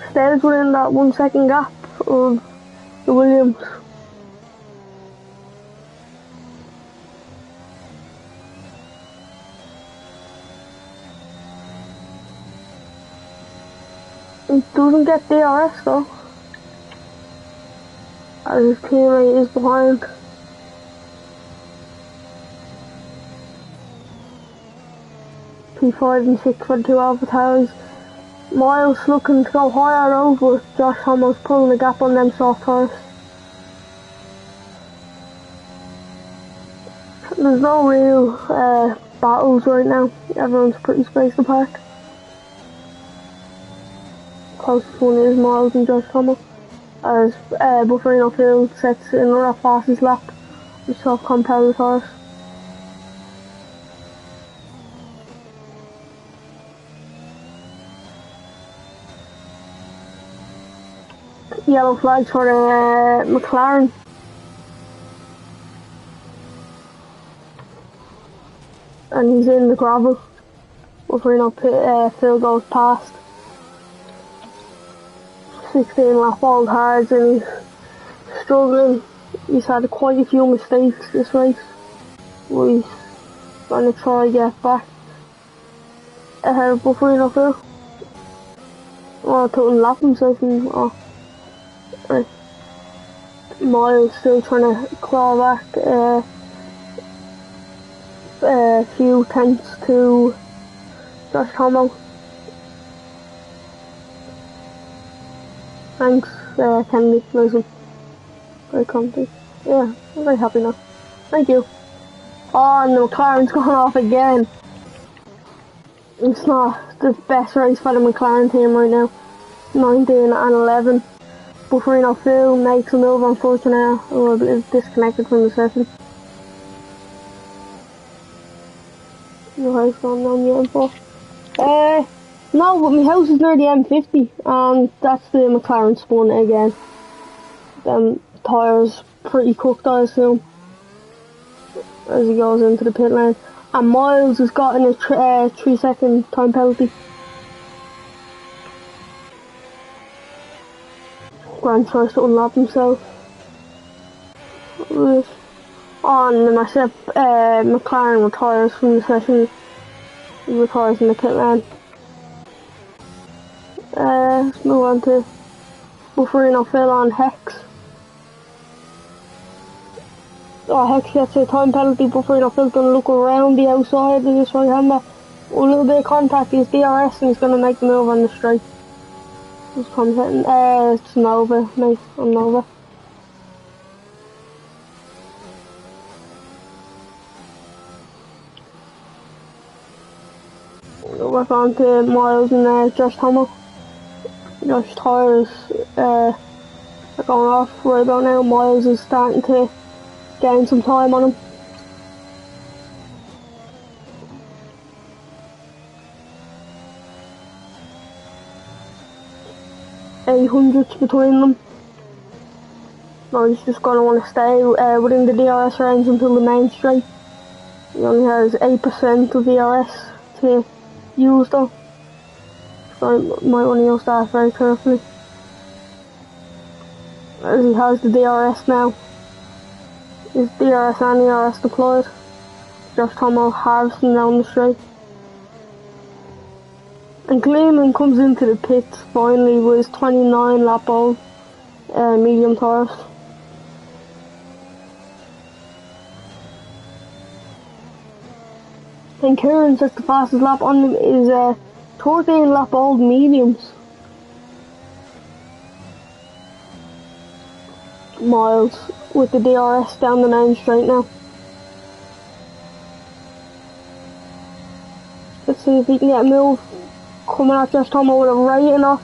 Stays within that 1 second gap of the Williams. He doesn't get DRS though, as his teammate is behind. P5 and 6 for the two AlphaTauri. Miles looking to go higher over. Josh Tomo's pulling the gap on them soft tyres. There's no real battles right now. Everyone's pretty spaced apart. Closest one is Miles and Josh Tomo, as Bufferino Field sets another fastest lap with soft compound tyres. Yellow flags for the McLaren. And he's in the gravel. Bufferino Field goes past. 16 lap old hards and he's struggling. He's had quite a few mistakes this race. He's going to try to get back ahead of Bufferino Field. Oh, I told him lap himself and right. Miles still trying to claw back a few tenths to Josh Tomo. Thanks, Kennedy. Nice one. Very comfy. Yeah, I'm very happy now. Thank you. Oh, and the McLaren's going off again. It's not the best race for the McLaren team right now. 19 and 11. Bufferino Phil makes a move on Fortunato, who is disconnected from the session. Your house going down the M4. No, but my house is near the M50, and that's the McLaren spun again. Them tyres pretty cooked, I assume, as he goes into the pit lane. And Miles has gotten a 3-second time penalty. Grant tries to unlap himself. On myself, McLaren retires from the session. He retires in the pit lane. Let's move on to Bufferino Phil on Hex. Hex gets a time penalty. Bufferino Phil's gonna look around the outside of this right hander. A little bit of contact, he's DRS and he's gonna make the move on the straight. Just comes in, it's Nova, mate, I'm Nova. We're on to Miles and Josh Thomas. Josh tyres are going off right about now. Miles is starting to gain some time on him. Hundreds between them. No, he's just going to want to stay within the DRS range until the main straight. He only has 8% of DRS to use though, so I might want to use that very carefully. As he has the DRS now. His DRS and ERS deployed. Josh Tomo harvesting down the straight. And Gleeman comes into the pits finally with his 29 lap old medium tyres. And Kieran says the fastest lap on him is 13 lap old mediums. Miles with the DRS down the main straight now. Let's see if he can get a move. Coming at Josh Tomo with a rating off.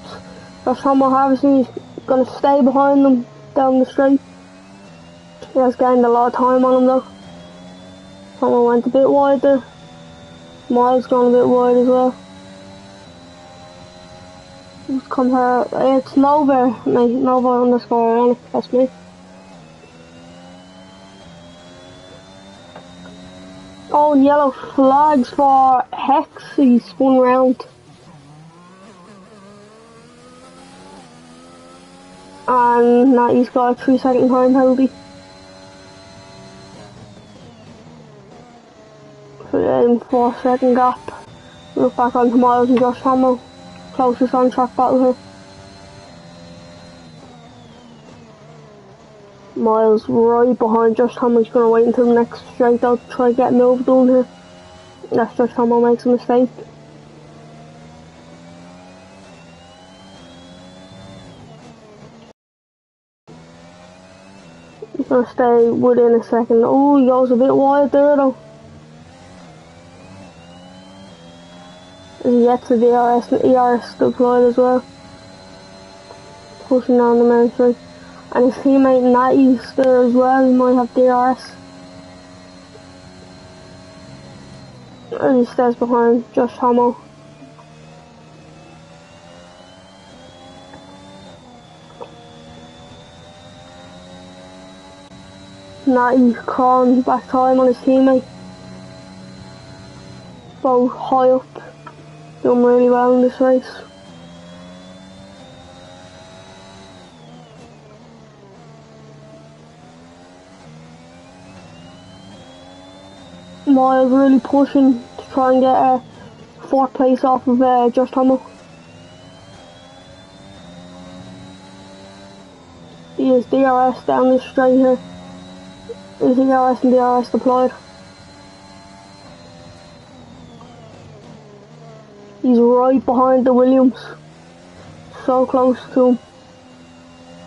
Josh Tomo obviously is going to stay behind them down the straight. He has gained a lot of time on him though. Tomo went a bit wide there. Miles gone a bit wide as well. Let's compare. It's Nova, mate. Nova _ that's me. Oh, and yellow flags for Hex. He spun round. And now he's got a 3-second time penalty. So yeah, 4-second gap. Look back onto Miles and Josh Hamill. Closest on track battle here. Miles right behind Josh Hamill. He's gonna wait until the next straight out to try to get a move done here. Unless Josh Hamill makes a mistake. He's gonna stay within a second. Oh, he goes a bit wide there though. As he gets the DRS and ERS deployed as well. Pushing down the main straight. And his teammate Natty's there as well, he might have DRS. And he stays behind Josh Hamill. Natty crawling back time on his teammate. Both high up. Doing really well in this race. Miles really pushing to try and get a 4th place off of Josh Hamill. He has DRS down the straight here. His DRS and DRS deployed. He's right behind the Williams. So close to him.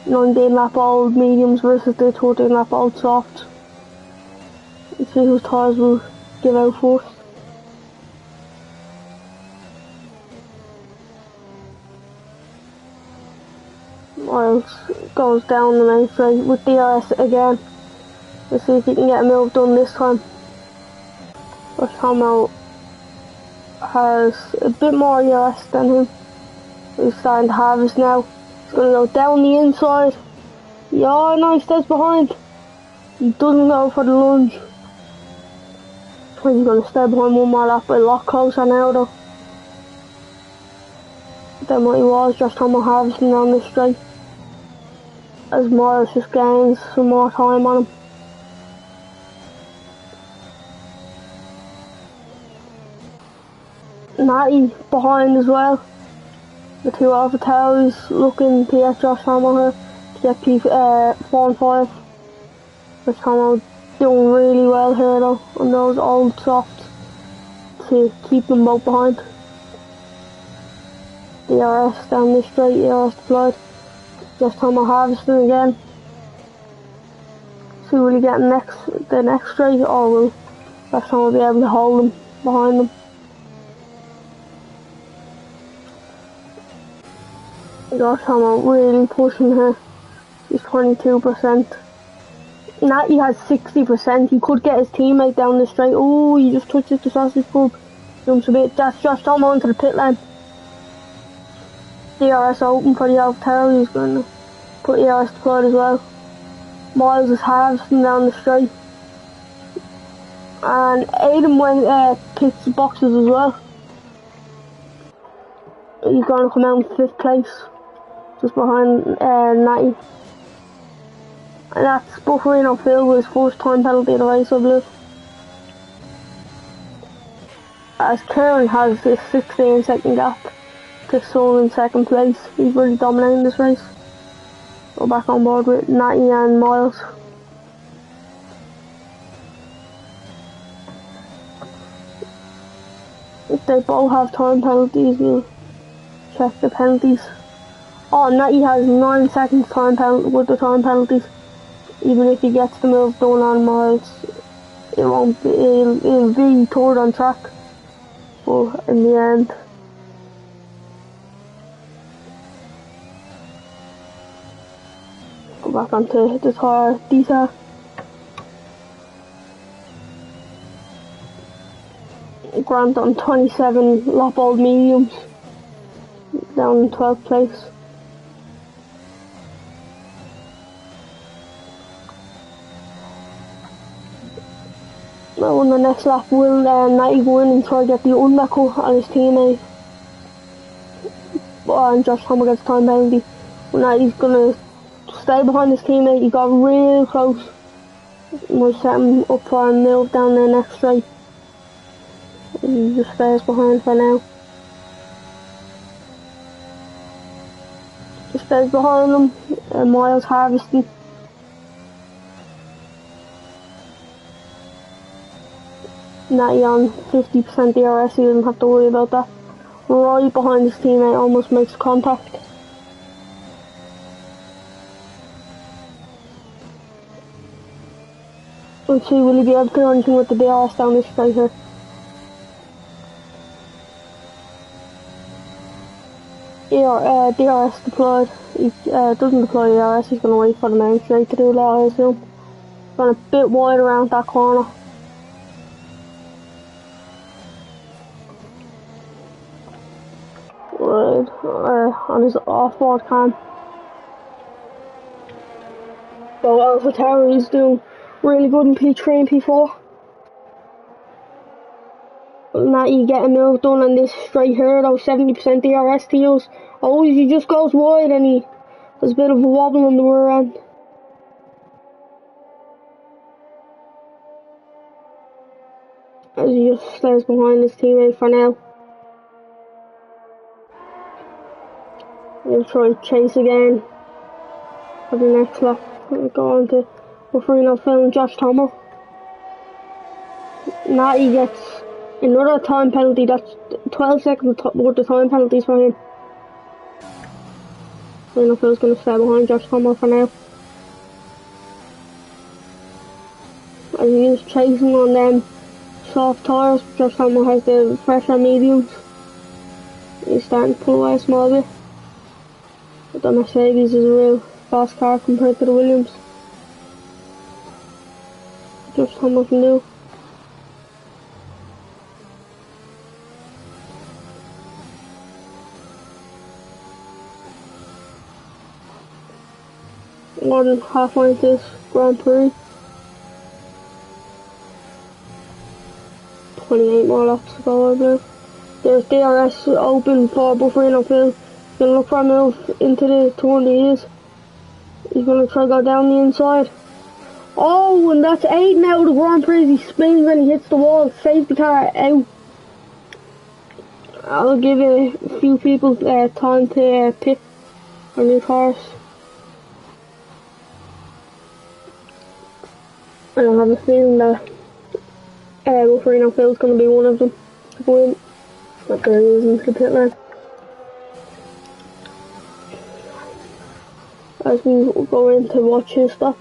19 lap old mediums versus the 13 lap old softs. Let's see whose tyres will give out first. Miles goes down the main straight with DRS again. Let's see if he can get a move done this time. Josh Homo has a bit more DRS than him. He's starting to harvest now. He's going to go down the inside. Yeah, no, he stays behind. He doesn't go for the lunge. He's going to stay behind one more lap, but a lot closer now though than what he was. Josh Homo harvesting down this straight as Miles just gains some more time on him. Natty behind as well. The two Alpha Tauris looking to get Josh Homo here to get P4 and 5. Josh Homo doing really well here though on those old softs to keep them both behind. DRS down this straight, DRS deployed. Josh Homo harvesting again. See will he get the next straight, or will Josh Homo be able to hold them behind them? Josh Homo really pushing here. He's 22%. Natty has 60%. He could get his teammate down the straight. Oh, he just touches the sausage pub. Jumps a bit. That's Josh Homo into the pit lane. DRS open for the Alpha Tauri. He's going to put DRS deployed as well. Miles is harvesting down the straight. And Aiden picks the boxes as well. He's going to come out in 5th place. Just behind Natty. And that's Bufferino Phil with his first time penalty of the race, I believe. As Kieran has this 16-second gap to Sol in 2nd place. He's really dominating this race. Go back on board with Natty and Miles. If they both have time penalties, we'll check the penalties. Oh, Natty has 9 seconds time penalty with the time penalties. Even if he gets the move done on Miles, it won't be, it'll be third on track. But in the end, go back onto the tyre detail. Grant on 27 Loppold mediums, down in 12th place. Now on the next lap, will Natty go in and try to get the unbuckle on his teammate? And Josh Homo gets time penalty. But Natty's gonna stay behind his teammate. He got real close. Might set him up for a move down the next straight. He just stays behind for now. Just stays behind him. Miles harvesting. Natty on 50% DRS, he doesn't have to worry about that. Right behind his teammate, almost makes contact. Let's see, will he be able to do anything with the DRS down this straight here? DRS deployed. He doesn't deploy DRS, he's going to wait for the main straight to do that, I assume. Gone a bit wide around that corner. On his off-board cam. So Alpha Tauri is doing really good in P3 and P4. Natty get a move done on this straight here though, 70% DRS to use. Oh, he just goes wide and he has a bit of a wobble on the rear end. As he just stays behind his teammate for now. He'll try to chase again for the next lap. We'll go on to Bufferino Phil and Josh Homo. Natty gets another time penalty. That's 12 seconds worth of time penalties for him. Bufferino Phil's going to stay behind Josh Homo for now. As he's chasing on them soft tyres, Josh Homo has the fresher mediums. He's starting to pull away a small bit. But the Mercedes is a real fast car compared to the Williams. Just how much new. More than halfway into this Grand Prix. 28 more laps to go, I believe. There's DRS open for Bufferino Phil. He's going to look for a move into the 20s. He's going to try to go down the inside. Oh, and that's Aiden out of the Grand Prix. He spins and he hits the wall. Safety car out. I'll give a few people time to pick for new cars. I don't have a feeling that Bufferino Phil's going to be one of them to go in. But there he is into the pit lane. As we go in to watch his stop.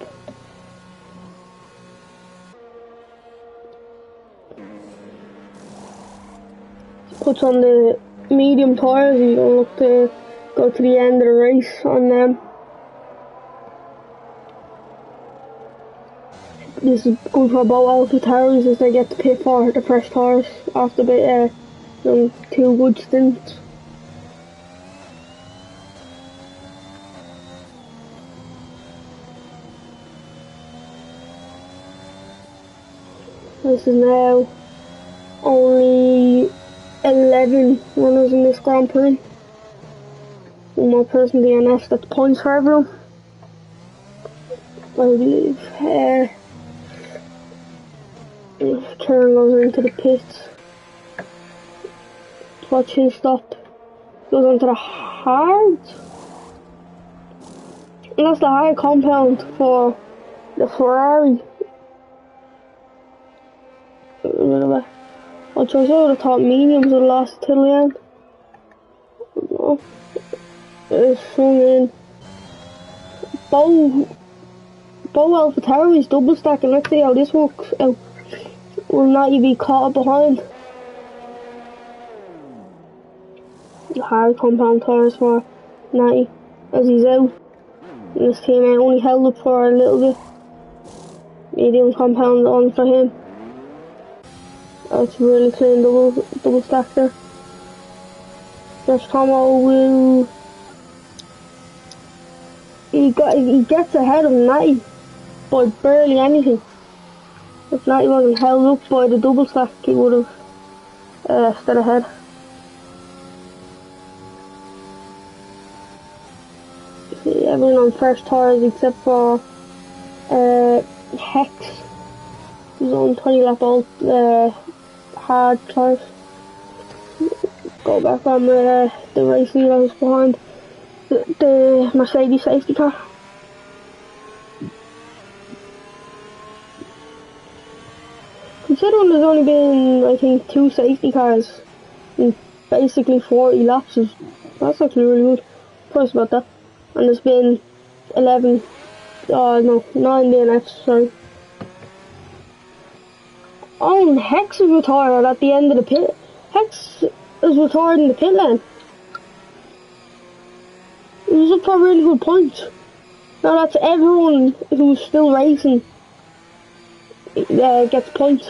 Puts on the medium tyres. He's going to look to go to the end of the race on them. This is good for both AlphaTauris as they get to pit for the fresh tyres after two good stints. This is now only 11 runners in this Grand Prix. One more person DNF, that's points for everyone. I believe. If Karen goes into the pits, watch his stop. Goes onto the hard. And that's the high compound for the Ferrari. Which I would have thought mediums would last till the end. No. It's swung in. Bo AlphaTauri's double stacking. Let's see how this works out. Will Natty be caught behind? The hard compound tires for Natty as he's out. And this team only held up for a little bit. Medium compound on for him. That's really clean double stack there. Josh Tomo will. He gets ahead of Natty by barely anything. If Natty wasn't held up by the double stack, he would have stayed ahead. See, everyone on fresh tyres except for Hex, who's on 20 lap old hard tyres. Go back on the race leader who's behind the Mercedes safety car. Considering there's only been, I think, 2 safety cars in basically 40 laps, that's actually really good. Surprised about that. And there's been 9 DNFs, sorry. Oh, and Hex is retired at the end of the pit. Hex is retired in the pit lane. He was up for really good points. Now that's everyone who's still racing gets points.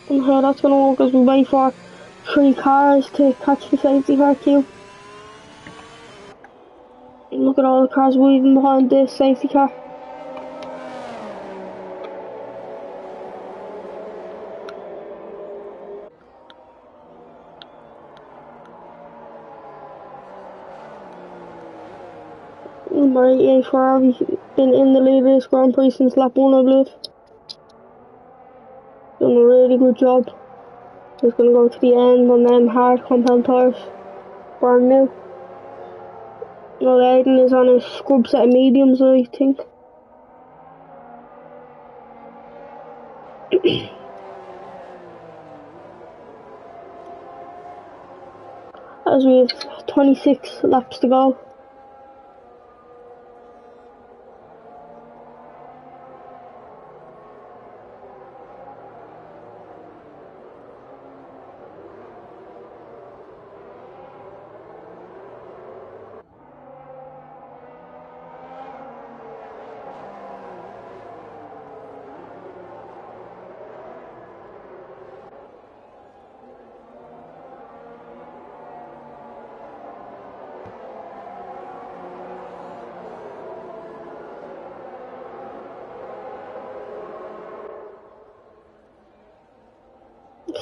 And how that's going to work as we wait for 3 cars to catch the safety car queue. And look at all the cars weaving behind the safety car. Number 88 Ferrari been in the lead of this Grand Prix since lap 1, I believe. Done a really good job. Just gonna go to the end on them hard compound tires. Brand new. Well, Aiden is on a scrub set of mediums, I think. As we have 26 laps to go.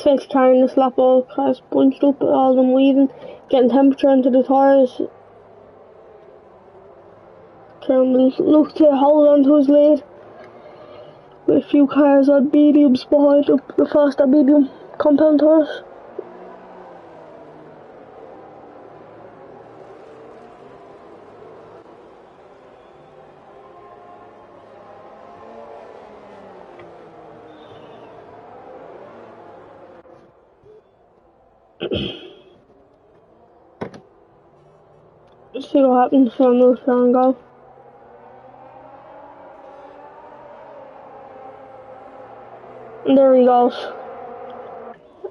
safety car in the slap, all cars bunched up, all of them weaving, getting temperature into the tyres. Cameron looked to hold on to his lead with a few cars on mediums behind him, the faster medium compound tyres. Let's see what happens from this round go. And there he goes.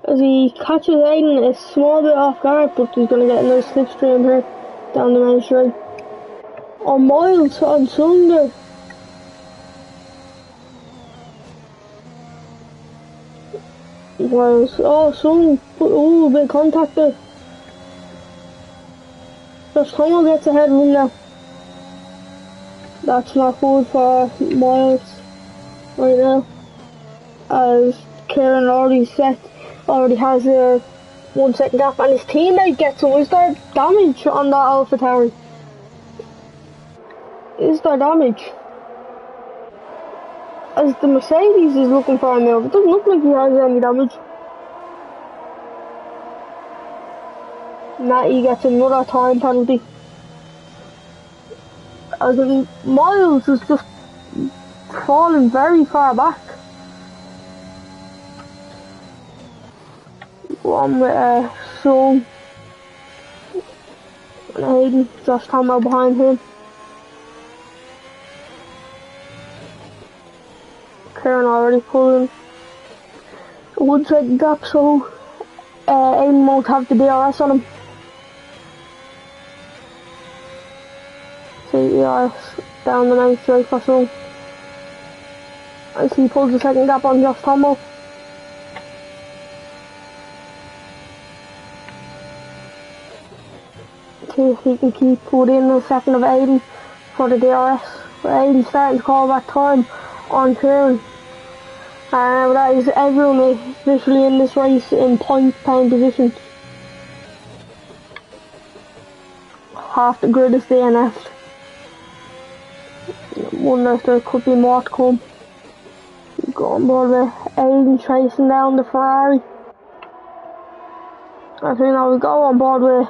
As he catches Aiden a small bit off guard, but he's going to get another slipstream here down the main straight. On Miles on Sunday. Miles, oh, Sun, oh, a bit of contact there. Just Tomo gets ahead of him now. That's not good for Miles right now. As Kieran already has a 1 second gap, and his teammate gets him. Is there damage on that AlphaTauri? Is there damage? As the Mercedes is looking for a move, it doesn't look like he has any damage. Natty gets another time penalty. As Miles is just falling very far back. One with Sun and Hayden, Josh Tomo behind him. Kieran already pulling 1 second gap, so Aiden won't have the DRS on him. DRS down the main straight for Sun. As he pulls the second gap on Josh Tomo. See if he can keep within a second of Aiden for the DRS. But Aiden's starting to call back time on Kieran. That is everyone officially in this race in point pound positions. Half the grid is DNF'd. Wonder if there could be more to come. Go on board with Aiden chasing down the Ferrari. I think now we go on board with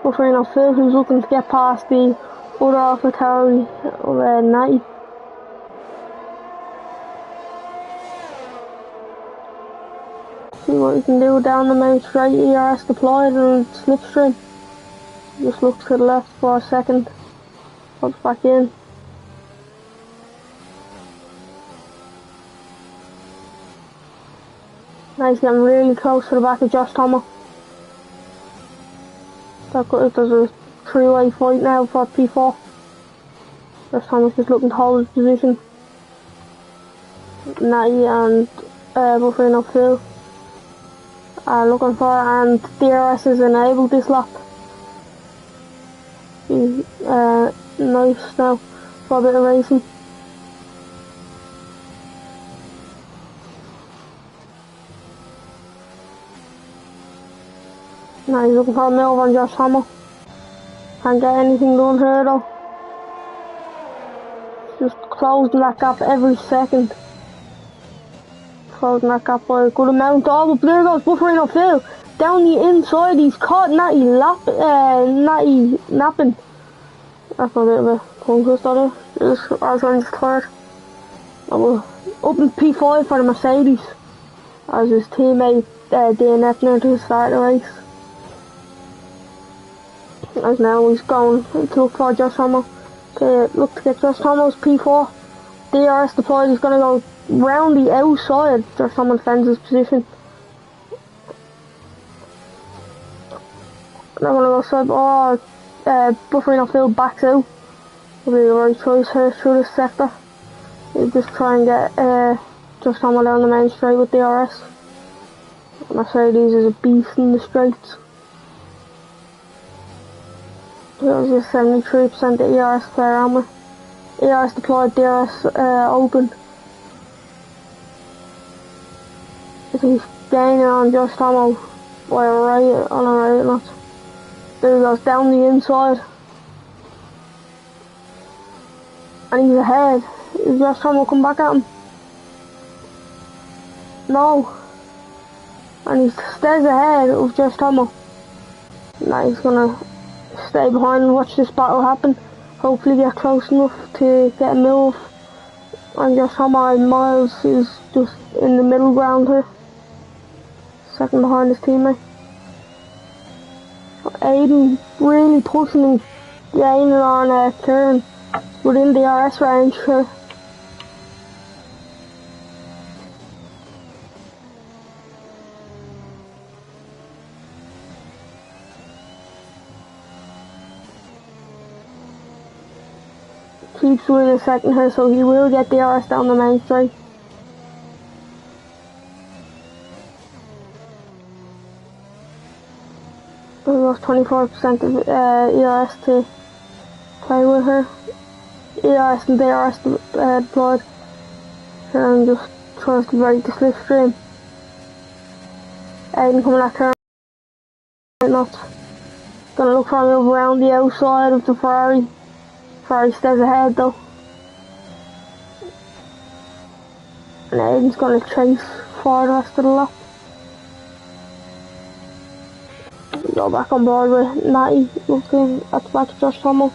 Buffrino Phil, who's looking to get past the other AlphaTauri of 90. See what he can do down the main straight. ERS deployed and slipstream. Just looks to the left for a second. Pops back in. Now he's getting really close to the back of Josh Tomo. There's a three-way fight now for P4. Josh Tomo's just looking to hold his position. Natty and Buffrino Phil are looking for it, and DRS is enabled this lap. Nice now for a bit of racing. Now he's looking for a move on Josh Tomo. Can't get anything done here though. Just closing that gap every second. Closing that gap by a good amount. Oh, but there goes Buffrino Phil. Down the inside, he's caught Natty napping. That's a bit of a tongue twister there. I was just tired. Up in P5 for the Mercedes. As his teammate DNF near to the start of the race. As now he's going to look for Josh Tomo. Look to get Josh Tomo's P4. DRS deployed, he's going to go round the outside. Josh Tomo defends his position. They're going to go side. Buffrino Phil backs out. Will be the right choice here through this sector. He'll just try and get Josh Tomo down the main straight with DRS. Mercedes is a beast in the straights. There's a 73% ERS player armor. ERS deployed, DRS open. He's gaining on Josh Tomo by a right on a right knot. There he goes down the inside. And he's ahead. Is Josh Tomo come back at him? No. And he stays ahead of Josh Tomo. Now he's gonna stay behind and watch this battle happen. Hopefully get close enough to get a move. And Josh Tomo and Miles is just in the middle ground here. Second behind his teammate. Aiden really pushing and gaining on Kieran within the RS range here. Keeps winning a second here, so he will get the RS down the main straight. He lost 24% of ERS to play with her. ERS and DRS deployed. And just tries to break the slipstream. Aiden coming at her. Not gonna look for a move around the outside of the Ferrari. Ferrari stays ahead though. And Aiden's gonna chase for the rest of the lap. Go back on board with Natty, looking at the back of Josh Tomo.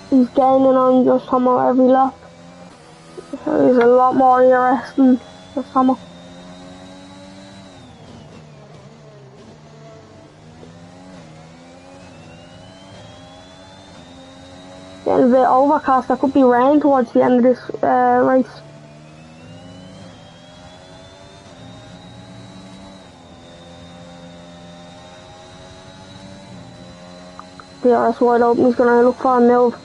He's gaining on Josh Tomo every lap. There's a lot more ERS than Josh Tomo. Getting a bit overcast, there could be rain towards the end of this race. DRS wide open, he's gonna look for a move.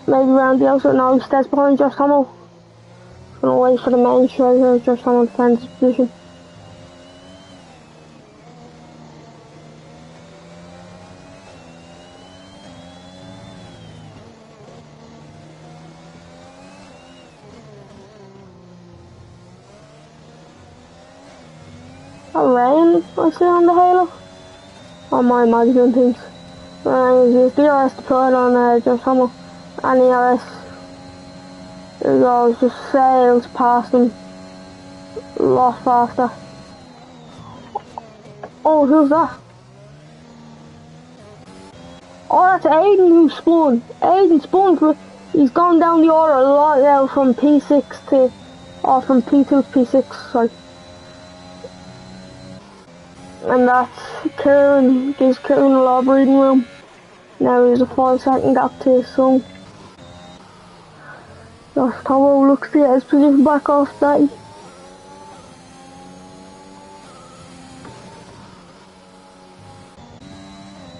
Maybe around the outside. No, he stays behind Josh Tomo. He's gonna wait for the main straight here, Josh Tomo defends his position. A rain, I see on the halo. Or am I imagining things? There's DRS deployed on Josh Tomo. And ERS. There he goes, just sails past him. A lot faster. Oh, who's that? Oh, that's Aiden who spun. Aiden spun for. He's gone down the order a lot now from P6 to. Or from P2 to P6, sorry. And that's Kieran, gives Kieran a lot of breathing room. Now there's a 5-second gap to his son. Josh Tomo looks to get his position back off Natty.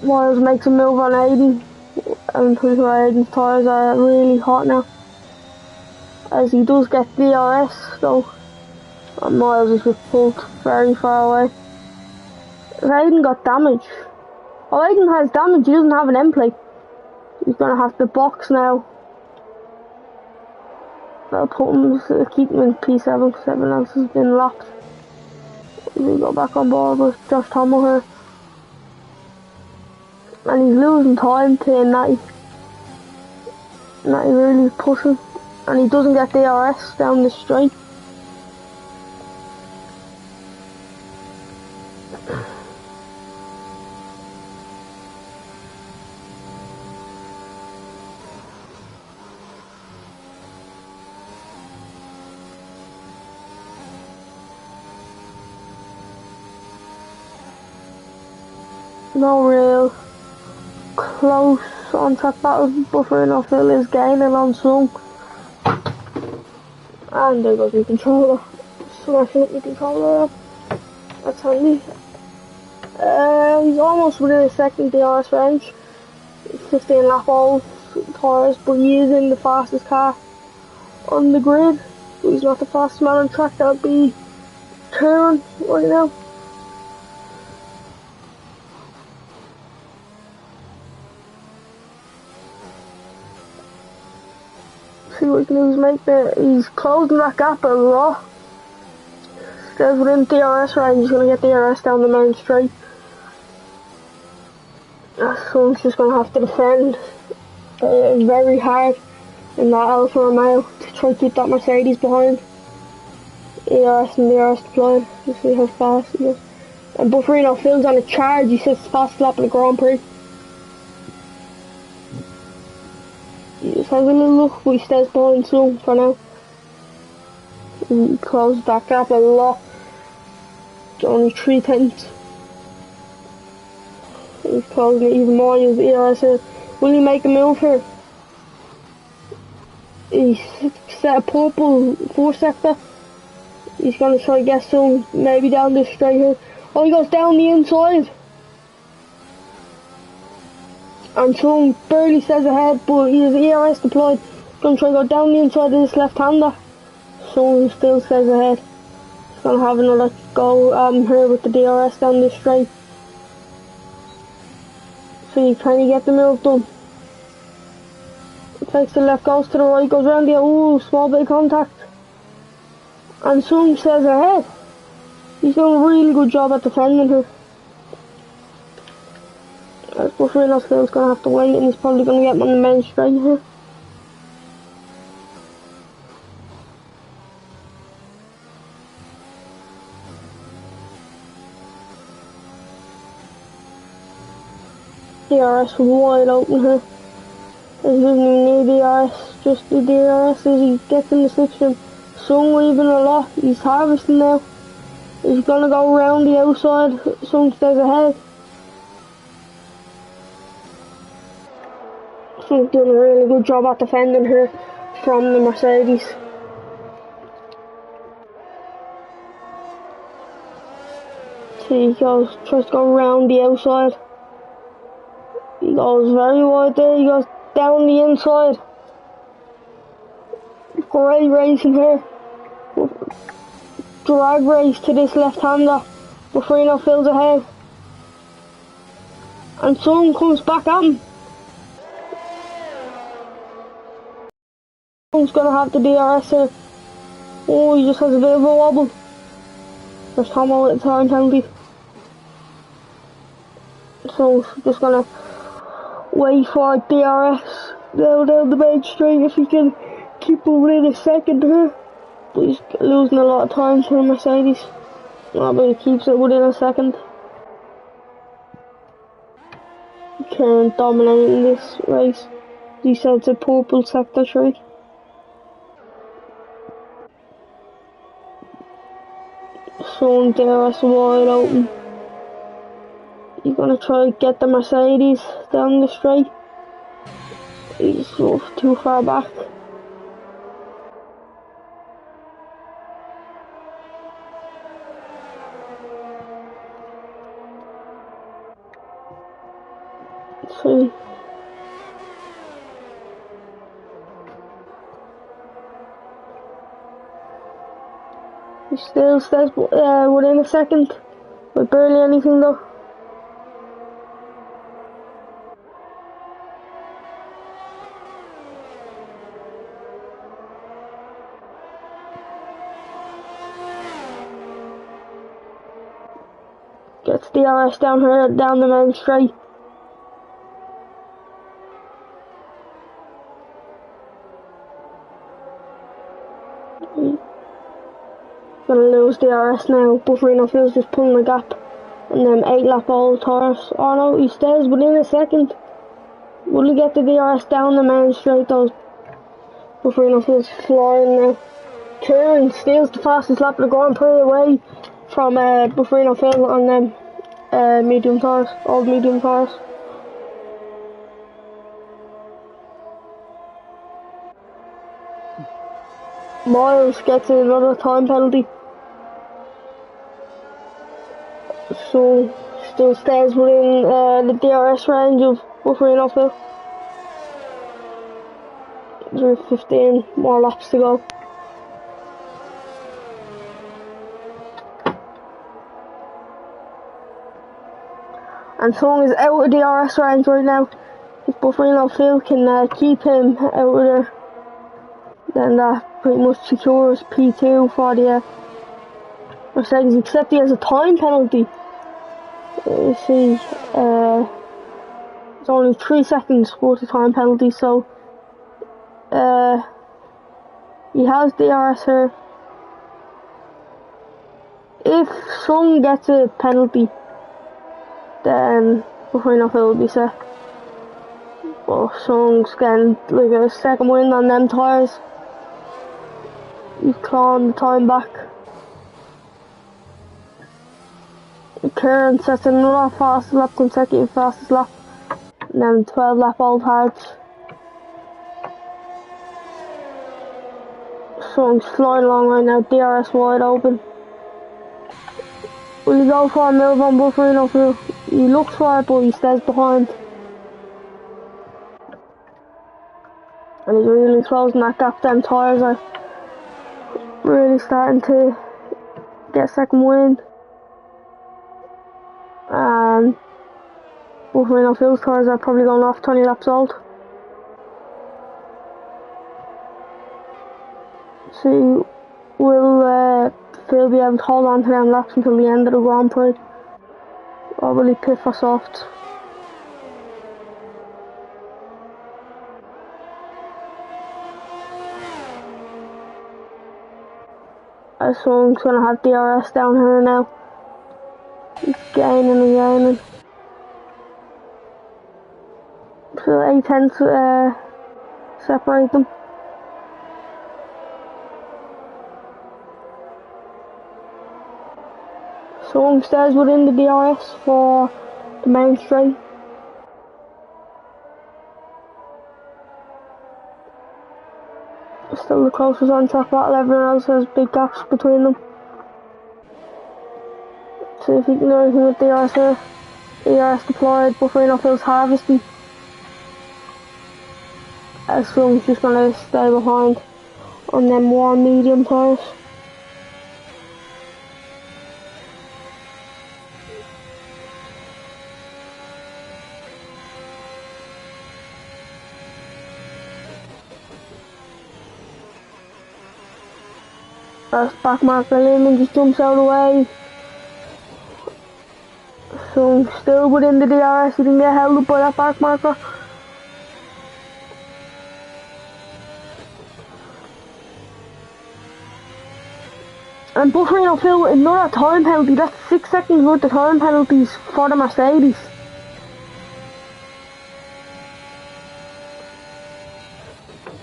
Miles makes a move on Aiden. I'm pretty sure Aiden's tyres are really hot now. As he does get DRS though. And Miles is just pulled very far away. Aiden got damage. Oh, Aiden has damage, he doesn't have an end plate. He's gonna have to box now. I'll put him, keep him in P7 because everyone else has been locked. We go back on board with Josh Tomo here. And he's losing time to Natty. Natty really pushing. And he doesn't get DRS down the straight. No real close on track battles, Buffering off Hill is gaining on some. And there goes the controller. Smashing up the controller. That's handy. He's almost within a second DRS range. 15 lap old tyres, but he is in the fastest car on the grid. He's not the fastest man on track, that would be Kieran right now. See he's closing that gap a lot. There's within DRS range, he's going to get DRS down the main straight. So he's just going to have to defend very hard in that Alfa Romeo to try to keep that Mercedes behind. ERS and DRS deployed. You see how fast he is. And Bufferino Phil's on a charge, he says fast lap in the Grand Prix. He just has a little look, but he stays behind soon for now. He closed that gap a lot. Only 3 tenths. He's closing it even more. He's ERS here. Will he make a move here? He's set a purple 4 sector. He's going to try to get some, maybe down this straight here. Oh, he goes down the inside. And some barely stays ahead, but he has ERS deployed. He's going to try to go down the inside of this left-hander. So he still stays ahead. He's going to have another go here with the DRS down this straight. So you kind of get the move done. Takes the left, goes to the right, goes around the, ooh, small bit of contact. And Sung stays ahead. He's doing a really good job at defending here. Bufferino Phil's going to have to win it, and he's probably going to get him on the main straight here. DRS wide open here. He doesn't even need DRS, just the DRS as he gets in the section. Sung weaving a lot, he's harvesting now. He's gonna go around the outside, Sung stays ahead. Sung's doing a really good job at defending her from the Mercedes. So he goes, tries to go around the outside. He goes very wide there, he goes down the inside. Great racing here. Drag race to this left-hander. Bufferino Phil's ahead. And Sung comes back at him. Sung's gonna have the DRS here. Oh, he just has a bit of a wobble. There's Tomo with the time penalty. So just gonna wait for DRS down the main straight if he can keep him within a second here. But he's losing a lot of time to the Mercedes. But he keeps it within a second. Karen dominating this race. He said it's a purple sector 3. So DRS wide open. He's gonna try to get the Mercedes down the straight. He's too far back. See. He still stays within a second, but barely anything though. Gets DRS down here, down the main straight. Gonna lose DRS now. Bufferino Phil's just pulling the gap. And then 8-lap old Taurus. Oh no, he stays within a second. Will he get the DRS down the main straight though? Bufferino Phil's flying now. Kieran steals the fastest lap of the Grand Prix away from Bufferino Phil on them medium Taurus, old medium Taurus. Miles gets another time penalty. So still stays within the DRS range of Bufferino Phil. There's 15 more laps to go. And Sung is out of DRS range right now. If Bufferino Phil can keep him out of there, then that pretty much secures P2 for the Mercedes, except he has a time penalty. You see, it's only 3 seconds worth of time penalty, so he has DRS here. If Sung gets a penalty, then Buffrino Phil will be set. But Sung's getting like a second win on them tyres. He's clawing the time back. Kieran sets another fastest lap, consecutive fastest lap. And then 12 lap old hards. Sung's flying along right now, DRS wide open. Will he go for a move on Buffrino Phil? He looks for it, but he stays behind. And he's really closing that gap. Them tyres are really starting to get second wind. And Buffrino Phil's tyres are probably going off 20 laps old. So will Phil be able to hold on to them laps until the end of the Grand Prix? Or will he pit for soft? Sung's gonna have DRS down here now. He's gaining and gaining. So 8 tenths separate them. Sung stays within the DRS for the main straight. Still the closest on track battle, everyone else has big gaps between them. See if he can do anything with DRS here. DRS deployed, Buffrino Phil's harvesting. Sung's just gonna stay behind on them warm medium tyres. Back marker Lehman just jumps out of the way. So still within the DRS, he didn't get held up by that back marker. And Buffrino Phil with another time penalty. That's 6 seconds worth of time penalties for the Mercedes.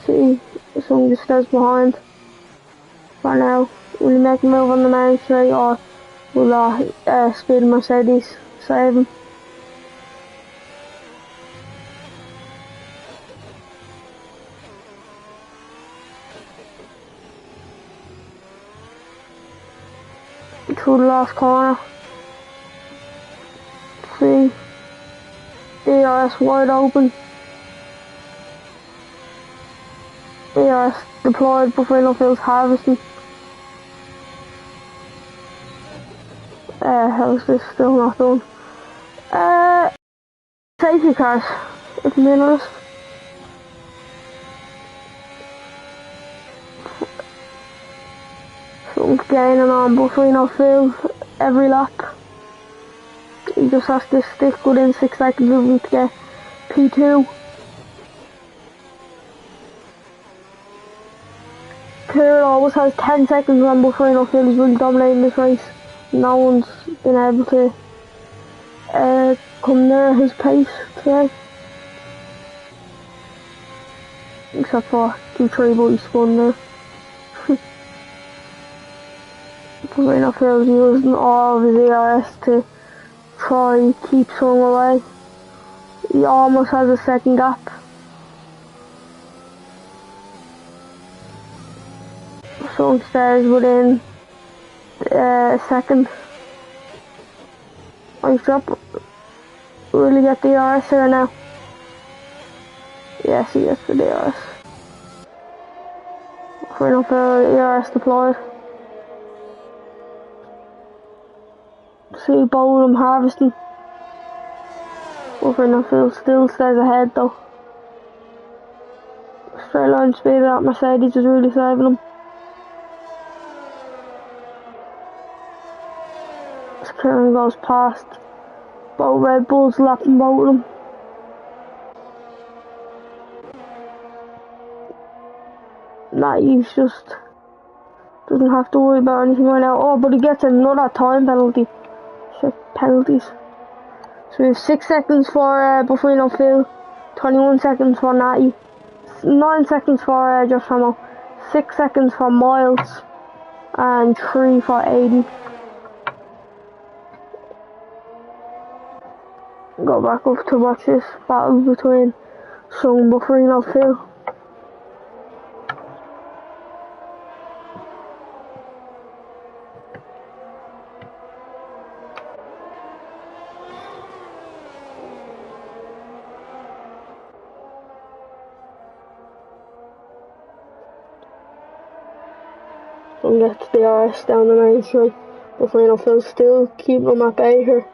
See, Sung just stays behind. For now, will he make a move on the main straight, or will speed Mercedes save him? Through the last corner. See, DRS wide open. DRS deployed, Buffrino Phil's harvesting. How's this still not done? Safety cars, if I'm being honest. Something's gaining on Buffrino Phil every lap. He just has to stick within 6 seconds of him to get P2. Kieran always has 10 seconds on Buffrino Phil. He's really dominating this race. No one's been able to come near his pace today. Except for Q3, but he spun there. Buffrino Phil's using all of his DRS to try keep Sung away. He almost has a second gap. Sung stays within a second. Nice drop. Will he get the DRS here now? Yes, he gets the DRS. Buffrino Phil, DRS deployed. See both of them harvesting. Buffrino Phil still stays ahead though. straight line speed of that Mercedes is really saving them. As Kieran goes past both Red Bulls, lapping both of them. He's just doesn't have to worry about anything right now. Oh, but he gets another time penalty. Shit, penalties. So we have 6 seconds for Buffalo Phil, 21 seconds for Natty, 9 seconds for Josh Hamill, 6 seconds for Miles, and 3 for 80. Go back up to watch this battle between Sean and Buffalo Phil. And gets the RS down the main straight. Buffalo Phil still keeping them at bay here.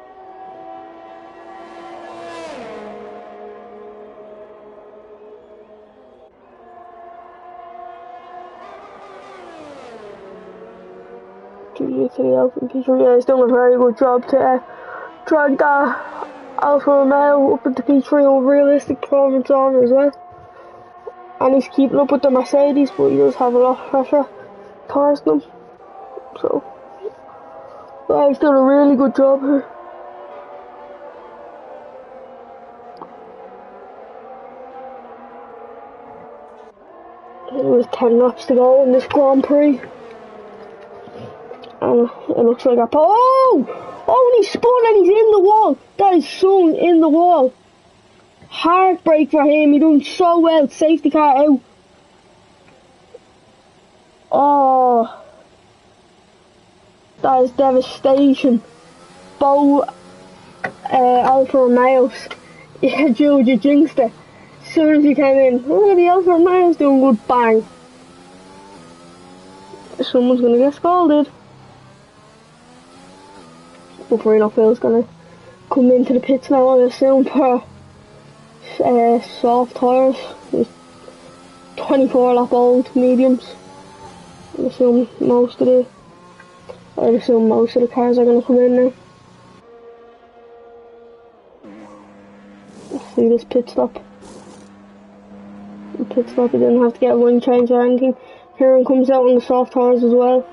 GG to the Alfa P3. Yeah, he's done a very good job to drag that Alfa Romeo up into P3 with realistic performance on as well. And he's keeping up with the Mercedes, but he does have a lot of pressure towards them. So, yeah, he's done a really good job here. There was 10 laps to go in this Grand Prix. And it looks like a... Oh, and he spun and he's in the wall. That is swung in the wall. Heartbreak for him. He done so well. Safety car out. Oh. That is devastation. Both Alfa Romeos. Yeah, Jude, you jinxed it. As soon as you came in. Oh, the Alfa Romeo's doing good. Bang. Someone's gonna get scalded. Buffalo Phil's gonna come into the pits now, I assume, for soft tyres. There's 24 lap old mediums. I'd assume most of the cars are gonna come in now. Let's see this pit stop. The pit stop, he didn't have to get a wing change or anything. Kieran comes out on the soft tyres as well.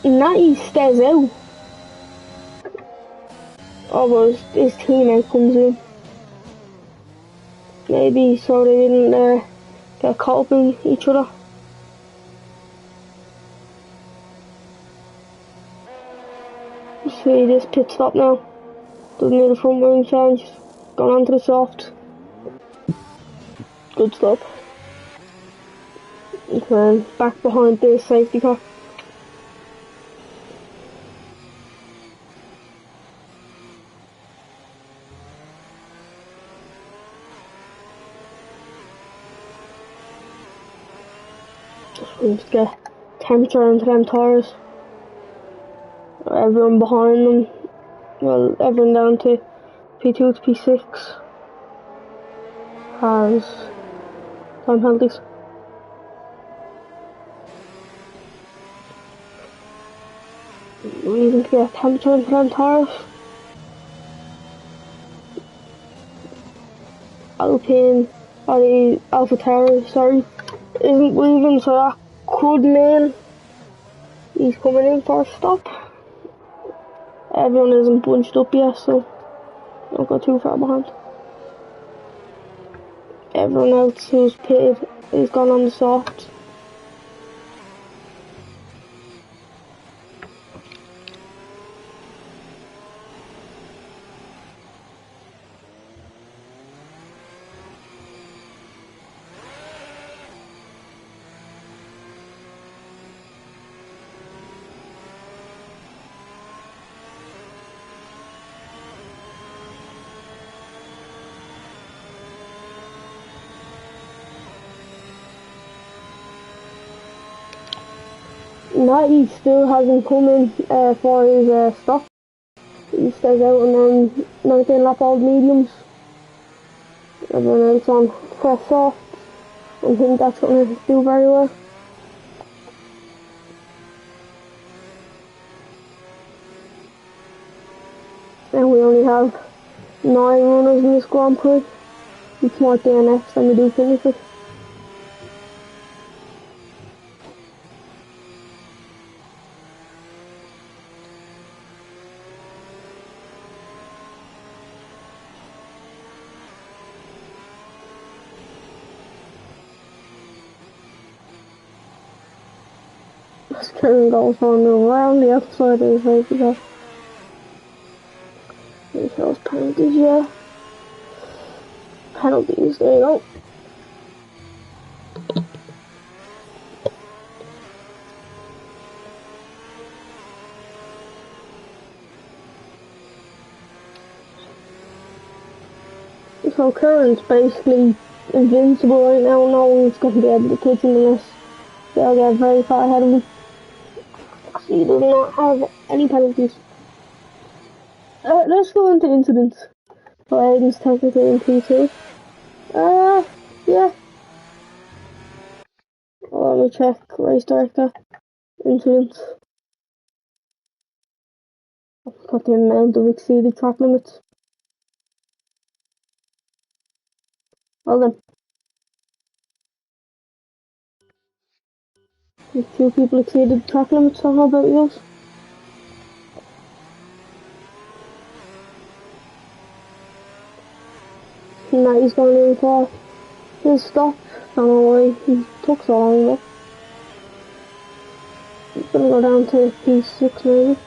Natty stays out. Oh, but his teammate comes in. Maybe so they didn't get caught up in each other. See this pit stop now. Doesn't need a front wing change. Gone onto the soft. Good stop. And then back behind the safety car. We need to get temperature into them tyres. Everyone behind them, well, everyone down to P2 to P6 has time penalties. We need to get temperature into them tyres. Alpine, or the Alpha Tower, sorry, isn't leaving, so that could mean he's coming in for a stop. Everyone isn't bunched up yet, so don't go too far behind. Everyone else who's pitted is gone on the soft. Natty still hasn't come in for his stop. He stays out on 19 lap old mediums. Everyone else on fresh soft. I think that's going to do very well. And we only have 9 runners in this Grand Prix. It's more DNFs than we do finishes. This Karen goes on around the outside of the race again. It shows penalties, yeah. Penalties, there you go. So Karen's basically invincible right now. No one's going to be able to catch him unless they'll get very far ahead of him. He does not have any penalties. Let's go into incidents. So Aiden's technically in P2. Yeah. Let me check race director. Incidents. Got the amount of exceeded track limits. Well then. A few people exceeded track limits, I don't know about yours. Now he's going in for his stop. Don't know why he took so long though. He's gonna go down to P6 maybe.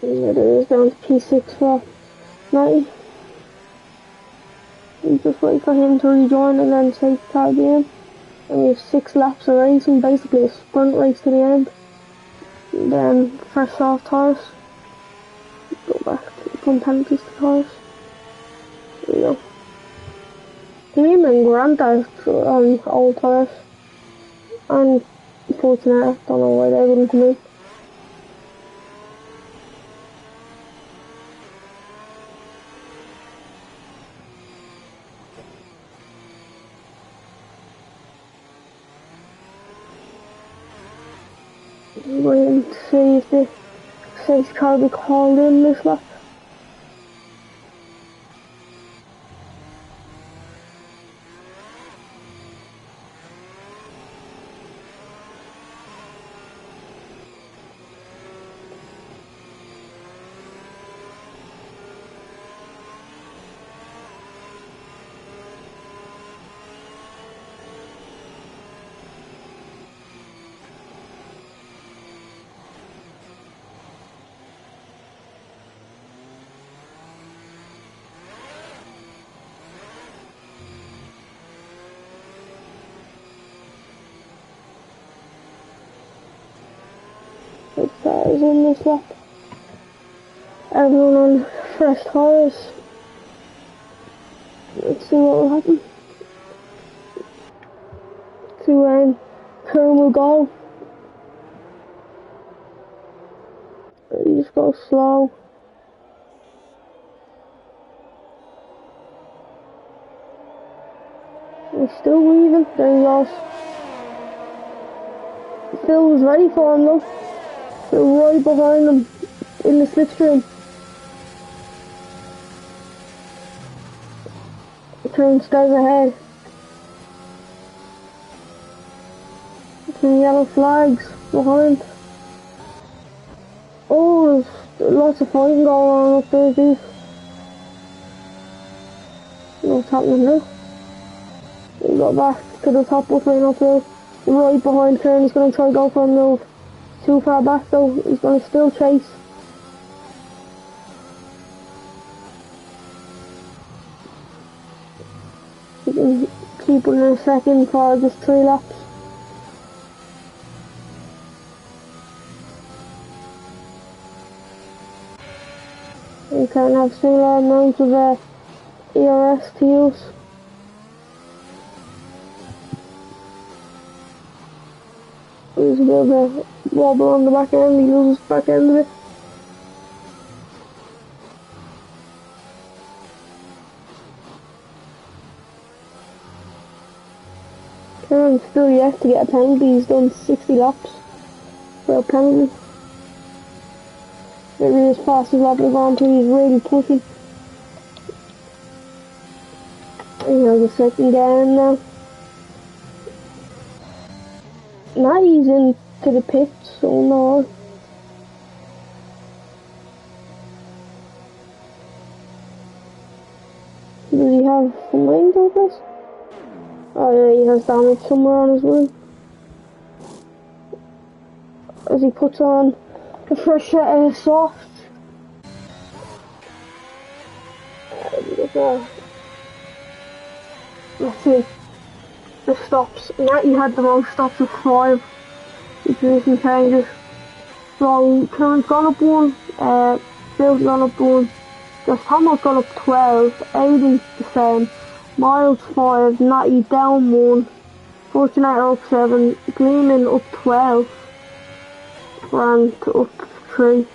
Yeah, there is down to P6 for 90. We just wait for him to rejoin and then take car game. And we have 6 laps of racing, basically a sprint race to the end. And then fresh off tires. Go back to the penalties to tires. There you go. Me and Grant are on old tires. And Fortunato, don't know why they wouldn't come in. Waiting to see if the safety car will be called in this lap. That is in this lap. Everyone on fresh tires. Let's see what will happen. To Karen will go. You just go slow. He's still weaving. There he goes. Phil was ready for him though. Phil right behind him in the slipstream. Karen stays ahead. Some yellow flags behind. Oh, there's lots of fighting going on up there, geez. What's happening now? We got back to the top of the uphill. Right behind Karen, he's going to try to go for a move. Too far back though, he's going to still chase. He can keep it in a second for just 3 laps. You can't have similar amounts of ERS to use. There's a bit of a wobble on the back end, he loses the back end of it. Cameron's still yet to get a penalty, he's done 60 laps for a penalty. Maybe his fastest lap has gone to, he's really pushing. He has a second down now. Now he's into the pits, so no. Does he have some wings on this? Oh yeah, he has damage somewhere on his wing. As he puts on a fresh set of softs. Let's see. The stops. Matty had the most stops with 5. The position changes. So Kieran's gone up 1, Phil's gone up 1, Josh Hamill's gone up 12, Aiden's the same, Miles 5, Natty down 1, Fortunator up 7, Gleeman up 12, Grant up 3.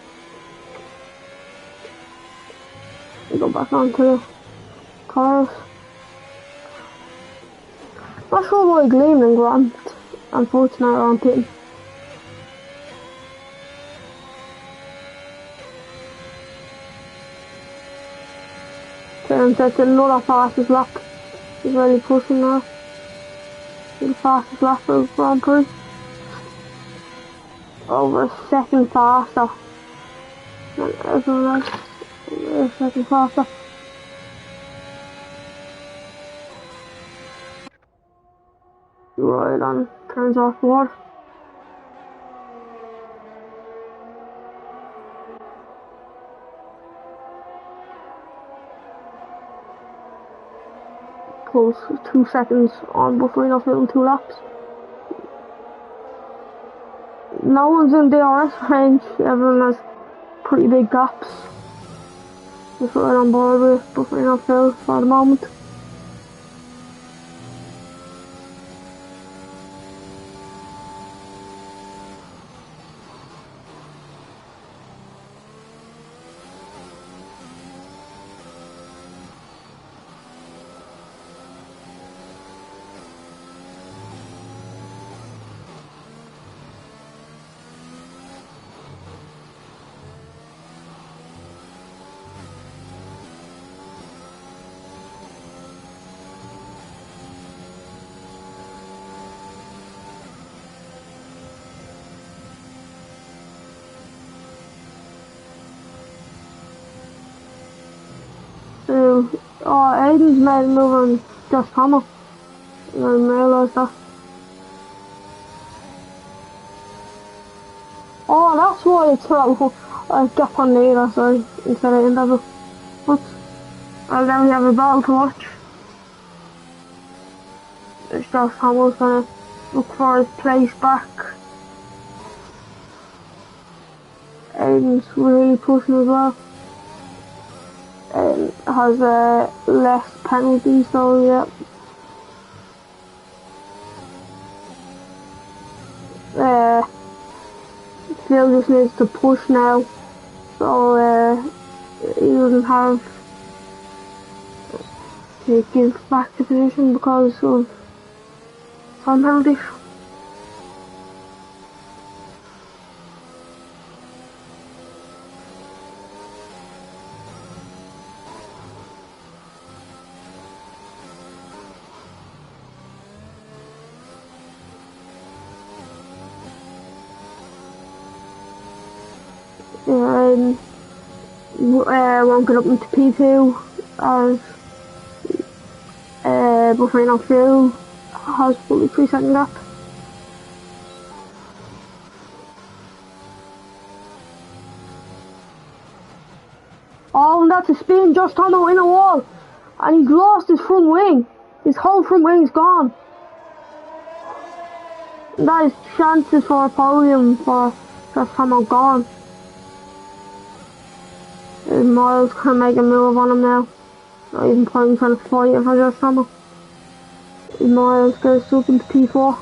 We go back onto the cars. Not sure why Gleeman, Grant and Fortunator aren't pitting. And that's another fastest lap. He's really pushing now. The fastest lap of Grand Prix. Over a second faster than everyone else. Over a second faster. Right on, turns off board. Pulls 2 seconds on buffering off in 2 laps. No one's in DRS range, everyone has pretty big gaps. Just right on board with buffering off Phil for the moment. Aiden's made a move on Josh Hamill. I didn't realise that. Oh, that's why it's a gap on leader, sorry, instead of in level. But, well, then we have a battle to watch. It's Josh Hamill's gonna look for his place back. Aiden's really pushing as well. Has less penalties, so yeah. Phil just needs to push now, so he doesn't have to give back the position because of some penalties. Won't get up into P2 as buffering off Phil has fully 3 second gap. Oh, and that's a spin, Josh Tomo in a wall, and he's lost his front wing. His whole front wing's gone. That is chances for a podium for Josh Tomo gone. Miles can make a move on him now. Not even point trying to fight it for Josh Tomo. Miles goes up into P4.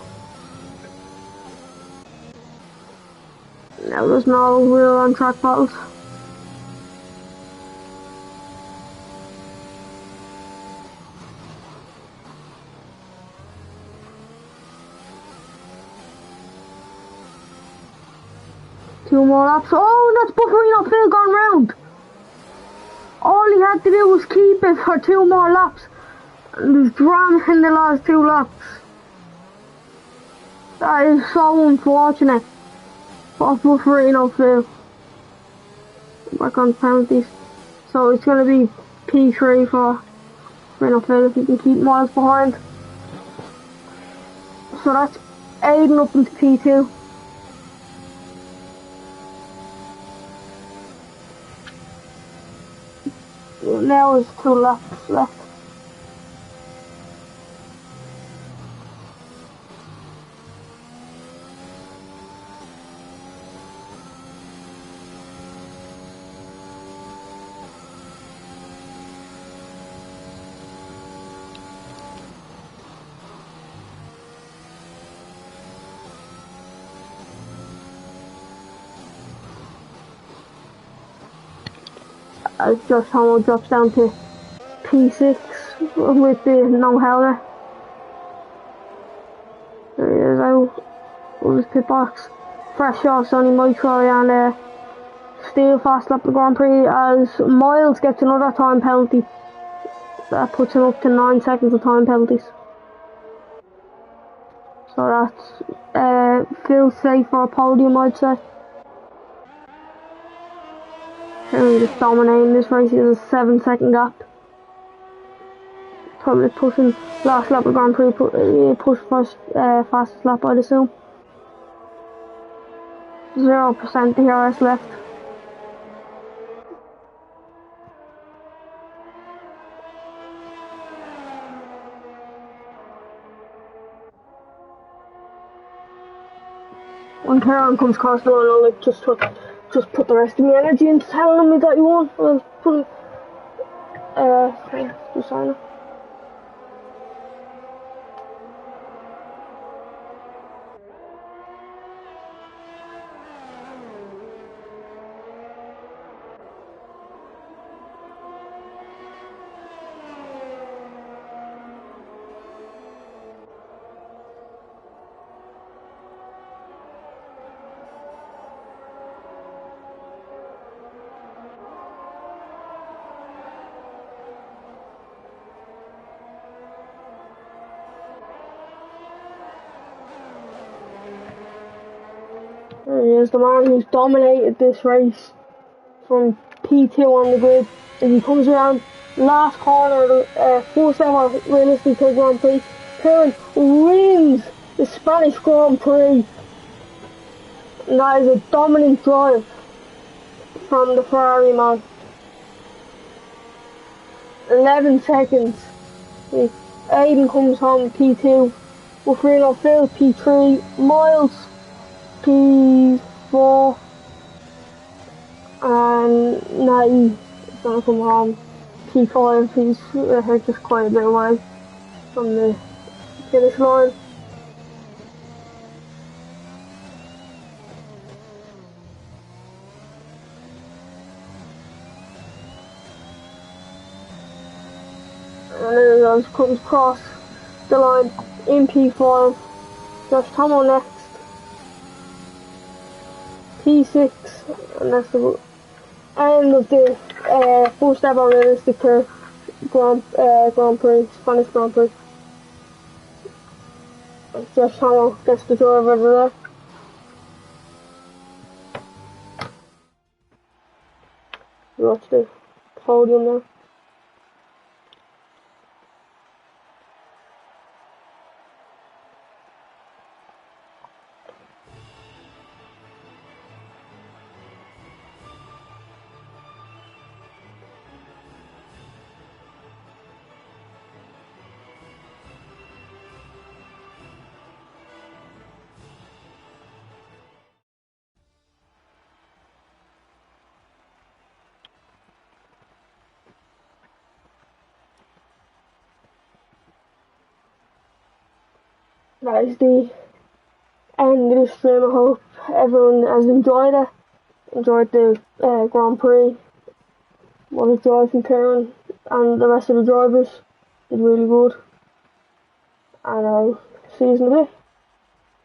Now there's no real on track battles. Two more laps. Oh, that's Bufferino Phil gone round. All he had to do was keep it for two more laps. And there's drama in the last two laps. That is so unfortunate for Bufferino Phil. Back on penalties. So it's going to be P3 for Bufferino Phil if he can keep miles behind. So that's Aiden up into P2. Now there's 2 laps left. As Josh Homo drops down to P6 with the no helmet. There he is out of his pit box. Fresh off Sonny Mitro and still fast lap the Grand Prix as Miles gets another time penalty. That puts him up to 9 seconds of time penalties. So that's Phil safe for a podium, I'd say. Really just dominating this race. He has a 7-second gap. Probably pushing last lap of Grand Prix, push first fastest lap, I'd assume. 0% DRS left. When Karen comes across the line, I'll like just put the rest of my energy into telling me that you won. I'll put him just sign it. There he is, the man who's dominated this race from P2 on the grid. As he comes around last corner, the first ever realistic Grand Prix, Karen wins the Spanish Grand Prix. And that is a dominant drive from the Ferrari man. 11 seconds. Aiden comes home P2. Bufferino Phil P3. Miles P4 and Natty is gonna come home P5. He's just quite a bit away from the finish line. And there he goes, comes across the line in P5. Josh Tomo next. P6, and that's the end of the first ever realistic Grand Prix, Spanish Grand Prix. Josh Hamill gets the drive over there. Watch the podium now. That is the end of the stream. I hope everyone has enjoyed it. Enjoyed the Grand Prix. What a drive from Kieran and the rest of the drivers did really good. And I'll see you in a bit.